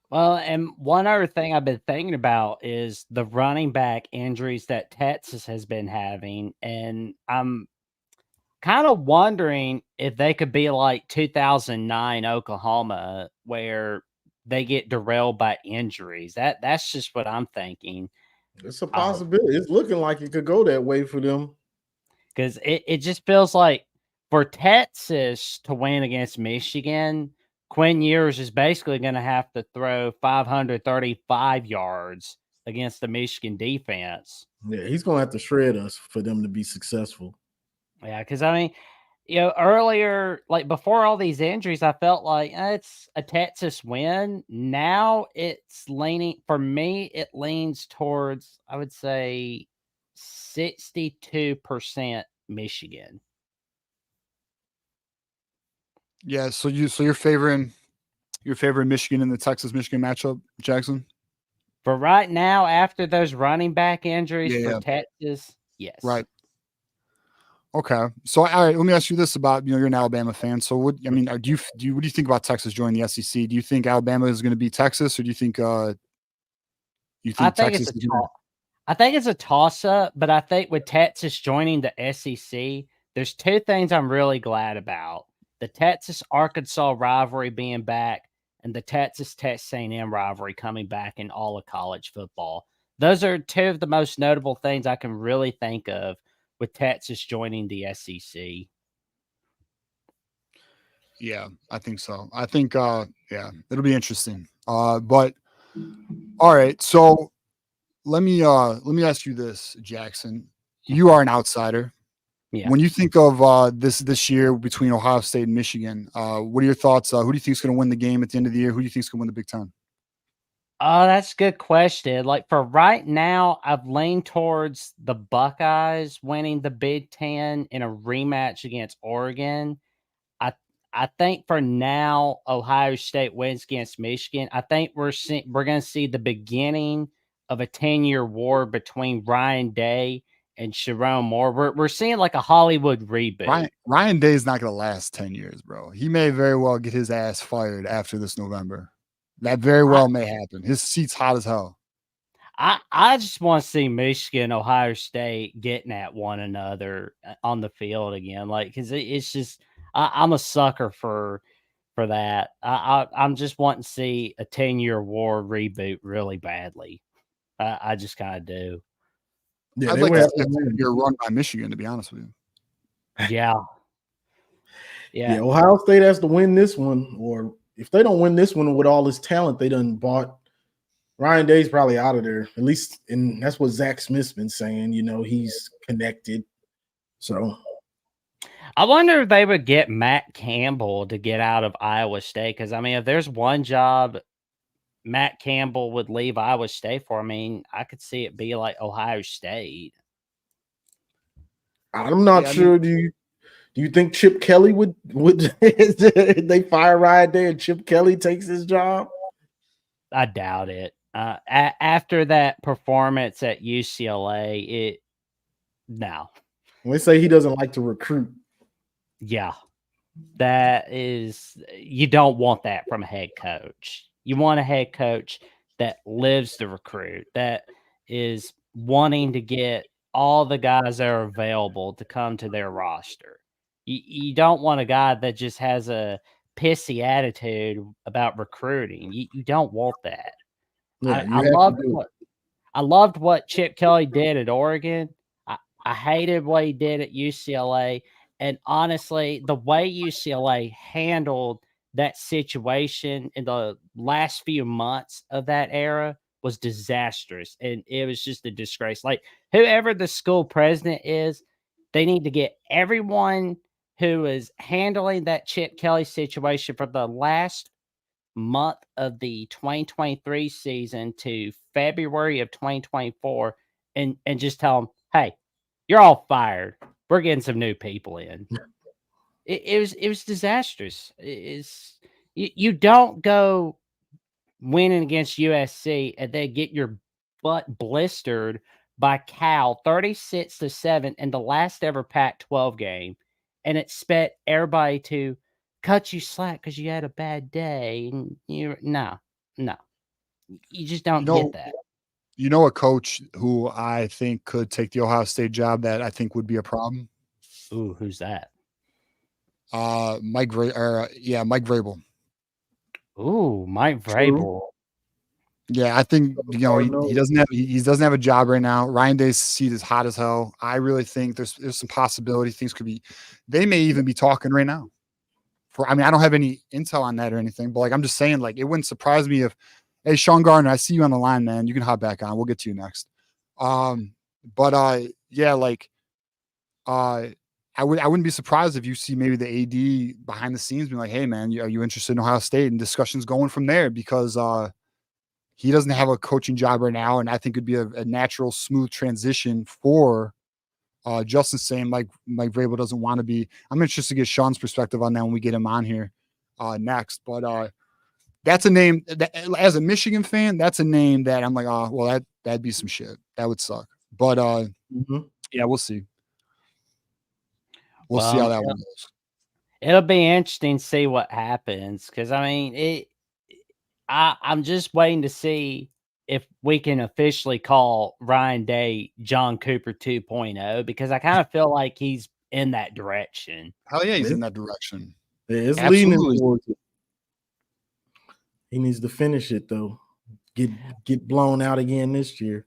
Well, and one other thing I've been thinking about is the running back injuries that Texas has been having. And I'm kind of wondering if they could be like 2009 Oklahoma, where they get derailed by injuries. That's just what I'm thinking. It's a possibility. It's looking like it could go that way for them. Because it just feels like for Texas to win against Michigan, Quinn Ewers is basically going to have to throw 535 yards against the Michigan defense. Yeah, he's going to have to shred us for them to be successful. Yeah, because I mean, earlier, like before all these injuries, I felt like it's a Texas win. Now it's leaning, for me, it leans towards, I would say, 62% Michigan. Yeah, so you're favoring Michigan in the Texas-Michigan matchup, Jackson? For right now, after those running back injuries for Texas, yes. Right. Okay. So all right, let me ask you this about, you're an Alabama fan. So what do you think about Texas joining the SEC? Do you think Alabama is going to beat Texas, or do you think Texas is gonna... I think it's a toss-up, but I think with Texas joining the SEC, there's two things I'm really glad about. The Texas-Arkansas rivalry being back, and the Texas A&M rivalry coming back in all of college football. Those are two of the most notable things I can really think of with Texas joining the SEC. Yeah, I think so. I think it'll be interesting. But all right, so let me ask you this, Jackson. You are an outsider. Yeah. When you think of this year between Ohio State and Michigan, what are your thoughts? Who do you think is going to win the game at the end of the year? Who do you think is going to win the Big Ten? Oh, that's a good question. Like for right now, I've leaned towards the Buckeyes winning the Big Ten in a rematch against Oregon. I think for now, Ohio State wins against Michigan. I think we're going to see the beginning of a 10-year war between Ryan Day and Sharon Moore. We're seeing like a Hollywood reboot. Ryan Day is not going to last 10 years, bro. He may very well get his ass fired after this November. That very well may happen. His seat's hot as hell. I just want to see Michigan, Ohio State getting at one another on the field again. Like, because it's just, I'm a sucker for that. I'm just wanting to see a 10-year war reboot really badly. I just kind of do. Yeah, I'd like to see a 10-year run by Michigan, to be honest with you. Yeah. Yeah, Ohio State has to win this one, or if they don't win this one with all this talent they done bought, Ryan Day's probably out of there. At least, and that's what Zach Smith's been saying. He's connected. So I wonder if they would get Matt Campbell to get out of Iowa State. Because, I mean, if there's one job Matt Campbell would leave Iowa State for, I mean, I could see it be like Ohio State. I'm not sure. Do you think Chip Kelly would they fire Ryan Day and Chip Kelly takes his job? I doubt it. After that performance at UCLA, no. They say he doesn't like to recruit. Yeah, you don't want that from a head coach. You want a head coach that lives to recruit, that is wanting to get all the guys that are available to come to their roster. You don't want a guy that just has a pissy attitude about recruiting. You don't want that. Yeah, I loved what Chip Kelly did at Oregon. I hated what he did at UCLA. And honestly, the way UCLA handled that situation in the last few months of that era was disastrous. And it was just a disgrace. Like, whoever the school president is, They need to get everyone who is handling that Chip Kelly situation for the last month of the 2023 season to February of 2024 and just tell them, hey, you're all fired. We're getting some new people in. It was disastrous. You don't go winning against USC and then get your butt blistered by Cal 36-7 in the last ever Pac-12 game, and expect everybody to cut you slack because you had a bad day. And you just don't get that. You know a coach who I think could take the Ohio State job that I think would be a problem? Ooh, who's that? Mike Vrabel. Ooh, Mike Vrabel. Yeah, I think he doesn't have a job right now. Ryan Day's seat is hot as hell. I really think there's some possibility things could be. They may even be talking right now. I don't have any intel on that or anything, but I'm just saying, it wouldn't surprise me if, hey, Sean Gardner, I see you on the line, man. You can hop back on. We'll get to you next. I wouldn't be surprised if you see maybe the AD behind the scenes being like, hey, man, are you interested in Ohio State? And discussions going from there because he doesn't have a coaching job right now. And I think it'd be a natural, smooth transition for Justin saying Mike Vrabel doesn't want to be. I'm interested to get Sean's perspective on that when we get him on here next. But that's a name that, as a Michigan fan, that's a name that I'm like, oh, well, that'd be some shit. That would suck. But yeah, we'll see. We'll see how that one goes. It'll be interesting to see what happens because I'm just waiting to see if we can officially call Ryan Day John Cooper 2.0 because I kind of feel like he's in that direction. Hell yeah, he's in that direction. It's leaning towards it. He needs to finish it though. Get blown out again this year.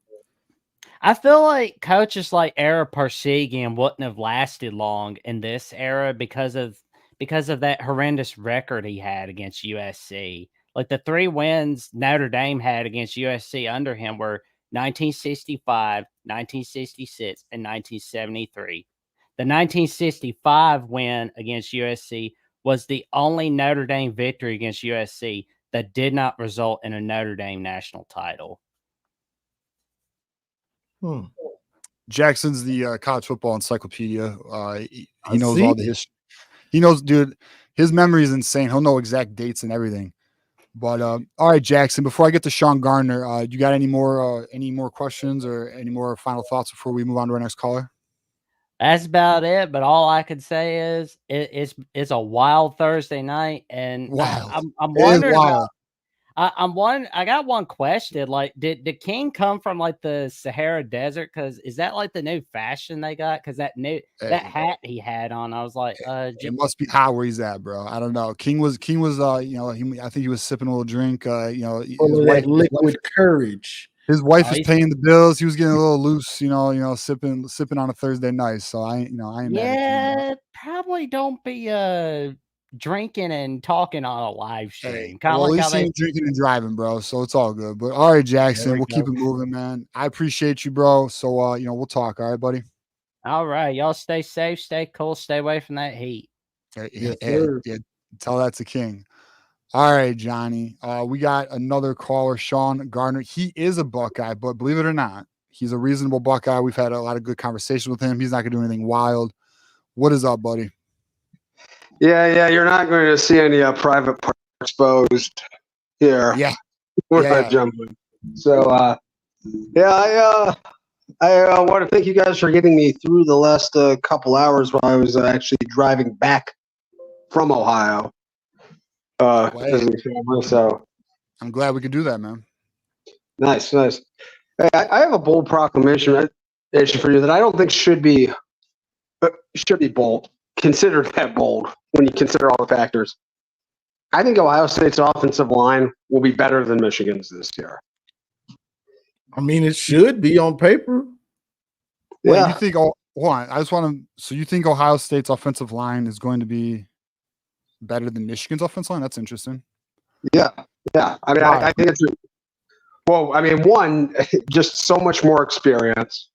I feel like coaches like Eric Parsegian wouldn't have lasted long in this era because of that horrendous record he had against USC. Like the 3 wins Notre Dame had against USC under him were 1965, 1966, and 1973. The 1965 win against USC was the only Notre Dame victory against USC that did not result in a Notre Dame national title. Jackson's the college football encyclopedia. He knows all the history. He knows, dude, his memory is insane. He'll know exact dates and everything. But all right, Jackson, before I get to Sean Gardner, you got any more questions or any more final thoughts before we move on to our next caller? That's about it. But all I can say is it's a wild Thursday night, and I'm wondering. I got one question. Like, did King come from the Sahara Desert? Because is that the new fashion they got? Because that hat he had on, I was like, it must be hot where he's at, bro. I don't know. King was I think he was sipping a little drink. His wife, liquid courage. His wife is paying the bills. He was getting a little loose, sipping on a Thursday night. So I ain't mad at King, probably don't be drinking and talking on a live stream. At least he ain't drinking and driving, bro. So it's all good. But all right, Jackson, we'll keep it moving, man. I appreciate you, bro. So we'll talk. All right, buddy. All right, y'all stay safe, stay cool, stay away from that heat. Yeah, tell that to King. All right, Johnny. We got another caller, Sean Gardner. He is a Buckeye, but believe it or not, he's a reasonable Buckeye. We've had a lot of good conversations with him. He's not gonna do anything wild. What is up, buddy? Yeah, you're not going to see any private parts exposed here. Yeah, we're not jumping. So, I want to thank you guys for getting me through the last couple hours while I was actually driving back from Ohio. So I'm glad we could do that, man. Nice. Hey, I have a bold proclamation for you that I don't think should be bold. Considered that bold when you consider all the factors. I think Ohio State's offensive line will be better than Michigan's this year. I mean, it should be on paper. Yeah. You think? Hold on. I just want to. So you think Ohio State's offensive line is going to be better than Michigan's offensive line? That's interesting. Yeah. I mean, I think it's. Well, I mean, one, just so much more experience.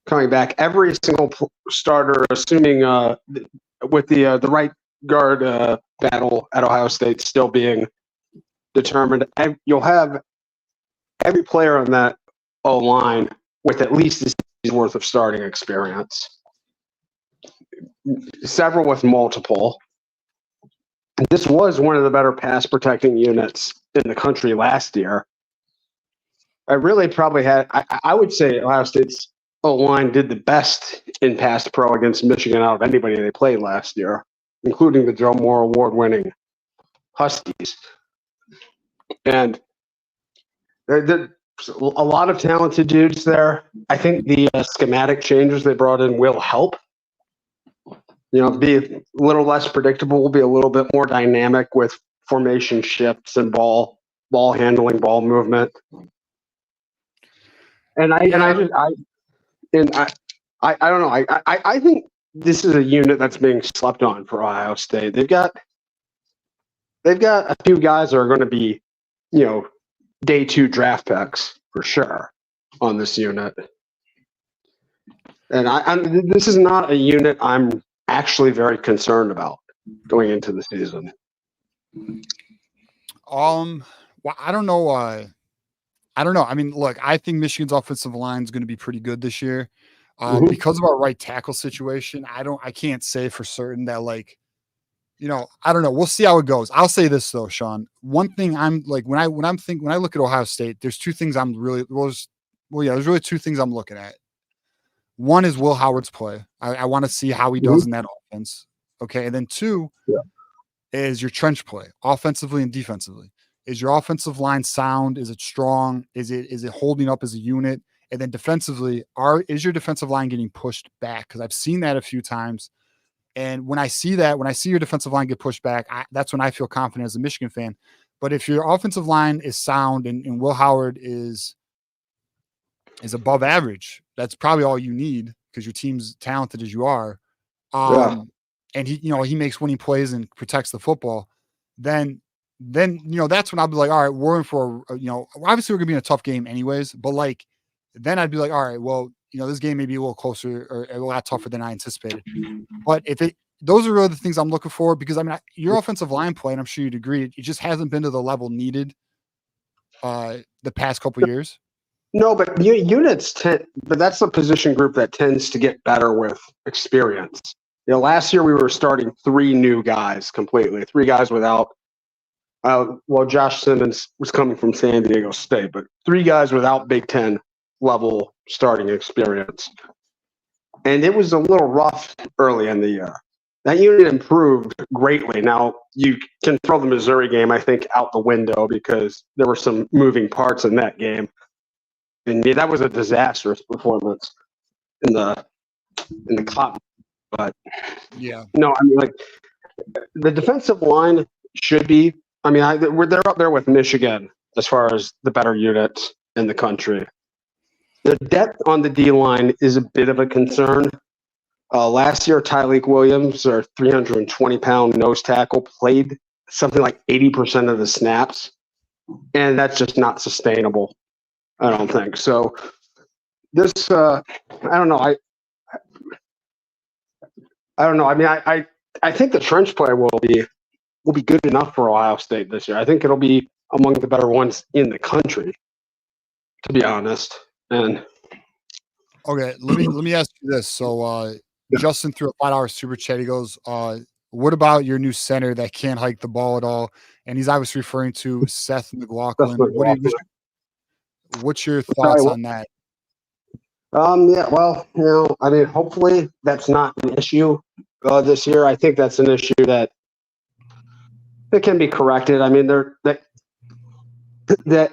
coming back. Every single starter, assuming with the right guard battle at Ohio State still being determined, you'll have every player on that O line with at least a season's worth of starting experience. Several with multiple. This was one of the better pass protecting units in the country last year. I really probably had, I would say Ohio State's O-line did the best in pass pro against Michigan out of anybody they played last year, including the Joe Moore Award-winning Huskies. And there's a lot of talented dudes there. I think the schematic changes they brought in will help. Be a little less predictable, will be a little bit more dynamic with formation shifts and ball handling, ball movement. And I don't know. I think this is a unit that's being slept on for Ohio State. They've got a few guys that are going to be, day 2 draft picks for sure on this unit. And this is not a unit I'm actually very concerned about going into the season. Well, I don't know. I don't know. I mean, look, I think Michigan's offensive line is going to be pretty good this year. Because of our right tackle situation. I can't say for certain that, like, I don't know. We'll see how it goes. I'll say this though, Sean. One thing I'm like, when I look at Ohio State, there's two things I'm really, there's really two things I'm looking at. One is Will Howard's play. I want to see how he does in that offense. Okay. And then two is your trench play, offensively and defensively. Is your offensive line sound? Is it strong? Is it holding up as a unit? And then defensively, is your defensive line getting pushed back? Because I've seen that a few times. And when I see your defensive line get pushed back, that's when I feel confident as a Michigan fan. But if your offensive line is sound and Will Howard is above average, that's probably all you need because your team's talented as you are. And he makes winning plays and protects the football. Then that's when I'll be like, all right, we're in for obviously we're gonna be in a tough game anyways. But like, then I'd be like, all right, well, this game may be a little closer or a lot tougher than I anticipated. But those are really the things I'm looking for because I mean, your offensive line play, and I'm sure you'd agree, it just hasn't been to the level needed the past couple of years. No, but units but that's the position group that tends to get better with experience. Last year we were starting 3 new guys completely, 3 guys without. Josh Simmons was coming from San Diego State, but 3 guys without Big Ten level starting experience. And it was a little rough early in the year. That unit improved greatly. Now, you can throw the Missouri game, I think, out the window because there were some moving parts in that game. And that was a disastrous performance in the Cotton. But, no, I mean, like, the defensive line should be, I mean, they're up there with Michigan as far as the better units in the country. The depth on the D-line is a bit of a concern. Last year, Tyleik Williams, our 320-pound nose tackle, played something like 80% of the snaps, and that's just not sustainable, I don't think. So this, I don't know. I don't know. I mean, I think the trench play will be good enough for Ohio State this year. I think it'll be among the better ones in the country, to be honest. And okay, let me ask you this. So Justin threw a $5 super chat. He goes, what about your new center that can't hike the ball at all? And he's obviously referring to Seth McLaughlin. What's your thoughts on that? Yeah, well, I mean, hopefully that's not an issue this year. I think that's an issue that can be corrected. I mean, I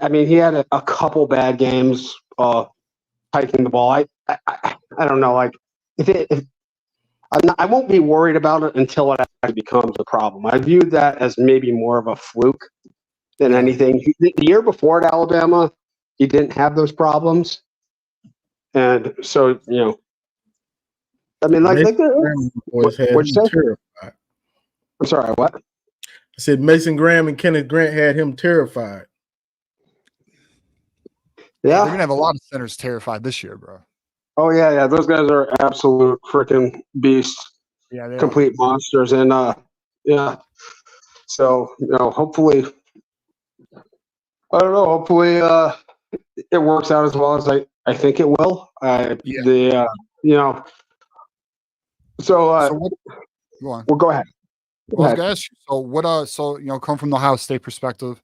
mean, he had a couple bad games hiking the ball. I don't know. Like, I won't be worried about it until it actually becomes a problem. I viewed that as maybe more of a fluke than anything. The year before at Alabama, he didn't have those problems. And so, I mean, like what'd you say? Terrified. I'm sorry, what? I said Mason Graham and Kenneth Grant had him terrified. Yeah, they're gonna have a lot of centers terrified this year, bro. Oh yeah. Those guys are absolute freaking beasts. Yeah, they complete monsters, and yeah. So hopefully, I don't know. Hopefully, it works out as well as I think it will. You know. So what? Go on. Well, go ahead. I was gonna ask you. So what? So come from the Ohio State perspective.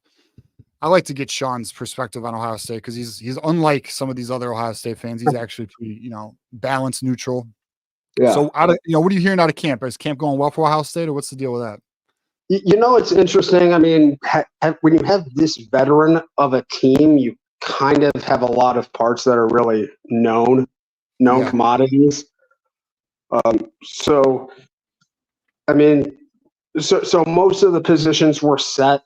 I like to get Sean's perspective on Ohio State because he's unlike some of these other Ohio State fans. He's actually pretty, balanced, neutral. Yeah. So what are you hearing out of camp? Is camp going well for Ohio State, or what's the deal with that? It's interesting. I mean, when you have this veteran of a team, you kind of have a lot of parts that are really known commodities. So, I mean, so most of the positions were set.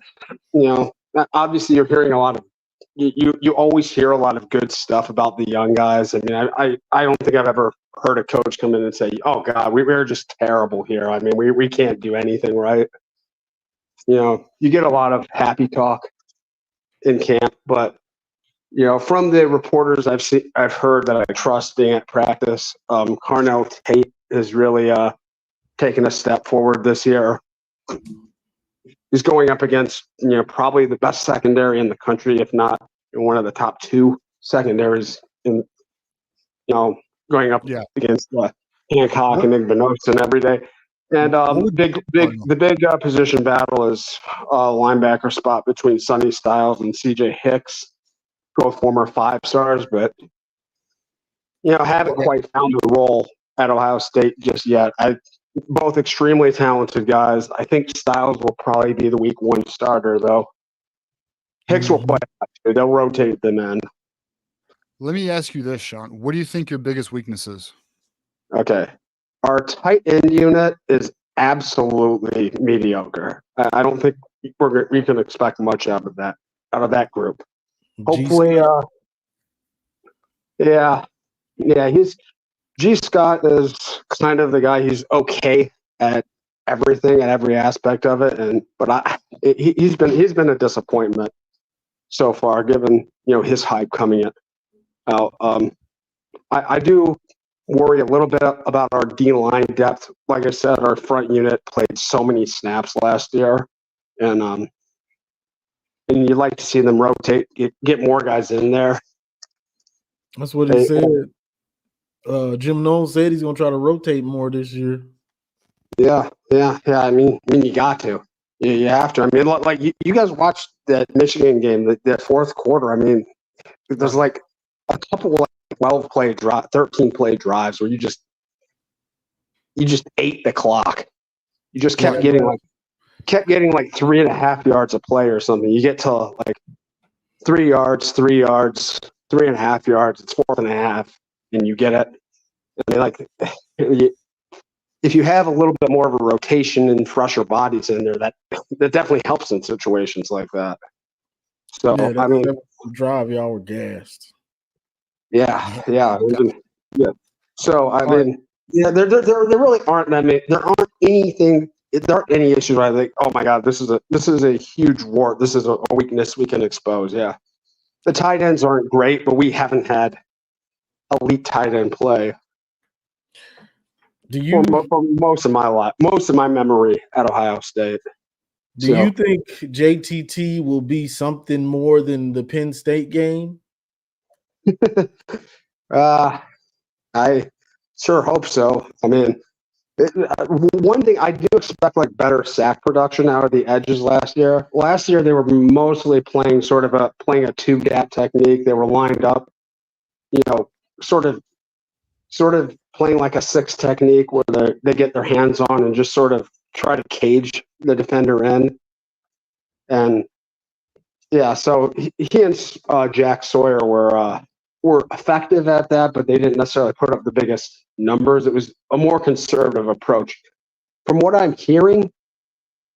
Obviously, you're hearing a lot of you always hear a lot of good stuff about the young guys. I mean, I don't think I've ever heard a coach come in and say, "Oh God, we're just terrible here." I mean, we can't do anything right. You get a lot of happy talk in camp, but from the reporters I've heard that I trust being at practice, Carnell Tate has really taken a step forward this year. He's going up against probably the best secondary in the country, if not one of the top two secondaries in going up against Hancock and Igbenogson every day. And the big position battle is linebacker spot between Sonny Styles and CJ Hicks, both former 5-stars, but haven't quite found a role at Ohio State just yet. Both extremely talented guys. I think Styles will probably be the week 1 starter, though. Hicks will play. They'll rotate them in. Let me ask you this, Sean. What do you think your biggest weakness is? Okay. Our tight end unit is absolutely mediocre. I don't think we can expect much out of that group. Hopefully, G. Scott is kind of the guy. He's okay at everything and every aspect of it, but he's been a disappointment so far, given his hype coming out. I do worry a little bit about our D-line depth. Like I said, our front unit played so many snaps last year, and you'd like to see them rotate, get more guys in there. That's what he said. Jim Knowles said he's going to try to rotate more this year. Yeah. I mean, you got to. You have to. I mean, like you guys watched that Michigan game, that fourth quarter. I mean, there's like a couple of 13 play drives where you just ate the clock. You just kept getting like 3.5 yards a play or something. You get to like 3 yards, 3 yards, 3.5 yards. It's 4.5, and you get it. I mean, like if you have a little bit more of a rotation and fresher bodies in there, that definitely helps in situations like that. So I mean, drive y'all were gassed. Yeah. So I mean, there really aren't that many. There aren't any issues where I think, oh my God, this is a huge wart. This is a weakness we can expose. Yeah, the tight ends aren't great, but we haven't had elite tight end play. For most of my memory at Ohio State? Do you think JTT will be something more than the Penn State game? I sure hope so. I mean, one thing I do expect, like, better sack production out of the edges last year. Last year they were mostly playing a 2-gap technique. They were lined up, sort of playing like a 6 technique where they get their hands on and just sort of try to cage the defender in. And yeah, so he and Jack Sawyer were effective at that, but they didn't necessarily put up the biggest numbers. It was a more conservative approach. From what I'm hearing,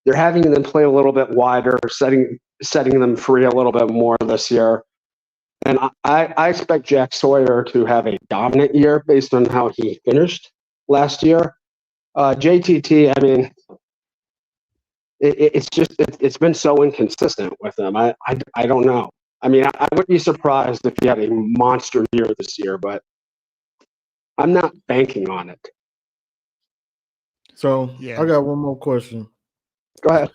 they're having them play a little bit wider, setting them free a little bit more this year. And I expect Jack Sawyer to have a dominant year based on how he finished last year. JTT, I mean, it's been so inconsistent with him. I don't know. I mean, I wouldn't be surprised if he had a monster year this year, but I'm not banking on it. So I got one more question. Go ahead.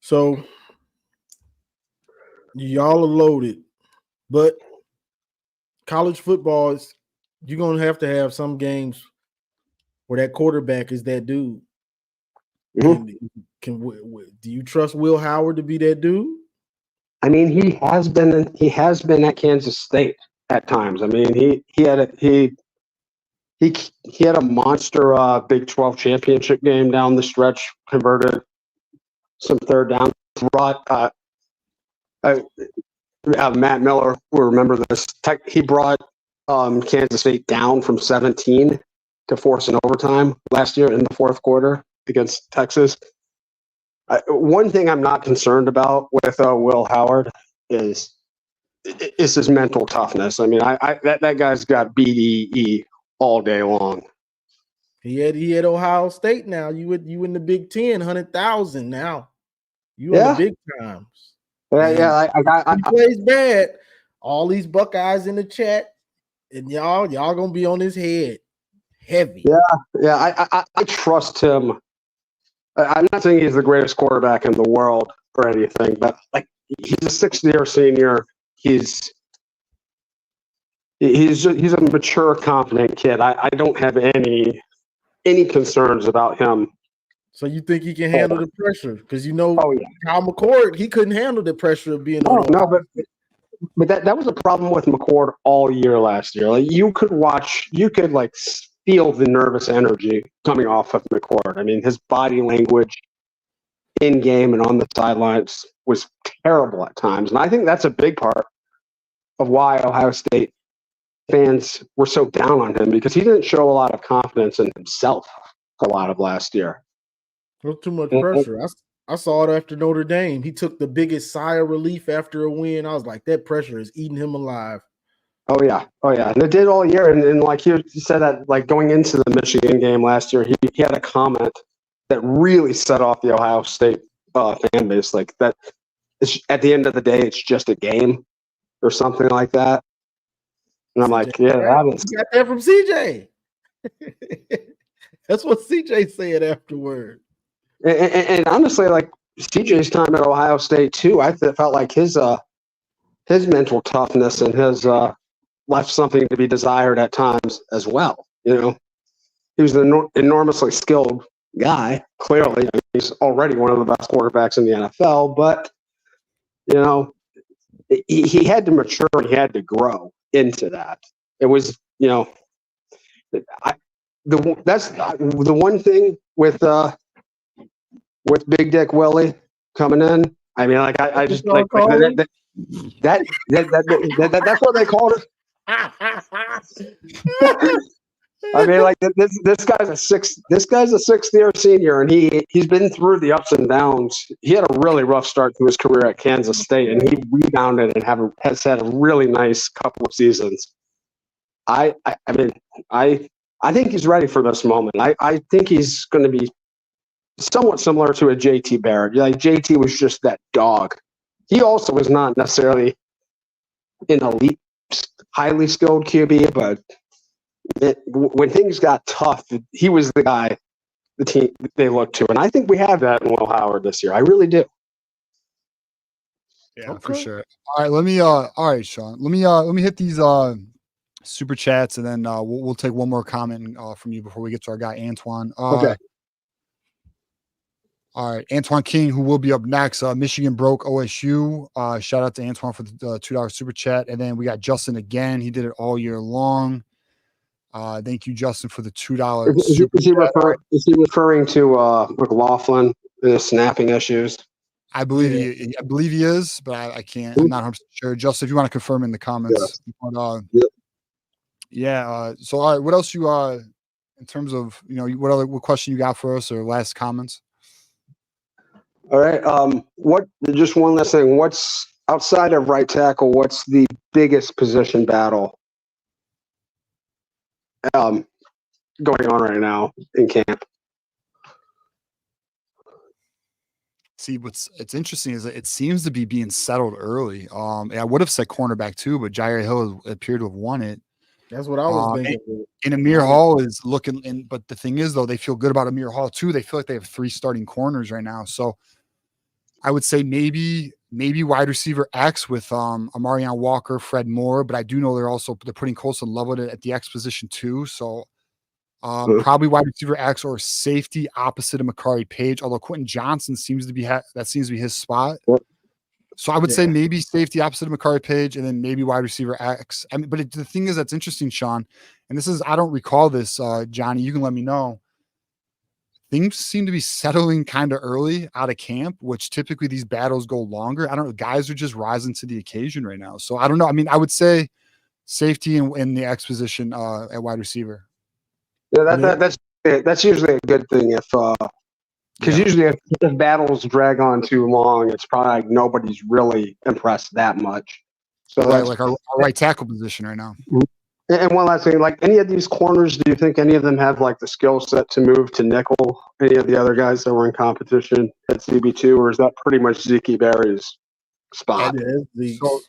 So y'all are loaded, but college football is you're gonna have to have some games where that quarterback is that dude. Mm-hmm. Do you trust Will Howard to be that dude? I mean, he has been at Kansas State at times. I mean, he had a monster Big 12 championship game down the stretch, converted some third down. Brought Matt Miller will remember this. He brought Kansas State down from 17 to force an overtime last year in the fourth quarter against Texas. One thing I'm not concerned about with Will Howard is his mental toughness. I mean, that guy's got BDE all day long. He had Ohio State now. You in the Big 10, 100,000 now. You in the big times. He plays bad. All these Buckeyes in the chat, and y'all gonna be on his head heavy. I trust him. I'm not saying he's the greatest quarterback in the world or anything, but like he's a sixth-year senior. He's a mature, confident kid. I don't have any concerns about him. So you think he can handle the pressure? Because Kyle McCord, he couldn't handle the pressure of being on. No, but that was a problem with McCord all year last year. Like you could like feel the nervous energy coming off of McCord. I mean, his body language in game and on the sidelines was terrible at times. And I think that's a big part of why Ohio State fans were so down on him, because he didn't show a lot of confidence in himself a lot of last year. Not too much pressure. I saw it after Notre Dame. He took the biggest sigh of relief after a win. I was like, that pressure is eating him alive. Oh yeah. And it did all year. And like you said that, like going into the Michigan game last year, he had a comment that really set off the Ohio State fan base. Like that, at the end of the day, it's just a game or something like that. And I'm like, yeah, that is. You got that from CJ. That's what CJ said afterward. And honestly, like CJ's time at Ohio State too, I felt like his mental toughness and his left something to be desired at times as well. You know, he was an enormously skilled guy. Clearly, I mean, he's already one of the best quarterbacks in the NFL. But you know, he had to mature. He had to grow into that. It was, you know, that's the one thing with Big Dick Willie coming in. I mean, like I just like that's what they called it. I mean, like this guy's a sixth-year senior, and he's been through the ups and downs. He had a really rough start to his career at Kansas State, and he rebounded and has had a really nice couple of seasons. I think he's ready for this moment. I think he's going to be somewhat similar to a JT Barrett. Like JT was just that dog. He also was not necessarily an elite, highly skilled QB, but when things got tough, he was the guy the team they looked to, and I think we have that in Will Howard this year. I really do. Yeah, for sure. All right, all right, Sean. Let me hit these super chats, and then we'll take one more comment from you before we get to our guy Antoine. Okay. All right, Antoine King, who will be up next. Michigan broke OSU. Shout out to Antoine for the $2 super chat. And then we got Justin again. He did it all year long. Thank you, Justin, for the $2 super chat. Is he referring to McLaughlin and his snapping issues? I believe he is, but I can't. I'm not 100% sure. Justin, if you want to confirm in the comments. Yeah. So all right, what else you in terms of what question you got for us or last comments? All right. Just one last thing. What's outside of right tackle? What's the biggest position battle going on right now in camp? See, it's interesting is that it seems to be being settled early. I would have said cornerback too, but Jair Hill appeared to have won it. That's what I was thinking. And Amir Hall is looking in, but the thing is, though, they feel good about Amir Hall too. They feel like they have 3 starting corners right now. So I would say maybe wide receiver X with Amarion Walker, Fred Moore, but I do know they're putting Colson Levitt at the X position too. So probably wide receiver X or safety opposite of Makari Page, although Quentin Johnson seems to be his spot. So I would say maybe safety opposite of Makari Page, and then maybe wide receiver X. I mean, but the thing is that's interesting, Sean, and this is I don't recall this, Johnny. You can let me know. Things seem to be settling kind of early out of camp, which typically these battles go longer. I don't know. Guys are just rising to the occasion right now. So I don't know. I mean, I would say safety in the X position at wide receiver. Yeah, that's usually a good thing because usually if battles drag on too long, it's probably like nobody's really impressed that much. So right, like our right tackle position right now. And one last thing, like any of these corners, do you think any of them have like the skill set to move to nickel? Any of the other guys that were in competition at CB2, or is that pretty much Zeke Berry's spot? So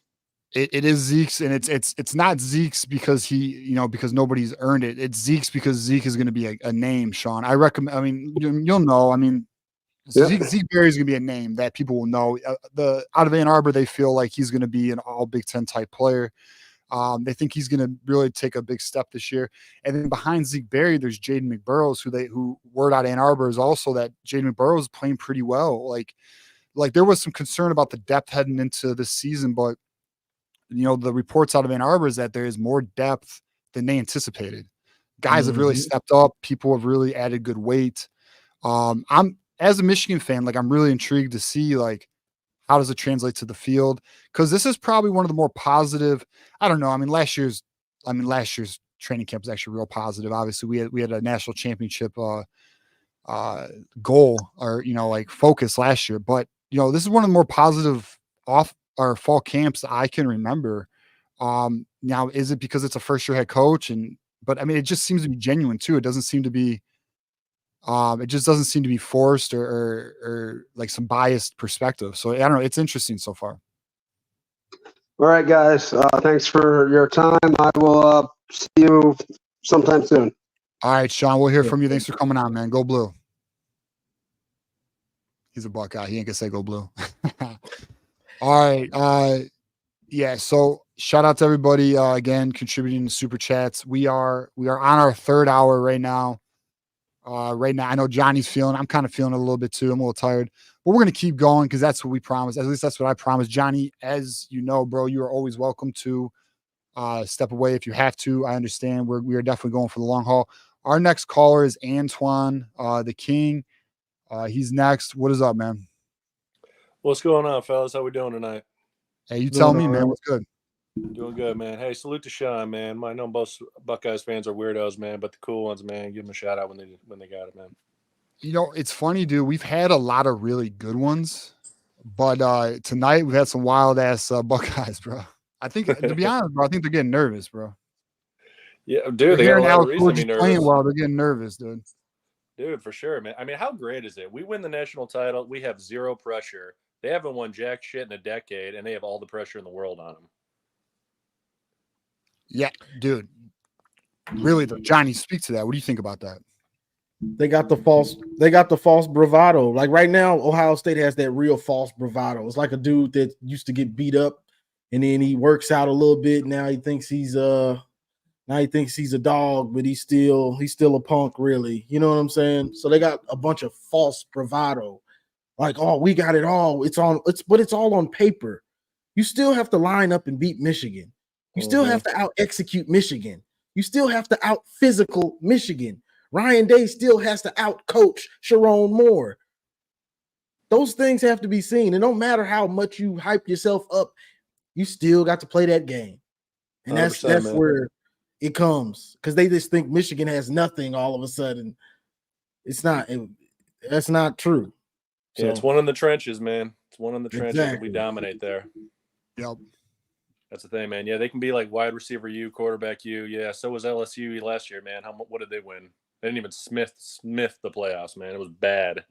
it is Zeke's, and it's not Zeke's because because nobody's earned it. It's Zeke's because Zeke is going to be a name, Sean. I recommend. I mean, you'll know. I mean, Zeke Berry is going to be a name that people will know. Out of Ann Arbor, they feel like he's going to be an all Big Ten type player. They think he's going to really take a big step this year. And then behind Zeke Berry, there's Jaden McBurrows, who word out Ann Arbor is also that Jaden McBurrows is playing pretty well. Like there was some concern about the depth heading into this season, but the reports out of Ann Arbor is that there is more depth than they anticipated. Guys have really stepped up. People have really added good weight. I'm as a Michigan fan, like I'm really intrigued to see like how does it translate to the field? Because this is probably one of the more positive. I don't know. I mean, last year's training camp was actually real positive. Obviously, we had a national championship goal or like focus last year. But this is one of the more positive off our fall camps that I can remember. Now, is it because it's a first year head coach? But I mean, it just seems to be genuine too. It doesn't seem to be. It just doesn't seem to be forced or like some biased perspective. So I don't know. It's interesting so far. All right, guys. Thanks for your time. I will see you sometime soon. All right, Sean. We'll hear from you. Thanks for coming on, man. Go Blue. He's a Buckeye. He ain't gonna say go Blue. All right. Yeah. So shout out to everybody again contributing to super chats. We are on our 3rd hour right now. Right now, I know Johnny's I'm kind of feeling it a little bit too. I'm a little tired, but we're going to keep going because that's what we promised. At least that's what I promised. Johnny, as you know, bro, you are always welcome to step away if you have to. I understand. We are definitely going for the long haul. Our next caller is Antoine, the King. He's next. What is up, man? What's going on, fellas? How we doing tonight? Hey, you tell me, man. What's good? Doing good, man. Hey, salute to Sean, man. I know most Buckeyes fans are weirdos, man, but the cool ones, man, give them a shout out when they got it, man. It's funny, dude. We've had a lot of really good ones, but tonight we've had some wild ass Buckeyes, bro. I think, to be honest, bro, I think they're getting nervous, bro. Yeah, dude, they got a lot of reason to be nervous. Playing well, they're getting nervous, dude. Dude, for sure, man. I mean, how great is it? We win the national title. We have zero pressure. They haven't won jack shit in a decade, and they have all the pressure in the world on them. Yeah, dude. Really, though, Johnny, speak to that. What do you think about that? They got the false bravado. Like right now, Ohio State has that real false bravado. It's like a dude that used to get beat up, and then he works out a little bit. Now he thinks he's a dog, but he's still a punk, really. You know what I'm saying? So they got a bunch of false bravado. Like, oh, we got it all. But it's all on paper. You still have to line up and beat Michigan. You still have to out-execute Michigan. You still have to out-physical Michigan. Ryan Day still has to out-coach Sharon Moore. Those things have to be seen. And no matter how much you hype yourself up, you still got to play that game. And that's where it comes. Because they just think Michigan has nothing all of a sudden. It's not. That's not true. Yeah, it's one in the trenches, man. It's one in the trenches that we dominate there. Yep. That's the thing, man. Yeah, they can be like wide receiver U, quarterback U. Yeah, so was LSU last year, man. What did they win? They didn't even smith the playoffs, man. It was bad.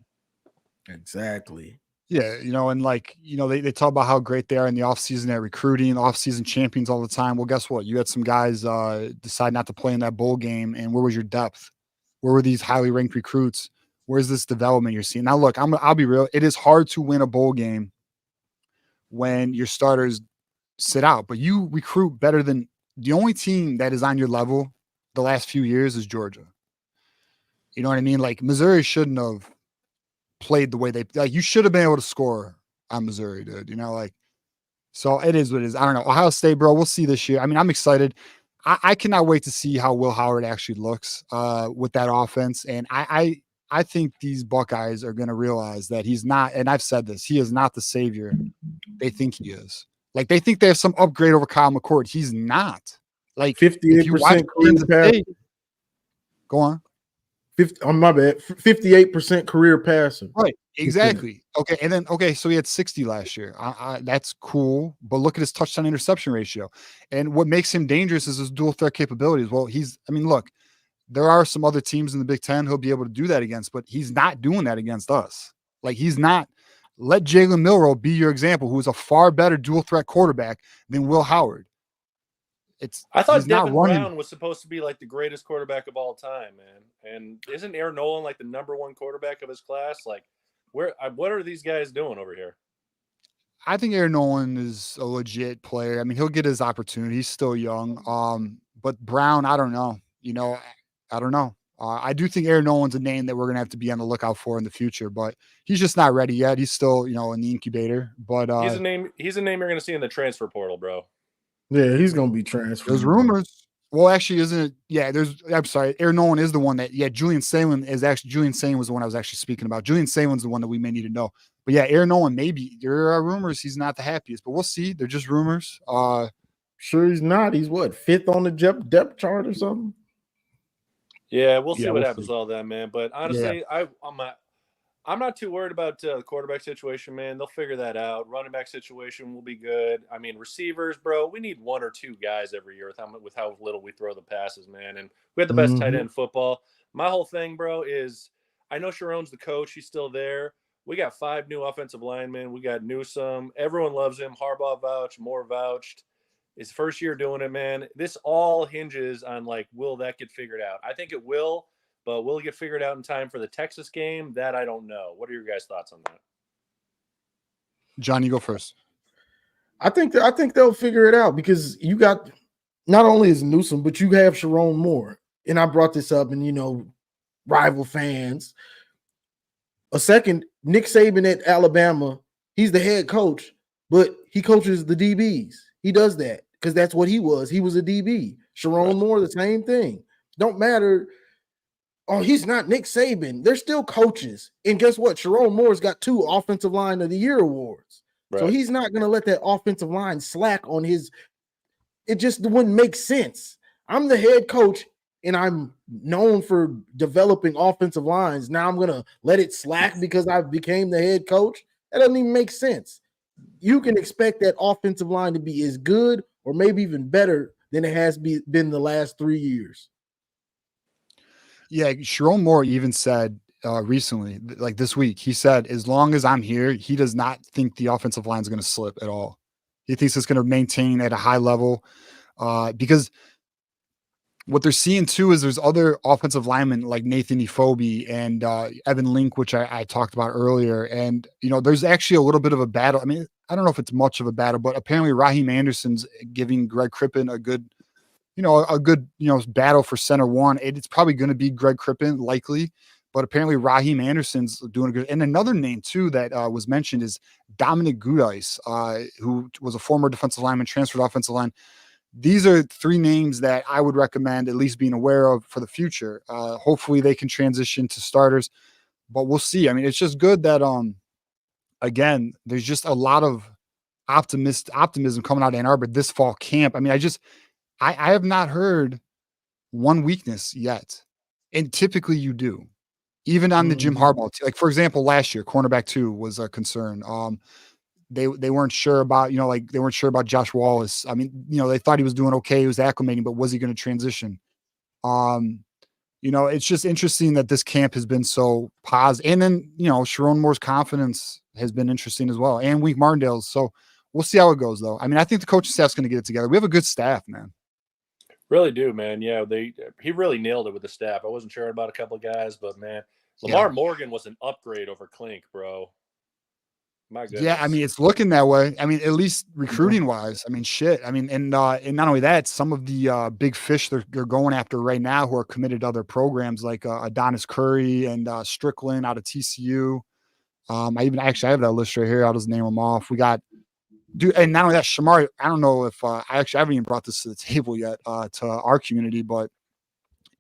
Exactly. Yeah, and they talk about how great they are in the offseason at recruiting, offseason champions all the time. Well, guess what? You had some guys decide not to play in that bowl game, and where was your depth? Where were these highly ranked recruits? Where's this development you're seeing? Now, look, I'll be real. It is hard to win a bowl game when your starters sit out, but you recruit better than the only team that is on your level the last few years is Georgia. You know what I mean? Like Missouri shouldn't have played the way you should have been able to score on Missouri, dude. So it is what it is. I don't know. Ohio State, bro, we'll see this year. I mean, I'm excited. I cannot wait to see how Will Howard actually looks with that offense. And I think these Buckeyes are going to realize that he's not, and I've said this, he is not the savior they think he is. Like they think they have some upgrade over Kyle McCord. He's not. Like 58% career passer. Go on. My bad. 58% career passer. Right. Exactly. Okay. And then, so he had 60 last year. That's cool. But look at his touchdown interception ratio. And what makes him dangerous is his dual threat capabilities. Well, look, there are some other teams in the Big Ten he'll be able to do that against, but he's not doing that against us. Like he's not. Let Jalen Milroe be your example, who is a far better dual threat quarterback than Will Howard. I thought Devin Brown was supposed to be like the greatest quarterback of all time, man. And isn't Aaron Nolan like the #1 quarterback of his class? Like, what are these guys doing over here? I think Aaron Nolan is a legit player. I mean, he'll get his opportunity. He's still young. But Brown, I don't know. I don't know. I do think Aaron Nolan's a name that we're gonna have to be on the lookout for in the future, but he's just not ready yet. He's still, in the incubator. But he's a name you're gonna see in the transfer portal, bro. Yeah, he's gonna be transferred. There's rumors. Well, actually, isn't it? Yeah, I'm sorry. Aaron Nolan is the one that. Yeah, Julian Sayin was the one I was actually speaking about. Julian Sayin's the one that we may need to know. But yeah, Aaron Nolan, maybe there are rumors he's not the happiest, but we'll see. They're just rumors. Sure, he's not. He's what, 5th on the depth chart or something? Yeah, we'll see what happens with all that, man. But honestly, I'm not too worried about the quarterback situation, man. They'll figure that out. Running back situation will be good. I mean, receivers, bro, we need 1 or 2 guys every year with how little we throw the passes, man. And we had the best tight end football. My whole thing, bro, is I know Sharon's the coach. He's still there. We got 5 new offensive linemen. We got Newsome. Everyone loves him. Harbaugh vouched. Moore vouched. His first year doing it, man. This all hinges on, will that get figured out? I think it will. But will it get figured out in time for the Texas game? That I don't know. What are your guys' thoughts on that? John, you go first. I think they'll figure it out because you got not only is Newsome, but you have Sharon Moore. And I brought this up, and rival fans. A second, Nick Saban at Alabama, he's the head coach, but he coaches the DBs. He does that because that's what he was. He was a DB. Sharon Moore, the same thing. Don't matter. Oh, he's not Nick Saban. They're still coaches. And guess what? Sharon Moore's got 2 Offensive Line of the Year awards. Right. So he's not going to let that offensive line slack on his – it just wouldn't make sense. I'm the head coach, and I'm known for developing offensive lines. Now I'm going to let it slack because I became the head coach? That doesn't even make sense. You can expect that offensive line to be as good or maybe even better than it has been the last 3 years. Yeah, Sharon Moore even said recently, like this week, he said, as long as I'm here, he does not think the offensive line is going to slip at all. He thinks it's going to maintain at a high level because what they're seeing too is there's other offensive linemen like Nathan Efobi and Evan Link, which I talked about earlier. And, there's actually a little bit of a battle. I mean, I don't know if it's much of a battle, but apparently Raheem Anderson's giving Greg Crippen a good battle for center one. It's probably going to be Greg Crippen likely, but apparently Raheem Anderson's doing a good. And another name too that was mentioned is Dominic Gudice, who was a former defensive lineman, transferred offensive line. These are 3 names that I would recommend at least being aware of for the future. Hopefully they can transition to starters, but we'll see. I mean, it's just good that, again, there's just a lot of optimism coming out of Ann Arbor this fall camp. I mean, I have not heard one weakness yet. And typically you do, even on the Jim Harbaugh team. Like, for example, last year, cornerback 2 was a concern. They weren't sure about, they weren't sure about Josh Wallace. I mean, they thought he was doing okay. He was acclimating, but was he going to transition? it's just interesting that this camp has been so positive. And then, Sharon Moore's confidence has been interesting as well, and Wink Martindale's. So we'll see how it goes, though. I mean, I think the coaching staff's going to get it together. We have a good staff, man. Really do, man. Yeah, he really nailed it with the staff. I wasn't sure about a couple of guys, but man, Lamar Morgan was an upgrade over Klink, bro. My goodness. Yeah, I mean, it's looking that way. I mean, at least recruiting wise. I mean, shit. I mean, and not only that, some of the big fish they're going after right now who are committed to other programs like Adonis Curry and Strickland out of TCU. I have that list right here. I'll just name them off. We got, dude, and not only that, Shamari. I don't know if I haven't even brought this to the table yet to our community, but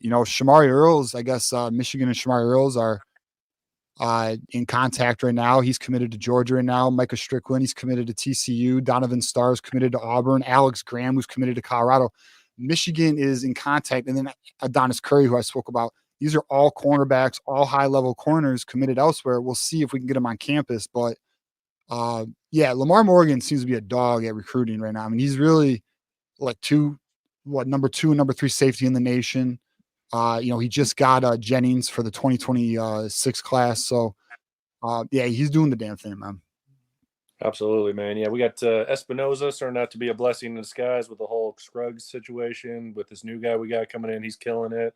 Shamari Earls. I guess Michigan and Shamari Earls are in contact right now. He's committed to Georgia right now. Micah Strickland, he's committed to TCU. Donovan Starr's committed to Auburn. Alex Graham, who's committed to Colorado. Michigan is in contact. And then Adonis Curry, who I spoke about. These are all cornerbacks, all high-level corners committed elsewhere. We'll see if we can get them on campus. But, Lamar Morgan seems to be a dog at recruiting right now. I mean, he's really like number 2 and number 3 safety in the nation. He just got Jennings for the 2026 class. So, he's doing the damn thing, man. Absolutely, man. Yeah, we got Espinoza turned out to be a blessing in disguise with the whole Scruggs situation with this new guy we got coming in. He's killing it.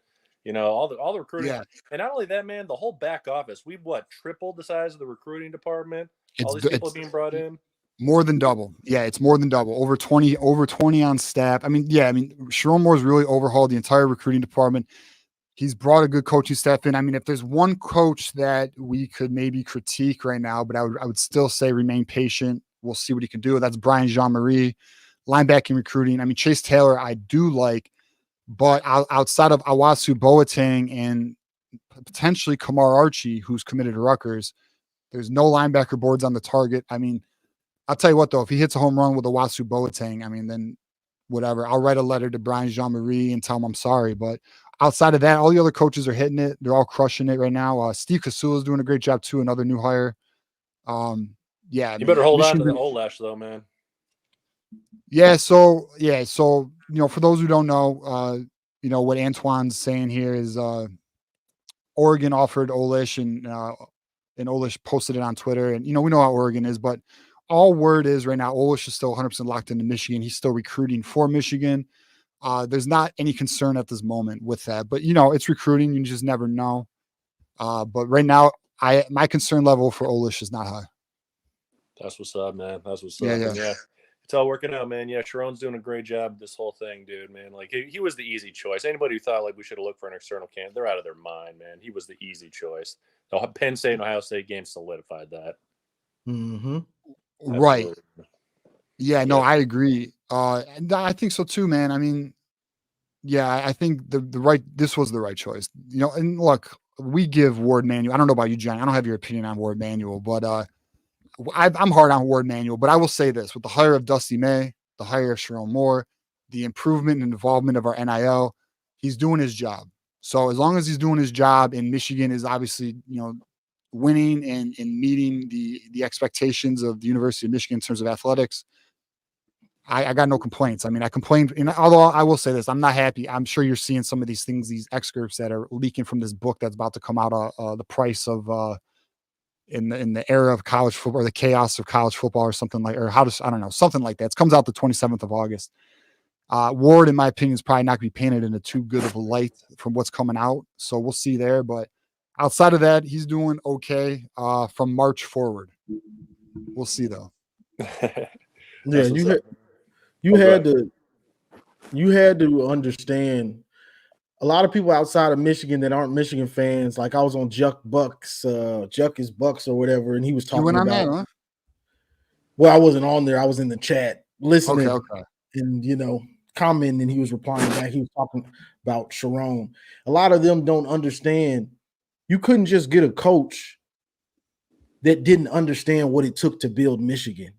All the recruiting. Yeah. And not only that, man, the whole back office. We've tripled the size of the recruiting department. All these people being brought in. More than double. Yeah, it's more than double. Over 20 on staff. Sharon Moore's really overhauled the entire recruiting department. He's brought a good coaching staff in. I mean, if there's one coach that we could maybe critique right now, but I would still say remain patient. We'll see what he can do. That's Brian Jean-Marie, linebacking recruiting. I mean, Chase Taylor, I do like, but outside of Awasu Boateng and potentially Kamar Archie, who's committed to Rutgers, there's no linebacker boards on the target. I mean, I'll tell you what, though, if he hits a home run with Awasu Boateng, I mean, then whatever. I'll write a letter to Brian Jean-Marie and tell him I'm sorry. But outside of that, all the other coaches are hitting it. They're all crushing it right now. Steve Kasula is doing a great job, too, another new hire. You better hold on to the Olash, though, man. So, for those who don't know, what Antoine's saying here is Oregon offered Olish, and Olish posted it on Twitter. And, we know how Oregon is, but all word is right now, Olish is still 100% locked into Michigan. He's still recruiting for Michigan. There's not any concern at this moment with that, but it's recruiting. You just never know. But right now, my concern level for Olish is not high. That's what's up, man. That's what's up. Yeah. It's all working out, man. Yeah, Sharon's doing a great job this whole thing, dude, man. Like, he was the easy choice. Anybody who thought, like, we should have looked for an external candidate, they're out of their mind, man. He was the easy choice. The Penn State and Ohio State game solidified that. Mm-hmm. Right. Yeah, no, I agree. And I think so, too, man. I mean, I think this was the right choice. And look, we give Ward Manuel. I don't know about you, John. I don't have your opinion on Ward Manuel, but I'm hard on Ward Manuel. But I will say this: with the hire of Dusty May, the hire of Sharon Moore, the improvement and involvement of our NIL, he's doing his job. So as long as he's doing his job, and Michigan is obviously, winning and meeting the expectations of the University of Michigan in terms of athletics, I got no complaints. I mean, I complained, and although I will say this, I'm not happy. I'm sure you're seeing some of these things, these excerpts that are leaking from this book that's about to come out, the price of in the era of college football, or the chaos of college football, or something like, or I don't know, something like that. It comes out the 27th of August. Ward, in my opinion, is probably not going to be painted into too good of a light from what's coming out. So we'll see there. But outside of that, he's doing okay from March forward. We'll see, though. You had to understand, a lot of people outside of Michigan that aren't Michigan fans. Like, I was on Juck is Bucks or whatever, and he was talking about that, huh? Well, I wasn't on there. I was in the chat listening, okay. And commenting, and he was replying back. He was talking about Sharon. A lot of them don't understand. You couldn't just get a coach that didn't understand what it took to build Michigan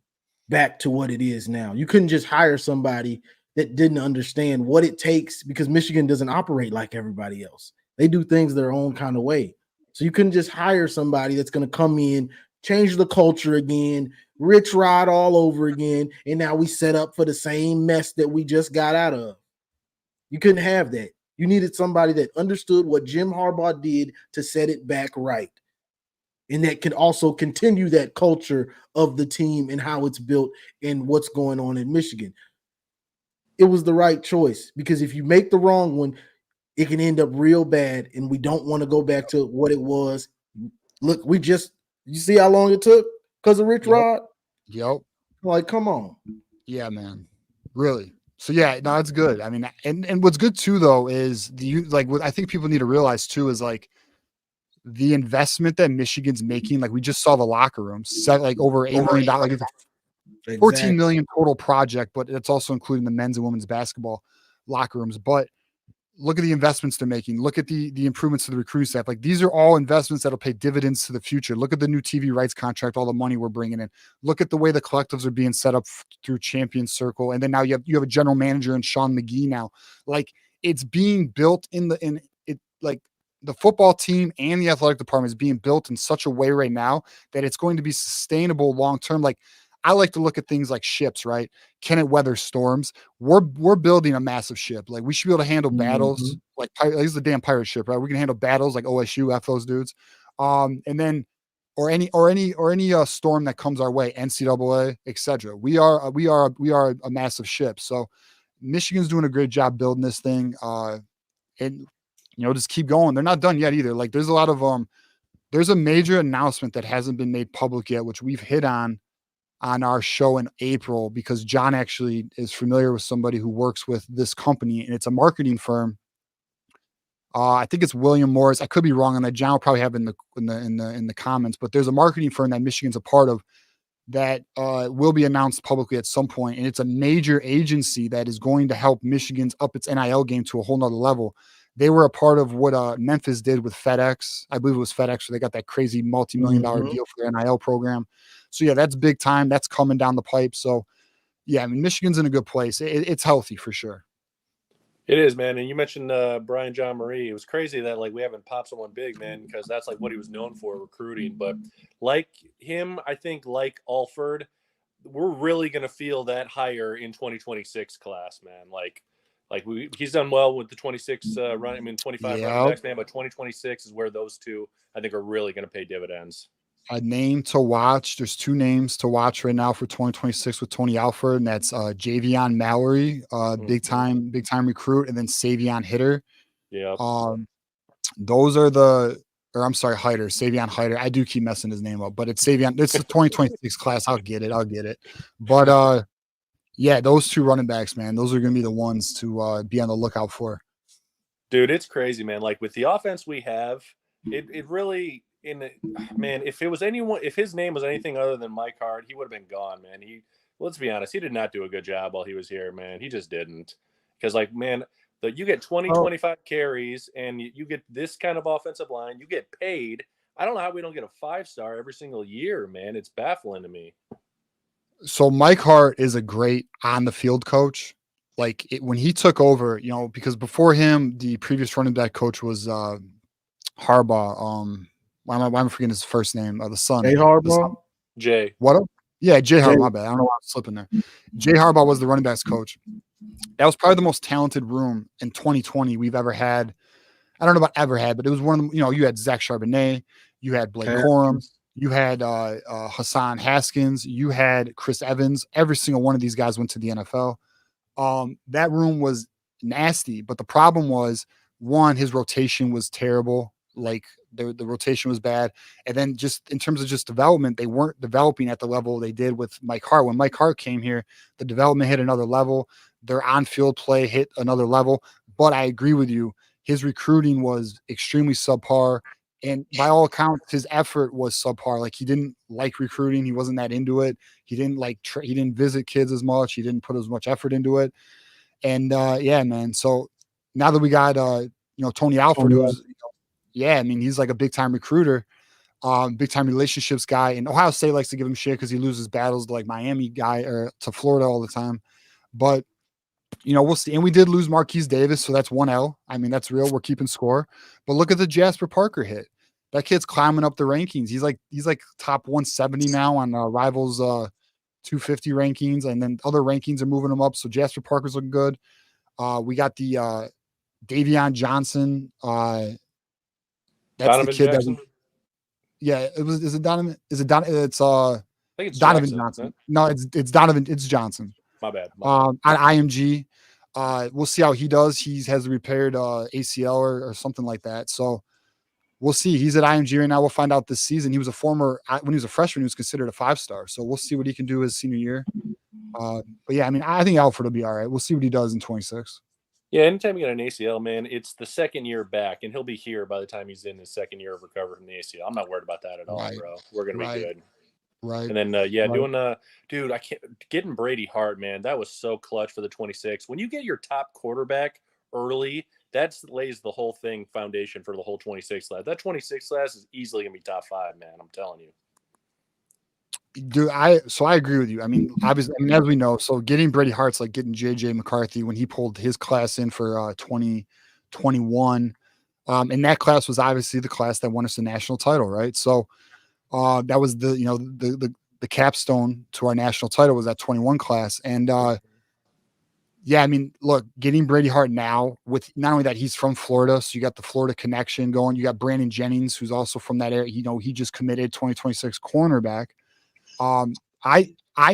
back to what it is now. You couldn't just hire somebody that didn't understand what it takes, because Michigan doesn't operate like everybody else. They do things their own kind of way. So you couldn't just hire somebody that's going to come in, change the culture again, rich rod all over again, and now we set up for the same mess that we just got out of. You couldn't have that. You needed somebody that understood what Jim Harbaugh did to set it back right. And that can also continue that culture of the team and how it's built and what's going on in Michigan. It was the right choice, because if you make the wrong one, it can end up real bad, and we don't want to go back to what it was. Look, you see how long it took because of Rich Rod? Yep. Like, come on. Yeah, man. Really. So yeah, no, it's good. I mean, and what's good too though is what I think people need to realize too is like the investment that Michigan's making. Like we just saw the locker rooms set like over $8 million, like it's 14 million total project, but it's also including the men's and women's basketball locker rooms. But look at the investments they're making. Look at the improvements to the recruiting staff. Like these are all investments that'll pay dividends to the future. Look at the new TV rights contract, all the money we're bringing in. Look at the way the collectives are being set up through Champion Circle. And then now you have a general manager in Sean McGee now. Like it's being built like the football team and the athletic department is being built in such a way right now that it's going to be sustainable long-term. Like I like to look at things like ships, right? Can it weather storms? We're building a massive ship. Like we should be able to handle battles. Like this is the damn pirate ship, right? We can handle battles like OSU, F those dudes. And then or any storm that comes our way, NCAA, etc. We are a massive ship. So Michigan's doing a great job building this thing. And just keep going. They're not done yet either. Like there's a lot of there's a major announcement that hasn't been made public yet, which we've hit on our show in April, because John actually is familiar with somebody who works with this company, and it's a marketing firm. I think it's William Morris. I could be wrong on that. John will probably have in the comments, but there's a marketing firm that Michigan's a part of that will be announced publicly at some point, and it's a major agency that is going to help Michigan's up its NIL game to a whole nother level. They were a part of what Memphis did with FedEx. I believe it was FedEx, where they got that crazy multi-million-dollar deal for their NIL program. So yeah, that's big time. That's coming down the pipe. So yeah, I mean, Michigan's in a good place. It's healthy for sure. It is, man. And you mentioned Brian John Marie. It was crazy that like we haven't popped someone big, man, because that's like what he was known for, recruiting. But like him, I think like Alford, we're really gonna feel that hire in 2026 class, man. He's done well with the 26 running, 25 running backs, man. But 2026 is where those two I think are really gonna pay dividends. A name to watch. There's two names to watch right now for 2026 with Tony Alford, and that's Javion Mallory, big time recruit, and then Savion Hitter. Yeah. Those are Hider, Savion Hider. I do keep messing his name up, but it's Savion. It's the 2026 class. I'll get it. But yeah, those two running backs, man, those are going to be the ones to be on the lookout for. Dude, it's crazy, man. Like with the offense we have, it really. If his name was anything other than Mike Hart, he would have been gone, man. Let's be honest, he did not do a good job while he was here, man. He just didn't. Because, like, man, you get 25 carries and you get this kind of offensive line, you get paid. I don't know how we don't get a 5-star every single year, man. It's baffling to me. So Mike Hart is a great on-the-field coach. Like, when he took over, because before him, the previous running back coach was Harbaugh. Why am I forgetting his first name? The son. Jay Harbaugh? Jay. What? Yeah, Jay Harbaugh. My bad. I don't know why I'm slipping there. Jay Harbaugh was the running backs coach. That was probably the most talented room in 2020 we've ever had. I don't know about ever had, but it was one of them. You had Zach Charbonnet, you had Blake Corum, you had Hassan Haskins, you had Chris Evans. Every single one of these guys went to the NFL. That room was nasty, but the problem was, one, his rotation was terrible. Like the rotation was bad. And then just in terms of just development, they weren't developing at the level they did with Mike Hart. When Mike Hart came here, the development hit another level. Their on-field play hit another level. But I agree with you. His recruiting was extremely subpar. And by all accounts, his effort was subpar. Like he didn't like recruiting. He wasn't that into it. He didn't he didn't visit kids as much. He didn't put as much effort into it. And yeah, man. So now that we got, Tony Alford, who's, he's like a big time recruiter, big time relationships guy. And Ohio State likes to give him shit because he loses battles to like Miami guy or to Florida all the time. But, we'll see. And we did lose Marquise Davis. So that's 1L. I mean, that's real. We're keeping score. But look at the Jasper Parker hit. That kid's climbing up the rankings. He's like top 170 now on Rivals 250 rankings. And then other rankings are moving him up. So Jasper Parker's looking good. We got the Davion Johnson. That's Donovan the kid Jackson? that. Yeah, it was. Is it Donovan? Is it Don? It's I think it's Donovan Jackson, Johnson. No, it's Donovan. It's Johnson. My bad. On IMG. We'll see how he does. He has a repaired ACL or something like that. So we'll see. He's at IMG right now. We'll find out this season. He was when he was a freshman, he was considered a 5-star. So we'll see what he can do his senior year. But yeah, I mean, I think Alfred will be all right. We'll see what he does in 26. Yeah, anytime you get an ACL, man, it's the second year back, and he'll be here by the time he's in his second year of recovery from the ACL. I'm not worried about that at all, bro. We're gonna be good. Right. And then doing dude, I can't getting Brady Hart, man. That was so clutch for the 26. When you get your top quarterback early, that lays the whole thing foundation for the whole 26 class. That 26 class is easily gonna be top 5, man. I'm telling you. Dude, I agree with you. I mean, obviously, as we know, so getting Brady Hart's like getting JJ McCarthy when he pulled his class in for 2021. And that class was obviously the class that won us the national title, right? So that was the capstone to our national title was that 21 class. And yeah, I mean, look, getting Brady Hart now with not only that he's from Florida, so you got the Florida connection going. You got Brandon Jennings, who's also from that area. He just committed 2026 cornerback. I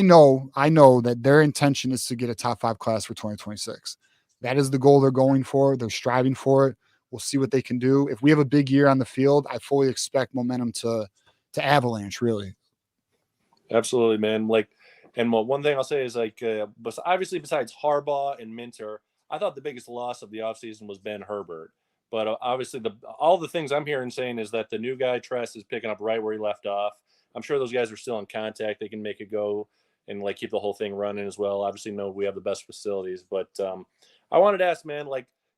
know that their intention is to get a top 5 class for 2026. That is the goal they're going for. They're striving for it. We'll see what they can do. If we have a big year on the field, I fully expect momentum to avalanche, really. Absolutely, man. And one thing I'll say is obviously besides Harbaugh and Minter, I thought the biggest loss of the offseason was Ben Herbert. But obviously all the things I'm hearing saying is that the new guy, Tress, is picking up right where he left off. I'm sure those guys are still in contact. They can make it go and keep the whole thing running as well. Obviously, we have the best facilities, but I wanted to ask, man,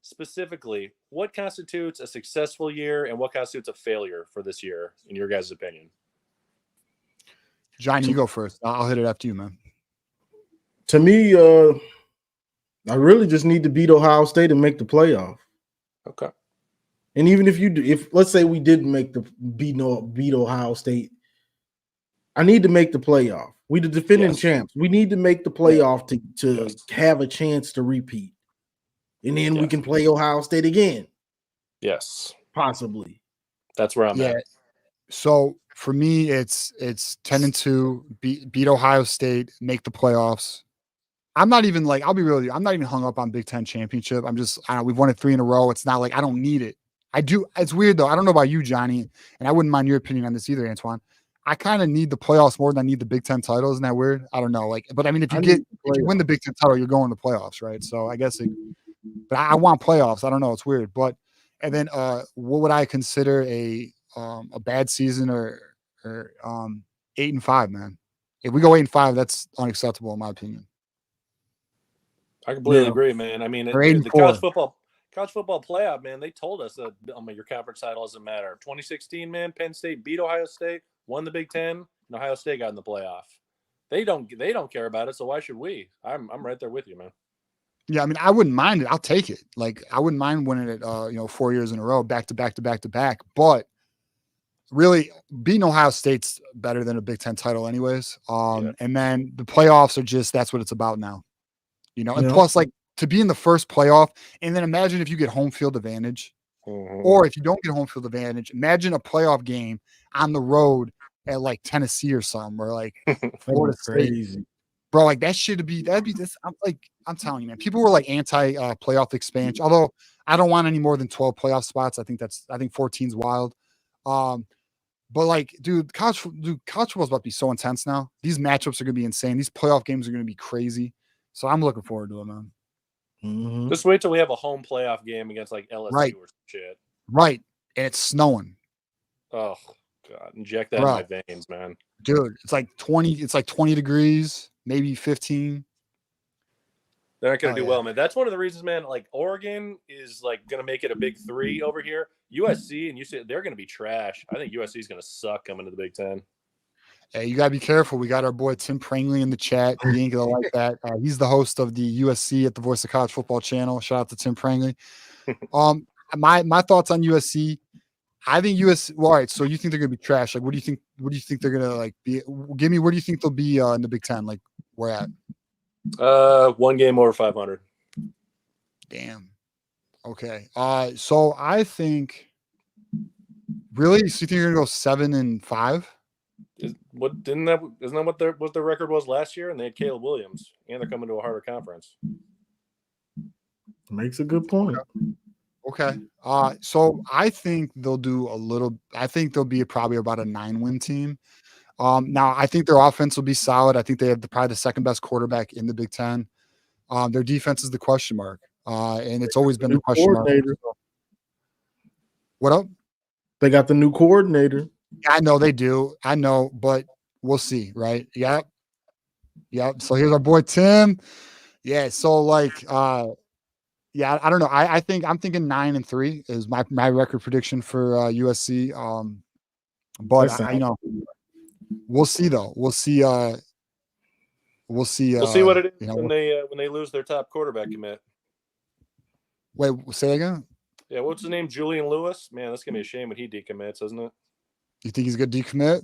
specifically, what constitutes a successful year and what constitutes a failure for this year, in your guys' opinion? Johnny, you go first. I'll hit it after you, man. To me, I really just need to beat Ohio State and make the playoff. Okay. And even if let's say we didn't beat Ohio State, I need to make the playoff. We the defending champs. We need to make the playoff to have a chance to repeat. And then we can play Ohio State again. Yes. Possibly. That's where I'm at. So for me, it's 10-2, beat Ohio State, make the playoffs. I'm not even I'll be real with you. I'm not even hung up on Big Ten championship. I'm just, we've won it 3 in a row. It's not I don't need it. I do. It's weird though. I don't know about you, Johnny, and I wouldn't mind your opinion on this either, Antoine. I kind of need the playoffs more than I need the Big Ten title. Isn't that weird? I don't know. But I mean, if you win the Big Ten title, you're going to the playoffs, right? So I guess but I want playoffs. I don't know. It's weird. But and then what would I consider a bad season or 8-5, man? If we go 8-5, that's unacceptable in my opinion. I completely agree, man. I mean, the college football playoff, man, they told us that your conference title doesn't matter. 2016, man, Penn State beat Ohio State, won the Big Ten, and Ohio State got in the playoff. They don't care about it, so why should we? I'm right there with you, man. Yeah, I mean, I wouldn't mind it. I'll take it. I wouldn't mind winning it 4 years in a row, back to back to back to back. But really, beating Ohio State's better than a Big Ten title anyways. And then the playoffs are that's what it's about now. And plus, to be in the first playoff, and then imagine if you get home field advantage, or if you don't get home field advantage, imagine a playoff game on the road at Tennessee or something, or Florida State. Bro, that'd be this. I'm telling you, man, people were anti playoff expansion, although I don't want any more than 12 playoff spots. I think 14's wild. But dude, college football's about to be so intense now. These matchups are gonna be insane. These playoff games are gonna be crazy. So I'm looking forward to it, man. Mm-hmm. Just wait till we have a home playoff game against LSU or some shit. Right. And it's snowing. Oh God. Inject that in my veins, man. Dude, it's 20 degrees, maybe 15. They're not gonna do well, man. That's one of the reasons, man. Oregon is gonna make it a big 3 over here. USC and UC, they're gonna be trash. I think USC is gonna suck coming to the Big Ten. Hey, you gotta be careful. We got our boy Tim Prangley in the chat. He ain't gonna like that. He's the host of the USC at the Voice of College Football channel. Shout out to Tim Prangley. My thoughts on USC. I think USC. Well, all right. So you think they're gonna be trash? What do you think? What do you think they're gonna be? Give me. Where do you think they'll be in the Big Ten? Where at? 1 game over 500. Damn. Okay. So I think really, so you think you're gonna go 7-5? Isn't that what their record was last year? And they had Caleb Williams, and they're coming to a harder conference. Makes a good point. Okay. So I think they'll do a little. I think they'll be probably about a 9-win team. Now I think their offense will be solid. I think they have probably the second best quarterback in the Big Ten. Their defense is the question mark, and it's always been the question mark. What up? They got the new coordinator. I know they do. I know, but we'll see, right? Yep. So here's our boy Tim. Yeah. So like, yeah, I don't know. I'm thinking 9-3 is my record prediction for USC. But we'll see though. We'll see. We'll see. We'll see what it is when they lose their top quarterback commit. Wait, say that again. Yeah, what's the name? Julian Lewis. Man, that's gonna be a shame when he decommits, isn't it? You think he's gonna decommit?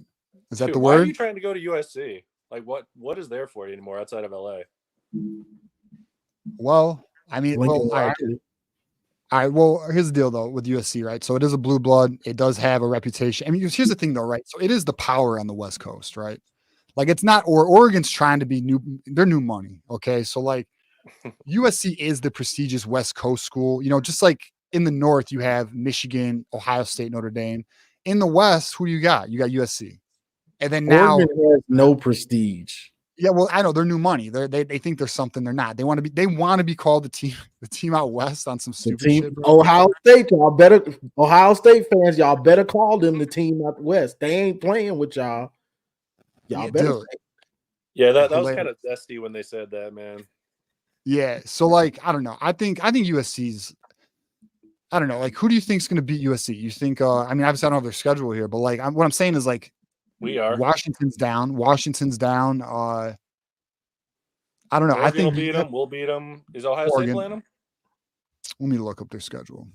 Is that the word? Why are you trying to go to USC? Like, what is there for you anymore outside of LA? Well, I mean, all right. Well, here's the deal though with USC, right? So it is a blue blood. It does have a reputation. I mean, here's the thing though, right? So it is the power on the West Coast, right? Like it's not, or Oregon's trying to be new. They're new money. Okay. So like USC is the prestigious West Coast school, just like in the North, you have Michigan, Ohio State, Notre Dame. In the West, who do you got? You got USC. And then now Oregon has no prestige. Yeah, well, I know they're new money. They think they're something they're not. They want to be called the team out west on some stupid shit. Bro. Ohio State fans, y'all better call them the team out west. They ain't playing with y'all. Y'all better. Yeah, that was kind of zesty when they said that, man. Yeah, so like I don't know. I think USC's. I don't know. Like, who do you think is going to beat USC? You think? I mean, obviously, I don't have their schedule here, but like, what I'm saying is like, we are. Washington's down. I don't know. Oregon I think will beat them. We'll beat them. Is Ohio State playing them? Let me look up their schedule.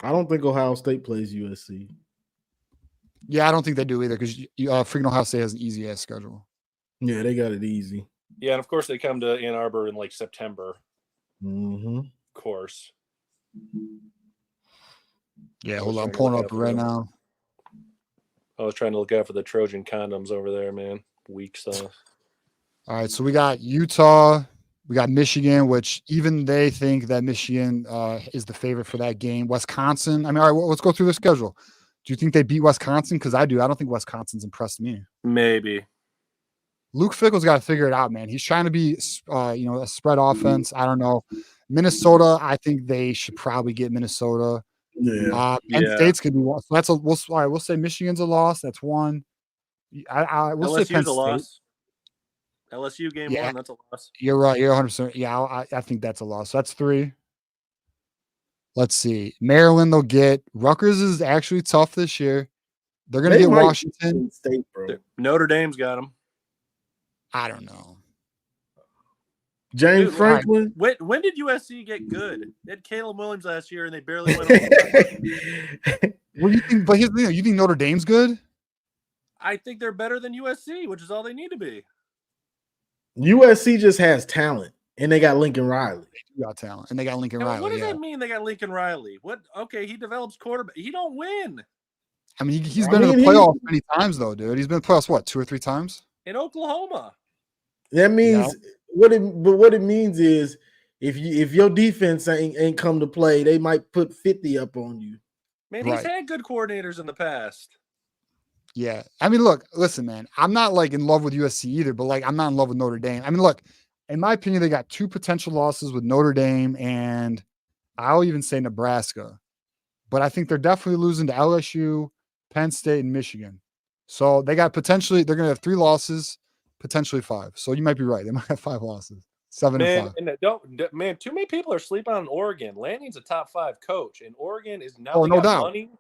I don't think Ohio State plays USC. Yeah, I don't think they do either because freaking Ohio State has an easy ass schedule. Yeah, they got it easy. Yeah, and of course they come to Ann Arbor in like September. Mm-hmm. Of course. Yeah, hold on. I'm pulling up right now. I was trying to look out for the Trojan condoms over there, man. Weak sauce. All right, so we got Utah. We got Michigan, which even they think that Michigan is the favorite for that game. Wisconsin. I mean, all right, let's go through the schedule. Do you think they beat Wisconsin? Because I do. I don't think Wisconsin's impressed me. Maybe. Luke Fickle's got to figure it out, man. He's trying to be, a spread offense. I don't know. Minnesota, I think they should probably get Minnesota. Yeah. Penn State's gonna be one. So that's we'll say Michigan's a loss. That's one. We'll LSU's say Penn a loss. LSU game 1, that's a loss. You're right. You're 100%. Yeah, I think that's a loss. So that's 3. Let's see. Maryland, they'll get. Rutgers is actually tough this year. They're gonna get Washington State, bro. Notre Dame's got them. I don't know. James Franklin. When did USC get good? They had Caleb Williams last year, and they barely went. What do you think? But here's the thing: you think Notre Dame's good? I think they're better than USC, which is all they need to be. USC just has talent, and they got Lincoln Riley. They got talent, and they got Lincoln Riley. What does that mean? They got Lincoln Riley. What? Okay, he develops quarterback. He don't win. I mean, he's been in the playoffs many times, though, dude. He's been in the playoffs 2 or 3 times in Oklahoma. That means what it means is if your defense ain't come to play, they might put 50 up on you. Man, he's had good coordinators in the past. Yeah. I mean, listen, man, I'm not like in love with USC either, but like I'm not in love with Notre Dame. I mean, look, in my opinion, they got 2 potential losses with Notre Dame and I'll even say Nebraska. But I think they're definitely losing to LSU, Penn State, and Michigan. So they got they're going to have 3 losses, potentially 5. So you might be right. They might have 5 losses, 7 and 5. Man, too many people are sleeping on Oregon. Lanning's a top 5 coach, and Oregon is now no doubt. money.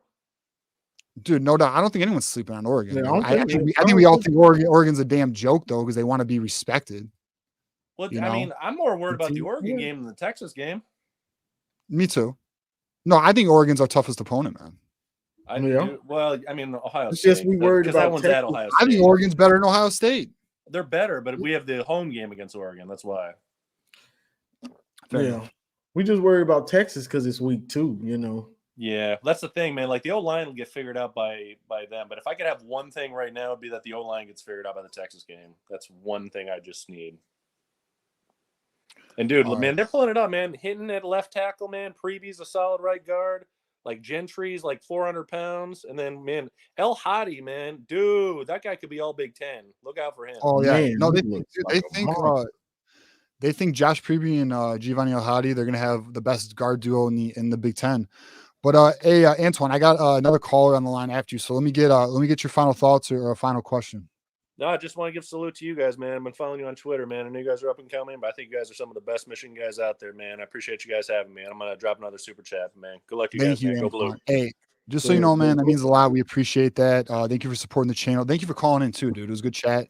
Dude, no doubt. I don't think anyone's sleeping on Oregon. Yeah, I think we all think Oregon's a damn joke, though, because they want to be respected. Well, I mean, I'm more worried about the Oregon game than the Texas game. Me too. No, I think Oregon's our toughest opponent, man. Ohio State. Just we worried about that one's at Ohio State. I think Oregon's better than Ohio State. They're better, but we have the home game against Oregon. That's why. Fair enough. We just worry about Texas because it's week 2, you know. Yeah, that's the thing, man. Like the O-line will get figured out by them. But if I could have one thing right now, it'd be that the O-line gets figured out by the Texas game. That's one thing I just need. And dude, man, they're pulling it up, man. Hitting at left tackle, man. Preby's a solid right guard. Like Gentry's like 400 pounds. And then, man, El Hadi, man. Dude, that guy could be all Big Ten. Look out for him. Oh, yeah. Man, No, they think Josh Preby and Giovanni El Hadi, they're going to have the best guard duo in the Big Ten. But hey, Antoine, I got another caller on the line after you. So let me get your final thoughts or a final question. No, I just want to give salute to you guys, man. I've been following you on Twitter, man. I know you guys are up and coming, but I think you guys are some of the best Michigan guys out there, man. I appreciate you guys having me. I'm going to drop another super chat, man. Good luck to you guys, man. Go Blue. Hey, just so you know, man, that means a lot. We appreciate that. Thank you for supporting the channel. Thank you for calling in too, dude. It was a good chat.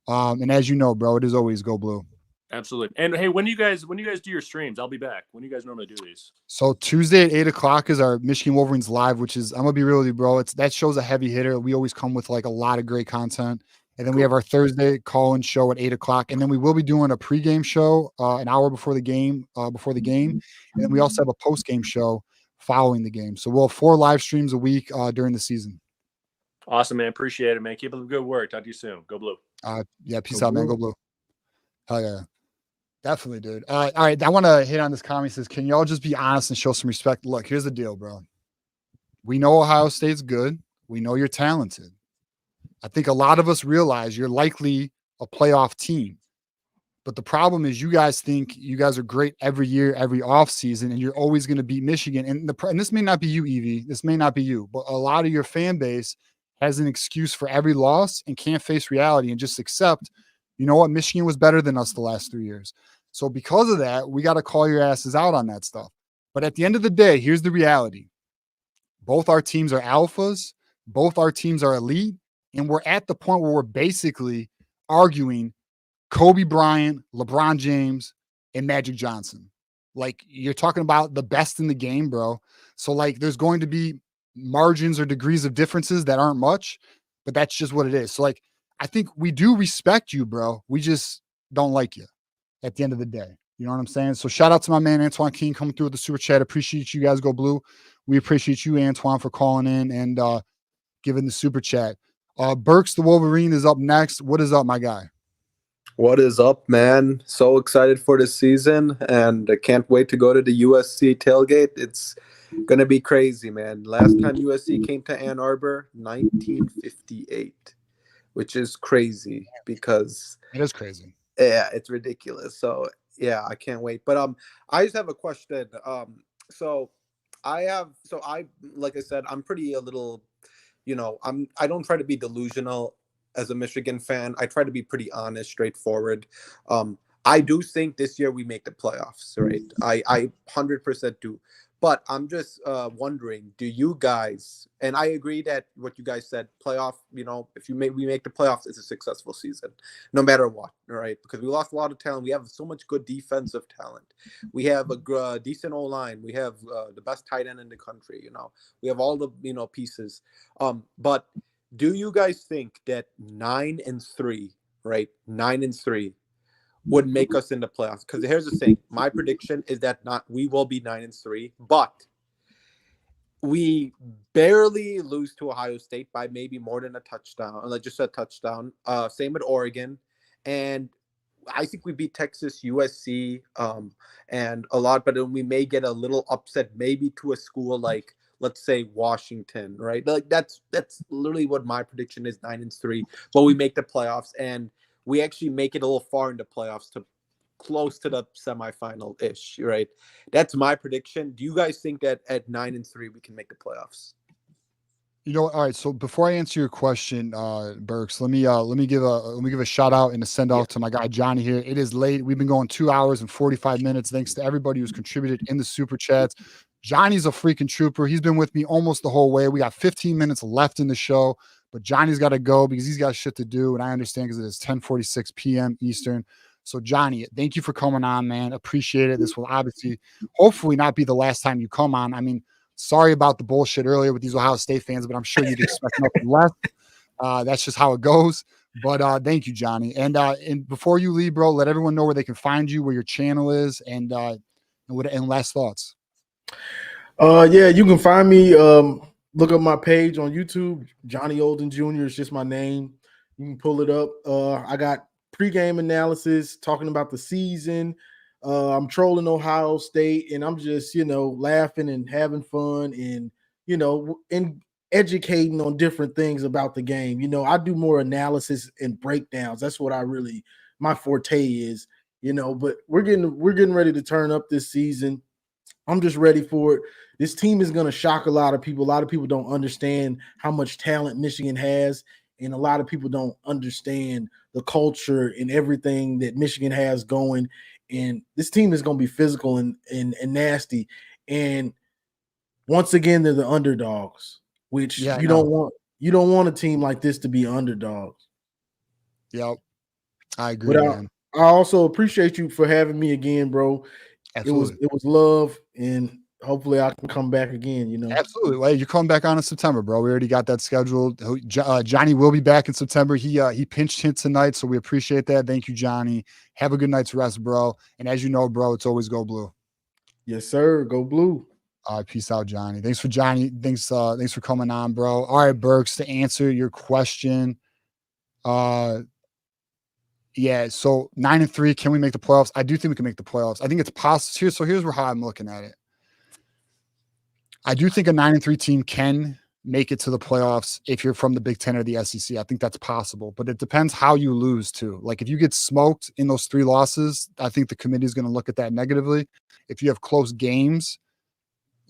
And as you know, bro, it is always Go Blue. Absolutely. And hey, when you guys do your streams, I'll be back. When do you guys normally do these? So Tuesday at 8:00 is our Michigan Wolverines live, which is, I'm gonna be real with you, bro. That show's a heavy hitter. We always come with like a lot of great content. And then we have our Thursday call-in show at 8:00, and then we will be doing a pregame show an hour before the game. And then we also have a post-game show following the game. So we'll have 4 live streams a week during the season. Awesome, man. Appreciate it, man. Keep up the good work. Talk to you soon. Go Blue. Yeah, peace out, man. Go Blue. Hell yeah. Definitely, dude. All right. I want to hit on this comment. He says, can y'all just be honest and show some respect? Look, here's the deal, bro. We know Ohio State's good. We know you're talented. I think a lot of us realize you're likely a playoff team. But the problem is you guys think you guys are great every year, every offseason, and you're always going to beat Michigan. And this may not be you, Evie. This may not be you. But a lot of your fan base has an excuse for every loss and can't face reality and just accept, you know what, Michigan was better than us the last 3 years. So because of that, we got to call your asses out on that stuff. But at the end of the day, here's the reality. Both our teams are alphas. Both our teams are elite. And we're at the point where we're basically arguing Kobe Bryant, LeBron James, and Magic Johnson. Like, you're talking about the best in the game, bro. So, like, there's going to be margins or degrees of differences that aren't much, but that's just what it is. So, like, I think we do respect you, bro. We just don't like you at the end of the day. You know what I'm saying? So shout out to my man, Antoine King, coming through with the super chat. Appreciate you guys. Go Blue. We appreciate you, Antoine, for calling in and giving the super chat. Burks, the Wolverine, is up next. What is up, my guy? What is up, man? So excited for the season, and I can't wait to go to the USC tailgate. It's going to be crazy, man. Last time USC came to Ann Arbor, 1958, which is crazy because it is crazy. Yeah, it's ridiculous. So yeah, I can't wait. But I just have a question. Like I said, I'm pretty a little, I don't try to be delusional as a Michigan fan. I try to be pretty honest, straightforward. I do think this year we make the playoffs, right? I 100% do. But I'm just wondering, do you guys, and I agree that what you guys said, playoff, if we make the playoffs, it's a successful season, no matter what, right? Because we lost a lot of talent. We have so much good defensive talent. We have a decent O-line. We have the best tight end in the country, We have all the, pieces. But do you guys think that 9-3, right? 9-3 would make us in the playoffs? Because here's the thing. My prediction is that we will be 9-3, but we barely lose to Ohio State by maybe more than a touchdown, like just a touchdown. Same with Oregon. And I think we beat Texas, USC, and a lot, but then we may get a little upset, maybe to a school like, let's say, Washington, right? Like that's literally what my prediction is, 9-3. But we make the playoffs, and we actually make it a little far in the playoffs to close to the semifinal-ish, right? That's my prediction. Do you guys think that at 9-3 we can make the playoffs? All right. So before I answer your question, Burks, let me give a shout out and a send off to my guy Johnny here. It is late. We've been going 2 hours and 45 minutes. Thanks to everybody who's contributed in the super chats. Johnny's a freaking trooper. He's been with me almost the whole way. We got 15 minutes left in the show. But Johnny's got to go because he's got shit to do, and I understand because it is 10:46 p.m. Eastern. So, Johnny, thank you for coming on, man. Appreciate it. This will hopefully not be the last time you come on. I mean, sorry about the bullshit earlier with these Ohio State fans, but I'm sure you'd expect nothing less. That's just how it goes. But thank you, Johnny. And before you leave, bro, let everyone know where they can find you, where your channel is, and And last thoughts. Yeah, you can find me. Look up my page on YouTube. Johnny Olden Jr. is just my name. You can pull it up. I got pregame analysis talking about the season. I'm trolling Ohio State, and I'm just laughing and having fun, and and educating on different things about the game. I do more analysis and breakdowns. That's what my forte is. But we're getting ready to turn up this season. I'm just ready for it. This team is going to shock a lot of people. A lot of people don't understand how much talent Michigan has, and a lot of people don't understand the culture and everything that Michigan has going. And this team is going to be physical and nasty. And once again, they're the underdogs, which you don't want. You don't want a team like this to be underdogs. Yep, I agree, man. I also appreciate you for having me again, bro. Absolutely. It was love, and hopefully I can come back again. Absolutely. Well, you're coming back on in September, bro. We already got that scheduled. Johnny will be back in September. He pinched hit tonight, so we appreciate that. Thank you, Johnny. Have a good night's rest, bro. And as you know, bro, it's always go blue. Yes, sir. Go blue. All right, peace out, Johnny. Thanks for coming on, bro. All right, Burks, to answer your question. Yeah, so 9-3, can we make the playoffs? I do think we can make the playoffs. I think it's possible. Here's how I'm looking at it. I do think a 9-3 team can make it to the playoffs if you're from the Big Ten or the SEC. I think that's possible, but it depends how you lose too. Like if you get smoked in those 3 losses, I think the committee is going to look at that negatively. If you have close games,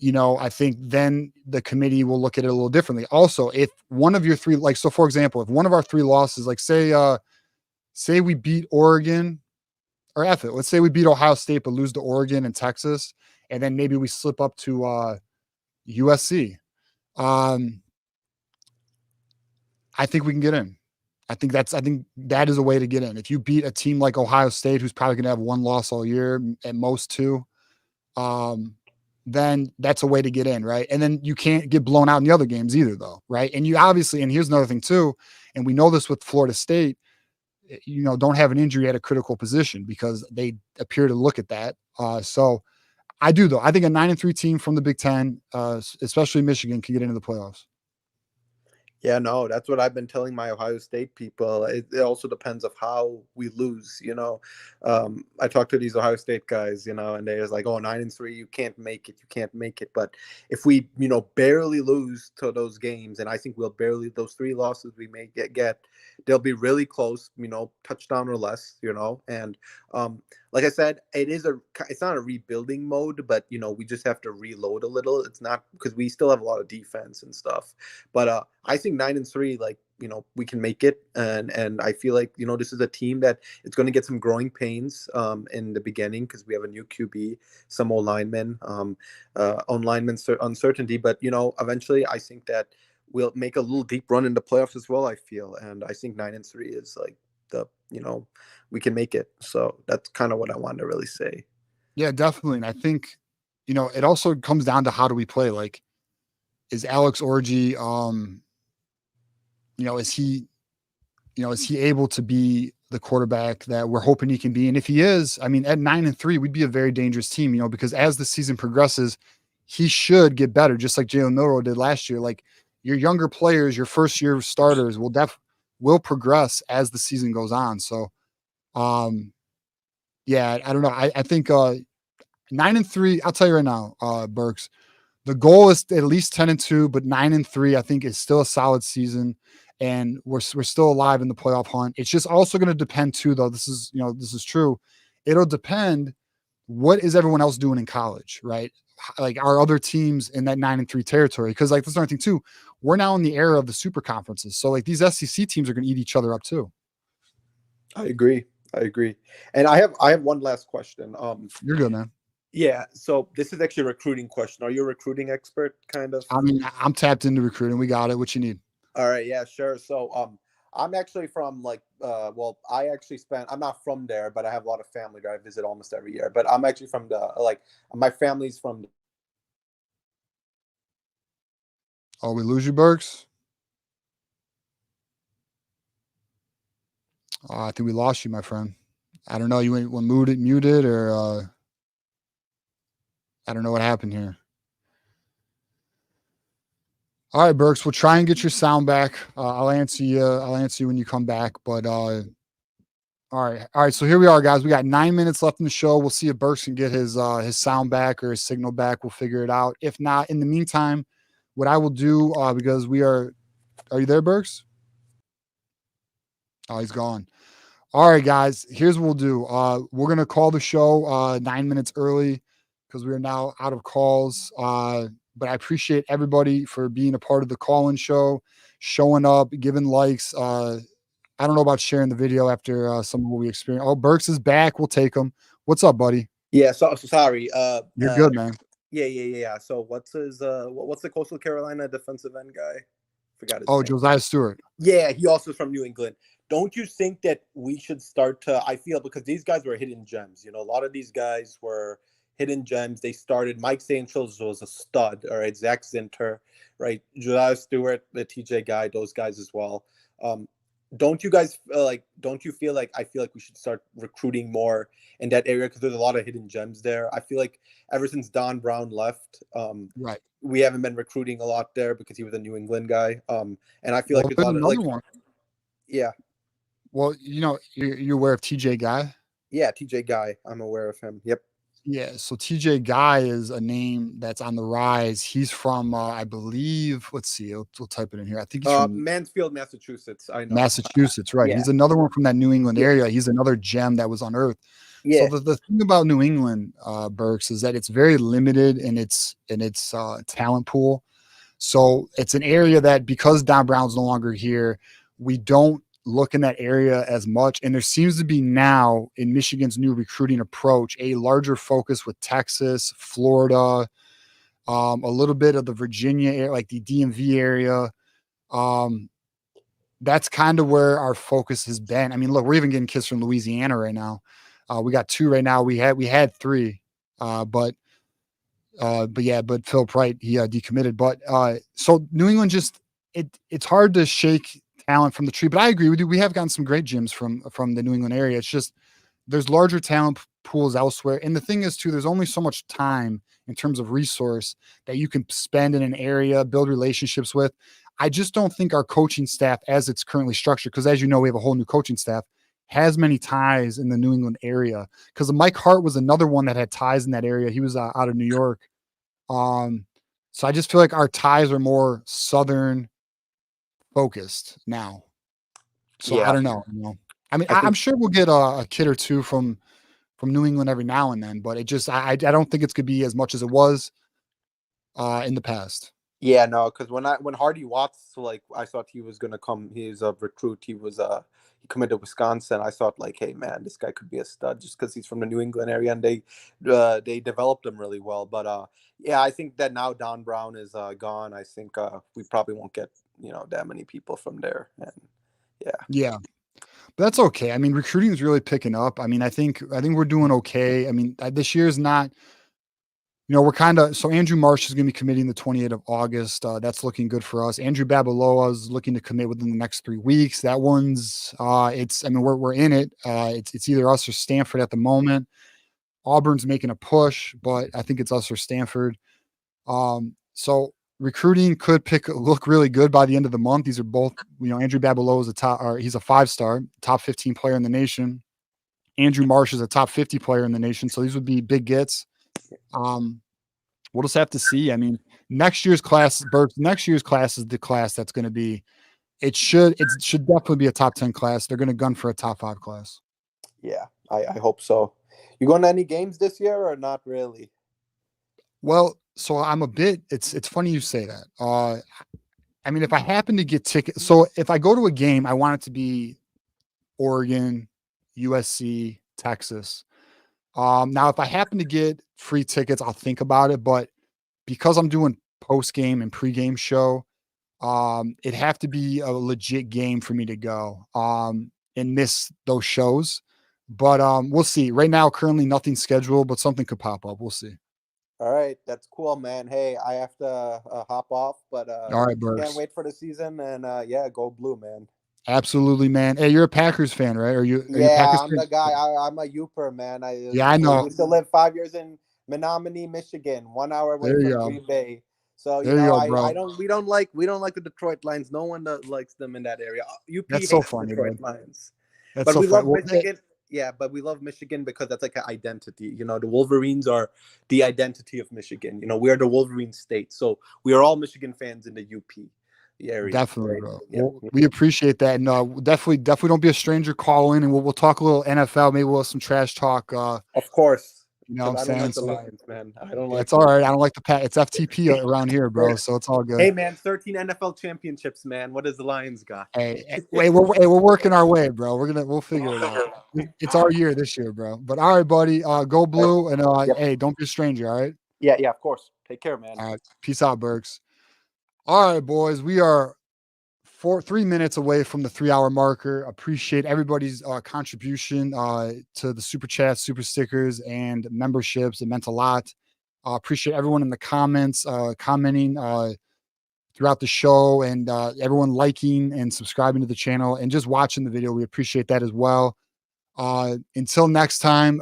I think then the committee will look at it a little differently. Also, if one of your 3, like, so for example, if one of our 3 losses, like say we beat Oregon, or let's say we beat Ohio State but lose to Oregon and Texas, and then maybe we slip up to USC. I think we can get in. I think that is a way to get in. If you beat a team like Ohio State, who's probably going to have 1 loss all year, at most 2, then that's a way to get in, right? And then you can't get blown out in the other games either, though, right? And you obviously, and here's another thing too, and we know this with Florida State, don't have an injury at a critical position because they appear to look at that. So I do, though. I think a 9-3 team from the Big Ten, especially Michigan, can get into the playoffs. Yeah, no, that's what I've been telling my Ohio State people. It also depends of how we lose, I talked to these Ohio State guys, and they're like, oh, 9-3, you can't make it. But if we, barely lose to those games, and I think those 3 losses we may get, they'll be really close, touchdown or less, and like I said, it's not a rebuilding mode, but we just have to reload a little. It's not because we still have a lot of defense and stuff, but I think 9-3, like, we can make it. And I feel like, this is a team that it's going to get some growing pains in the beginning because we have a new QB, some old linemen, uncertainty. But, eventually I think that we'll make a little deep run in the playoffs as well, I feel. And I think 9-3 is like we can make it. So that's kind of what I wanted to really say. Yeah, definitely. And I think, it also comes down to how do we play? Like, is Alex Orji, is he able to be the quarterback that we're hoping he can be? And if he is, I mean, at 9-3, we'd be a very dangerous team, because as the season progresses, he should get better, just like Jalen Milroe did last year. Like, your younger players, your first year starters will progress as the season goes on. So, yeah, I don't know. I think 9-3, I'll tell you right now, Burks, the goal is at least 10-2, but 9-3, I think, is still a solid season, and we're still alive in the playoff hunt. It's just also going to depend too, though. This is true. It'll depend what is everyone else doing in college, right? Like, are other teams in that 9-3 territory? Because, like, that's another thing too. We're now in the era of the super conferences, so like these SEC teams are going to eat each other up too. I agree. And I have one last question. You're good, man. Yeah, so this is actually a recruiting question. Are you a recruiting expert, kind of? I mean, I'm tapped into recruiting. We got it. What you need? All right, yeah, sure. So, I'm actually from I'm not from there, but I have a lot of family there. I visit almost every year. But I'm actually from my family's from. Oh, we lose you, Burks? I think we lost you, my friend. I don't know. You went muted or. I don't know what happened here. All right, Burks, we'll try and get your sound back. I'll answer you when you come back. But all right. So here we are, guys. We got 9 minutes left in the show. We'll see if Burks can get his sound back or his signal back. We'll figure it out. If not, in the meantime, what I will do because we are you there, Burks? Oh, he's gone. All right, guys. Here's what we'll do. We're gonna call the show 9 minutes early because we are now out of calls. But I appreciate everybody for being a part of the call-in show, showing up, giving likes. I don't know about sharing the video after some of what we experienced. Oh, Burks is back. We'll take him. What's up, buddy? Yeah, so sorry. You're good, man. Yeah. So what's the Coastal Carolina defensive end guy? Forgot his name. Oh, Josiah Stewart. Yeah, he also is from New England. Don't you think that we should start to, I feel, because these guys were hidden gems. You know, a lot of these guys were hidden gems. They started, Mike Sanchez was a stud, all right, Zach Zinter, right, Josiah Stewart, the TJ guy, those guys as well. Don't you guys don't you feel like, I feel like we should start recruiting more in that area because there's a lot of hidden gems there. I feel like ever since Don Brown left, right, we haven't been recruiting a lot there because he was a New England guy. And I feel like there's a lot of one. Yeah. Well, you know, you're aware of TJ Guy? Yeah, TJ Guy. I'm aware of him. Yep. Yeah, so TJ Guy is a name that's on the rise. He's from, I believe, let's see, we'll type it in here. I think he's from Mansfield, Massachusetts. I know. Massachusetts, right. Yeah. He's another one from that New England area. He's another gem that was unearthed. Yeah. So the thing about New England, Burks, is that it's very limited in its talent pool. So it's an area that, because Don Brown's no longer here, we don't look in that area as much. And there seems to be now, in Michigan's new recruiting approach, a larger focus with Texas, Florida, a little bit of the Virginia area, like the DMV area. That's kind of where our focus has been. I mean, look, we're even getting kids from Louisiana right now. We got 2 right now. We had 3, but Phil Wright, he decommitted. But so New England just it's hard to shake talent from the tree. But I agree with you. We have gotten some great gyms from the New England area. It's just there's larger talent pools elsewhere. And the thing is too, there's only so much time in terms of resource that you can spend in an area, build relationships with. I just don't think our coaching staff, as it's currently structured, because as you know, we have a whole new coaching staff, has many ties in the New England area. Because Mike Hart was another one that had ties in that area. He was out of New York. So I just feel like our ties are more Southern focused now. So yeah. I don't know. I mean, I'm sure we'll get a kid or two from New England every now and then, but it just I don't think it's gonna be as much as it was in the past. Yeah, no, because when Hardy Watts, like, I thought he was gonna come. He's a recruit. He committed to Wisconsin. I thought, like, hey man, this guy could be a stud just because he's from the New England area, and they developed him really well. But yeah, I think that now Don Brown is gone. I think we probably won't get that many people from there. And yeah, but that's okay. I mean, recruiting is really picking up. I mean, I think we're doing okay. I mean, this year is not. We're so Andrew Marsh is going to be committing the 28th of August. That's looking good for us. Andrew Babaloa is looking to commit within the next 3 weeks. That one's, we're in it. It's either us or Stanford at the moment. Auburn's making a push, but I think it's us or Stanford. So recruiting could look really good by the end of the month. These are both, Andrew Babaloa is he's a 5-star, top 15 player in the nation. Andrew Marsh is a top 50 player in the nation. So these would be big gets. We'll just have to see. I mean, next year's class is the class that's going to be. It should definitely be a top 10 class. They're going to gun for a top 5 class. Yeah, I hope so. You going to any games this year or not really? Well, so I'm a bit. It's funny you say that. I mean, if I happen to get tickets, so if I go to a game, I want it to be Oregon, USC, Texas. Now, if I happen to get free tickets, I'll think about it. But because I'm doing post-game and pre-game show, it'd have to be a legit game for me to go and miss those shows. But we'll see. Right now, currently nothing scheduled, but something could pop up. We'll see. All right, that's cool, man. Hey, I have to hop off, but all right, Burks. Can't wait for the season, and go blue, man. Absolutely, man. Hey, you're a Packers fan, right? Are you I'm Packers the guy. I'm a Youper, man. I know. I used to live 5 years in Menominee, Michigan, 1 hour away There you from go. Green Bay. So There you go, bro. we don't like the Detroit Lions. No one likes them in that area. UP That's hates so the funny, Detroit dude. Lions. That's But so we funny. love Well, Michigan. Yeah, but we love Michigan because that's like an identity. You know, the Wolverines are the identity of Michigan. You know, we are the Wolverine state. So we are all Michigan fans in the UP area. definitely, Right? bro. Yeah. Well, we appreciate that, and definitely don't be a stranger. Call in, and we'll talk a little NFL. Maybe we'll have some trash talk. Of course. You know what I'm I don't saying? like the So Lions, man. I don't like it's all right. I don't like the Pat. It's FTP around here, bro. So it's all good. Hey, man, 13 NFL championships, man. What does the Lions got? We're working our way, bro. We'll figure it out. It's our year this year, bro. But all right, buddy. Go blue, and Yep. hey, don't be a stranger. All right. Yeah, of course. Take care, man. All right. Peace out, Berks. All right, boys. We are 3 minutes away from the 3-hour marker. Appreciate everybody's contribution to the super chats, super stickers, and memberships. It meant a lot. Appreciate everyone in the comments, commenting throughout the show, and everyone liking and subscribing to the channel and just watching the video. We appreciate that as well. Until next time.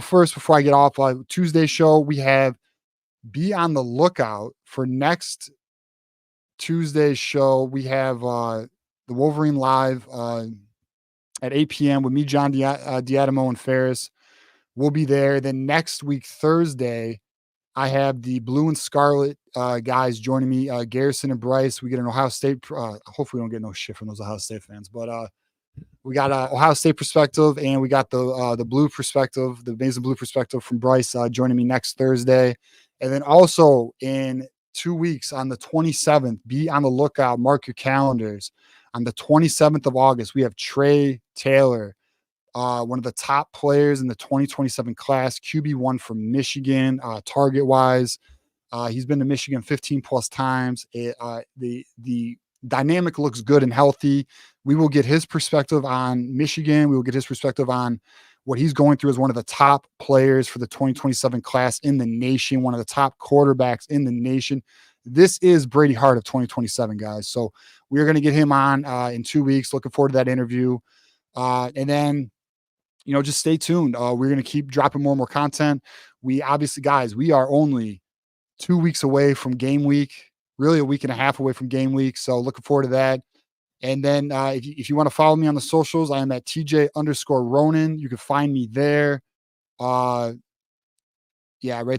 First, before I get off, Tuesday show, we have be on the lookout for next Tuesday's show. We have the Wolverine Live at 8 p.m. with me, John Diadamo, and Ferris. We'll be there. Then next week, Thursday, I have the Blue and Scarlet guys joining me, Garrison and Bryce. We get an Ohio State. Hopefully, we don't get no shit from those Ohio State fans, but we got Ohio State perspective, and we got the blue perspective, the amazing blue perspective from Bryce joining me next Thursday. And then also in 2 weeks on the 27th, be on the lookout, mark your calendars. On the 27th of August, we have Trey Taylor, one of the top players in the 2027 class, QB1 from Michigan, target wise. He's been to Michigan 15 plus times. The dynamic looks good and healthy. We will get his perspective on Michigan. We will get his perspective on what he's going through as one of the top players for the 2027 class in the nation, one of the top quarterbacks in the nation. This is Brady Hart of 2027, guys. So we're going to get him on in 2 weeks. Looking forward to that interview. And then, just stay tuned. We're going to keep dropping more and more content. We obviously, guys, we are only 2 weeks away from game week, really a week and a half away from game week. So looking forward to that. And then if you want to follow me on the socials, I am at TJ_Ronin. You can find me there. Right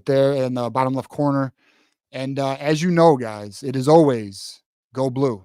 there in the bottom left corner. And as you know, guys, it is always go blue.